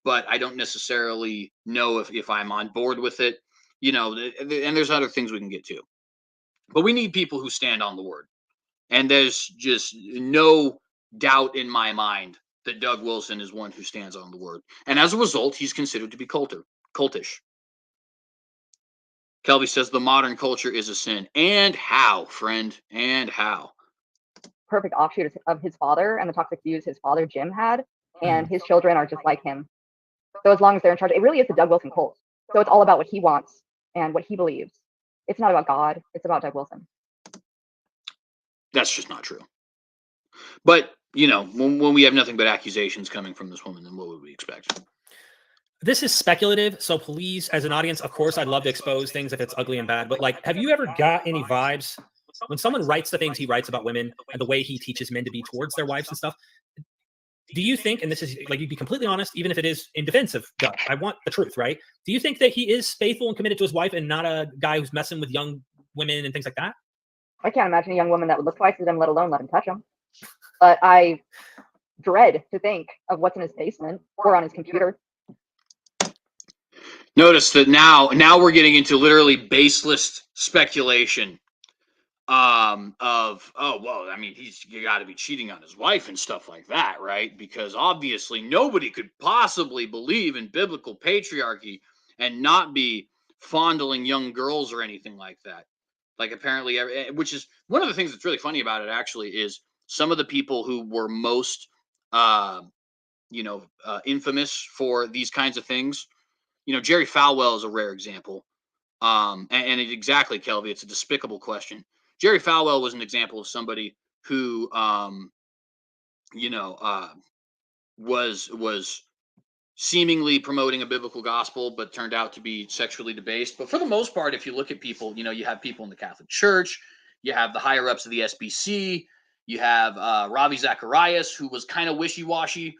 but I don't necessarily know if I'm on board with it. And there's other things we can get to. But we need people who stand on the word. And there's just no doubt in my mind that Doug Wilson is one who stands on the word. And as a result, he's considered to be cultish. Kelby says the modern culture is a sin. And how, friend? And how? perfect offshoot of his father and the toxic views his father, Jim, had. And his children are just like him. So as long as they're in charge, it really is the Doug Wilson cult. So it's all about what he wants and what he believes. It's not about God. It's about Doug Wilson. That's just not true. But, you know, when we have nothing but accusations coming from this woman, then what would we expect? This is speculative, so please, as an audience, of course, I'd love to expose things if it's ugly and bad, but like, have you ever got any vibes when someone writes the things he writes about women and the way he teaches men to be towards their wives and stuff? Do you think, and this is like, you'd be completely honest, even if it is in defense of Doug, I want the truth, right? Do you think that he is faithful and committed to his wife and not a guy who's messing with young women and things like that? I can't imagine a young woman that would look twice at him, let alone let him touch him. But I dread to think of what's in his basement or on his computer. Notice that now we're getting into literally baseless speculation of, oh, well, I mean, you got to be cheating on his wife and stuff like that, right? Because obviously nobody could possibly believe in biblical patriarchy and not be fondling young girls or anything like that. Like, apparently, which is one of the things that's really funny about it, actually, is some of the people who were most infamous for these kinds of things. You know, Jerry Falwell is a rare example. Exactly, Kelvy, it's a despicable question. Jerry Falwell was an example of somebody who, was seemingly promoting a biblical gospel, but turned out to be sexually debased. But for the most part, if you look at people, you know, you have people in the Catholic Church, you have the higher ups of the SBC, you have Ravi Zacharias, who was kind of wishy-washy,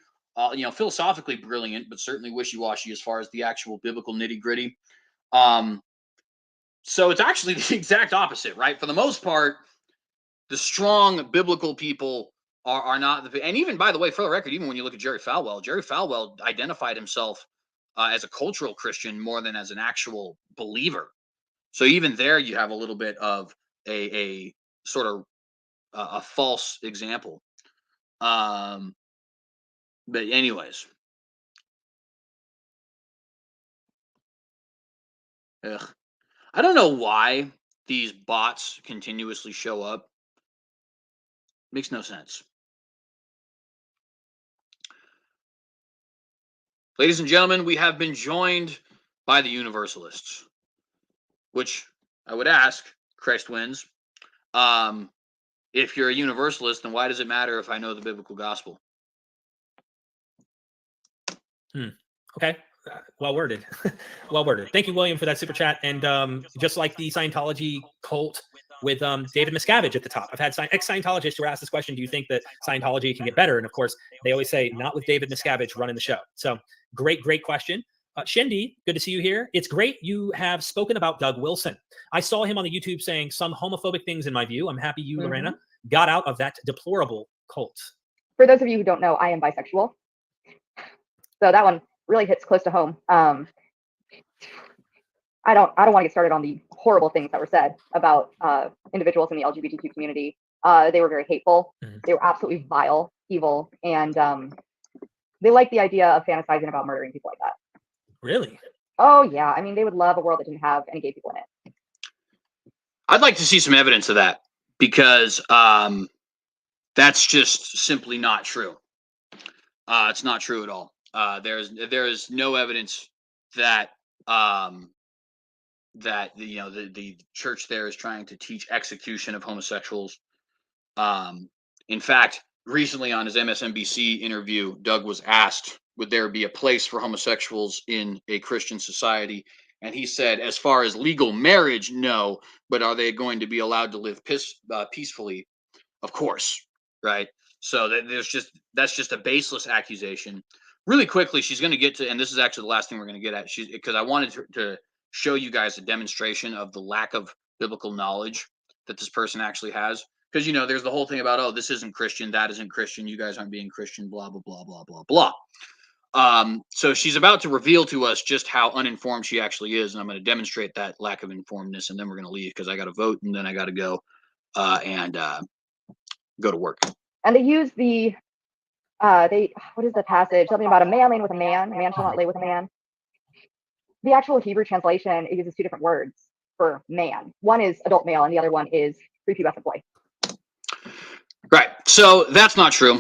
philosophically brilliant, but certainly wishy-washy as far as the actual biblical nitty-gritty. So it's actually the exact opposite, right? For the most part, the strong biblical people are not the, and even, by the way, for the record, even when you look at Jerry Falwell identified himself as a cultural Christian more than as an actual believer. So even there, you have a little bit of a sort of a false example. But anyways, ugh. I don't know why these bots continuously show up. Makes no sense. Ladies and gentlemen, we have been joined by the Universalists, which I would ask, Christ wins, if you're a Universalist, then why does it matter if I know the biblical gospel? Okay. Well worded. Well worded. Thank you, William, for that super chat. And just like the Scientology cult with David Miscavige at the top, I've had ex-Scientologists who ask this question: do you think that Scientology can get better? And of course, they always say, not with David Miscavige running the show. So great question. Shindy, good to see you here. It's great you have spoken about Doug Wilson. I saw him on the YouTube saying some homophobic things in my view. I'm happy you, Lorena, got out of that deplorable cult. For those of you who don't know, I am bisexual. So that one really hits close to home. I don't want to get started on the horrible things that were said about individuals in the LGBTQ community. They were very hateful. They were absolutely vile, evil, and they like the idea of fantasizing about murdering people like that. Really? Oh yeah. I mean, they would love a world that didn't have any gay people in it. I'd like to see some evidence of that, because that's just simply not true. It's not true at all. There is no evidence that the church there is trying to teach execution of homosexuals. In fact, recently on his MSNBC interview, Doug was asked, would there be a place for homosexuals in a Christian society? And he said, as far as legal marriage, no, but are they going to be allowed to live peacefully? Of course, right? So that's just a baseless accusation. Really quickly, she's going to get to, and this is actually the last thing we're going to get at, because I wanted to show you guys a demonstration of the lack of biblical knowledge that this person actually has. Because, there's the whole thing about, oh, this isn't Christian, that isn't Christian, you guys aren't being Christian, blah, blah, blah, blah, blah, blah. So she's about to reveal to us just how uninformed she actually is, and I'm going to demonstrate that lack of informedness, and then we're going to leave because I got to vote, and then I got to go and go to work. And they use what is the passage? Something about a man laying with a man shall not lay with a man. The actual Hebrew translation, it uses two different words for man. One is adult male, and the other one is prepubescent boy. Right. So that's not true.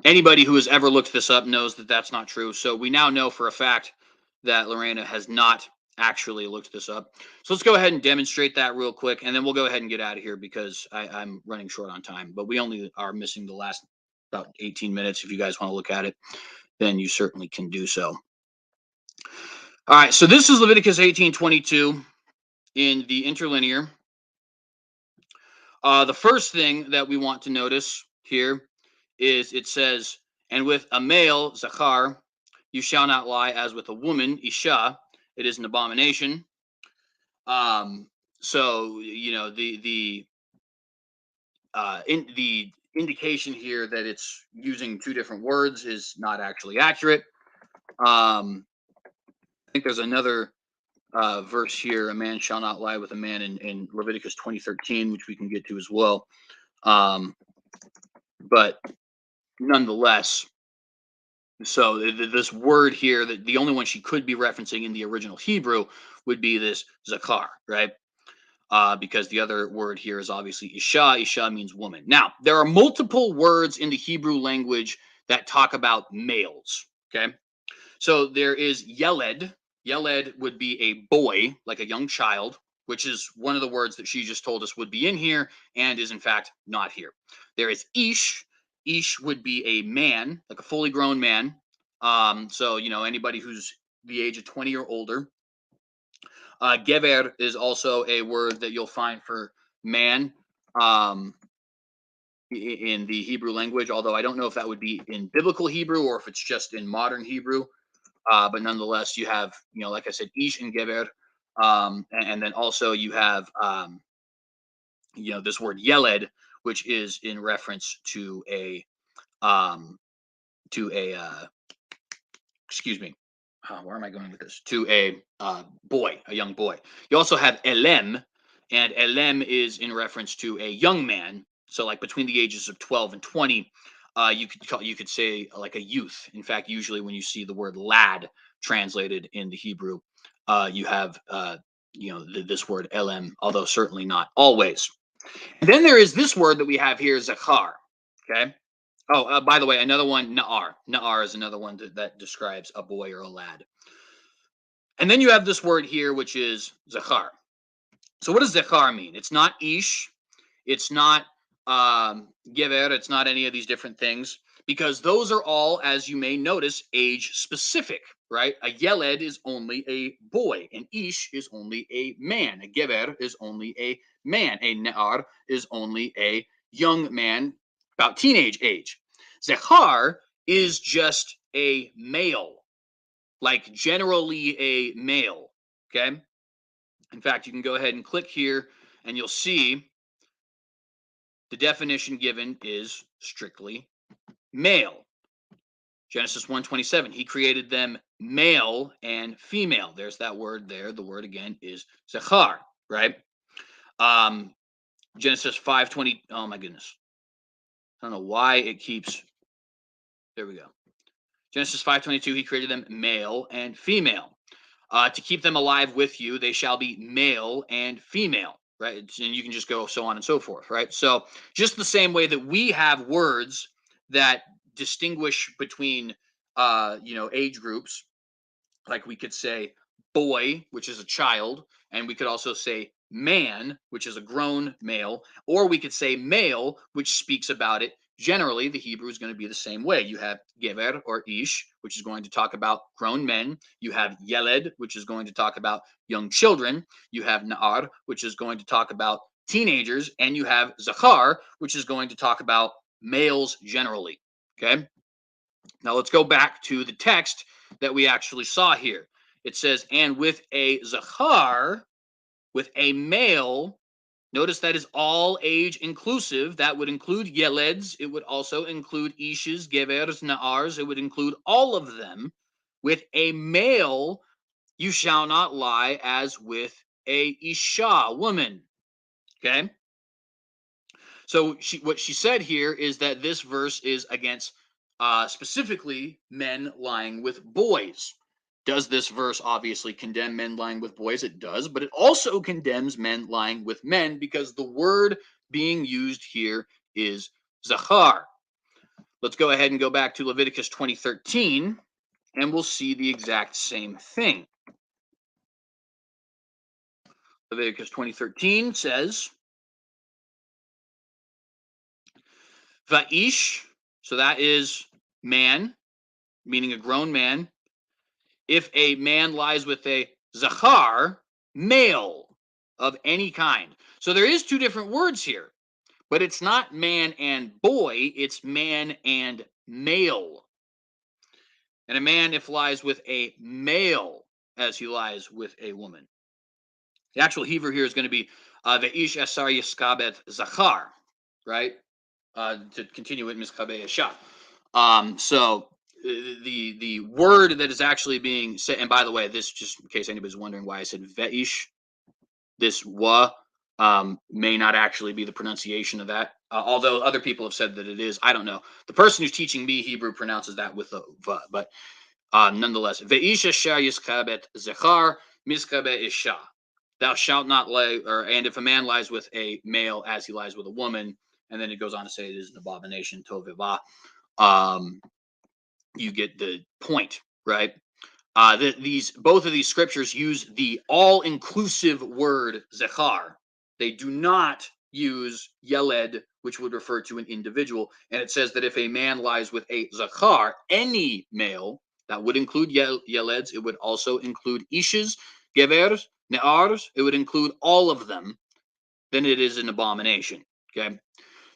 Anybody who has ever looked this up knows that that's not true. So we now know for a fact that Lorena has not actually looked this up. So let's go ahead and demonstrate that real quick, and then we'll go ahead and get out of here because I'm running short on time. But we only are missing the last about 18 minutes. If you guys want to look at it, then you certainly can do so. All right. So this is Leviticus 18:22 in the interlinear. The first thing that we want to notice here is it says, and with a male, zachar, you shall not lie, as with a woman, isha, it is an abomination. So you know the indication here that it's using two different words is not actually accurate. I think there's another verse here: a man shall not lie with a man in Leviticus 20:13, which we can get to as well. But nonetheless, so this word here, that the only one she could be referencing in the original Hebrew would be this zakar, right? Because the other word here is obviously isha. Isha means woman. Now, there are multiple words in the Hebrew language that talk about males, okay? So there is yeled. Yeled would be a boy, like a young child, which is one of the words that she just told us would be in here and is in fact not here. There is ish. Ish would be a man, like a fully grown man. So, you know, anybody who's the age of 20 or older. Gever is also a word that you'll find for man in the Hebrew language, although I don't know if that would be in biblical Hebrew or if it's just in modern Hebrew. But nonetheless, you have, you know, like I said, ish and gever. And then also you have, you know, this word yeled, which is in reference to a, um, excuse me, where am I going with this? To a boy, a young boy. You also have elem, and elem is in reference to a young man. So, like between the ages of 12 and 20, you could say like a youth. In fact, usually when you see the word lad translated in the Hebrew, you have you know this word elem, although certainly not always. And then there is this word that we have here, zachar. Okay. Oh, by the way, another one, na'ar. Na'ar is another one that describes a boy or a lad. And then you have this word here, which is zachar. So what does zachar mean? It's not ish. It's not gever. It's not any of these different things, because those are all, as you may notice, age specific, right? A yeled is only a boy. An ish is only a man. A gever is only a man. A na'ar is only a young man, about teenage age. Zachar is just a male, like generally a male, okay? In fact, you can go ahead and click here and you'll see the definition given is strictly male. Genesis 1:27, he created them male and female. There's that word there. The word again is zachar, right? Genesis 5:20, oh my goodness. I don't know why it keeps, there we go. Genesis 5:22, he created them male and female. To keep them alive with you, they shall be male and female, right? And you can just go so on and so forth, right? So just the same way that we have words that distinguish between, you know, age groups, like we could say boy, which is a child, and we could also say man, which is a grown male, or we could say male, which speaks about it. Generally, the Hebrew is going to be the same way. You have gever or ish, which is going to talk about grown men. You have yeled, which is going to talk about young children. You have na'ar, which is going to talk about teenagers. And you have zachar, which is going to talk about males generally. Okay. Now let's go back to the text that we actually saw here. It says, and with a zachar, with a male, notice that is all age inclusive. That would include yeleds. It would also include ishes, gevers, naars. It would include all of them. With a male, you shall not lie as with a isha, woman. Okay? So what she said here is that this verse is against specifically men lying with boys. Does this verse obviously condemn men lying with boys? It does, but it also condemns men lying with men, because the word being used here is zachar. Let's go ahead and go back to Leviticus 20:13, and we'll see the exact same thing. Leviticus 20:13 says, Va'ish, so that is man, meaning a grown man. If a man lies with a zachar, male of any kind. So there is two different words here, but it's not man and boy, it's man and male. And a man if lies with a male as he lies with a woman. The actual Hebrew here is going to be Ve'ish Asar Yiskabet Zachar, right? To continue with Miskabe Esha. So the word that is actually being said, and by the way, this just in case anybody's wondering why I said Ve'ish, this wa may not actually be the pronunciation of that. Although other people have said that it is. I don't know. The person who's teaching me Hebrew pronounces that with a va, but nonetheless, Ve'ish Asher Yiskabet Zechar Miskabe Isha. Thou shalt not lay, and if a man lies with a male as he lies with a woman, and then it goes on to say it is an abomination, toveva. You get the point, right? Both of these scriptures use the all-inclusive word zechar. They do not use yeled, which would refer to an individual. And it says that if a man lies with a zechar, any male, that would include yeleds, it would also include ishes, gevers, ne'ars, it would include all of them, then it is an abomination, okay?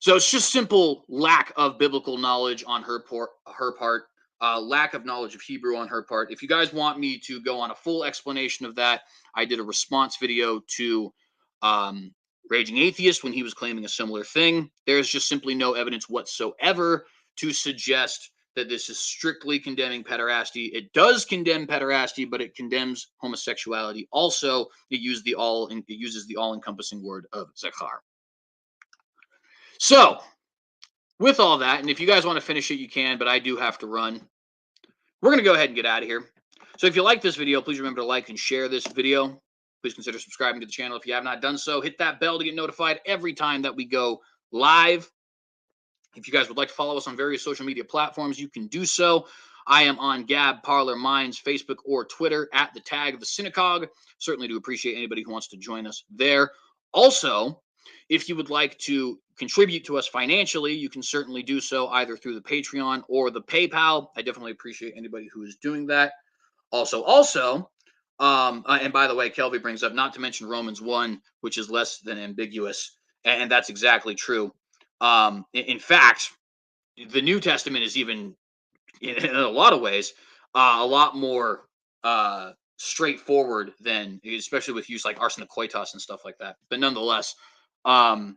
So it's just simple lack of biblical knowledge on her part, lack of knowledge of Hebrew on her part. If you guys want me to go on a full explanation of that, I did a response video to Raging Atheist when he was claiming a similar thing. There's just simply no evidence whatsoever to suggest that this is strictly condemning pederasty. It does condemn pederasty, but it condemns homosexuality. Also, it uses the all-encompassing word of zechar. So, with all that, and if you guys want to finish it, you can, but I do have to run. We're going to go ahead and get out of here. So if you like this video, please remember to like and share this video. Please consider subscribing to the channel if you have not done so. Hit that bell to get notified every time that we go live. If you guys would like to follow us on various social media platforms, you can do so. I am on Gab, Parler, Minds, Facebook, or Twitter at the tag of the synagogue. Certainly do appreciate anybody who wants to join us there. Also, if you would like to contribute to us financially, you can certainly do so either through the Patreon or the PayPal. I definitely appreciate anybody who is doing that. Also, and by the way, Kelvy brings up not to mention Romans 1, which is less than ambiguous, and that's exactly true. In fact, the New Testament is even, in a lot of ways, a lot more straightforward than, especially with use like arsenokoitos and stuff like that. But nonetheless, a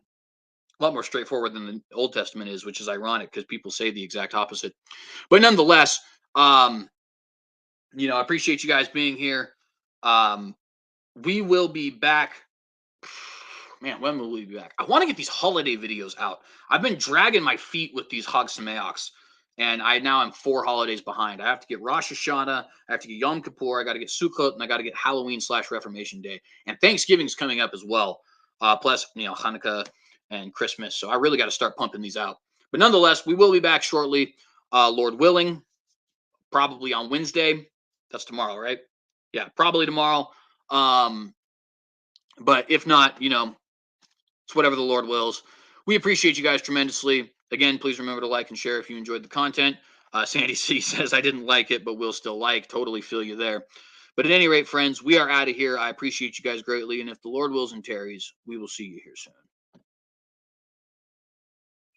lot more straightforward than the Old Testament is, which is ironic because people say the exact opposite. But nonetheless, I appreciate you guys being here. We will be back. Man, when will we be back? I want to get these holiday videos out. I've been dragging my feet with these Hag Sameachs, and now I'm 4 holidays behind. I have to get Rosh Hashanah, I have to get Yom Kippur, I got to get Sukkot, and I got to get Halloween/Reformation Day. And Thanksgiving's coming up as well. Plus, Hanukkah and Christmas. So I really got to start pumping these out. But nonetheless, we will be back shortly, Lord willing, probably on Wednesday. That's tomorrow, right? Yeah, probably tomorrow. But if not, it's whatever the Lord wills. We appreciate you guys tremendously. Again, please remember to like and share if you enjoyed the content. Sandy C says, I didn't like it, but will still like. Totally feel you there. But at any rate, friends, we are out of here. I appreciate you guys greatly. And if the Lord wills and tarries, we will see you here soon.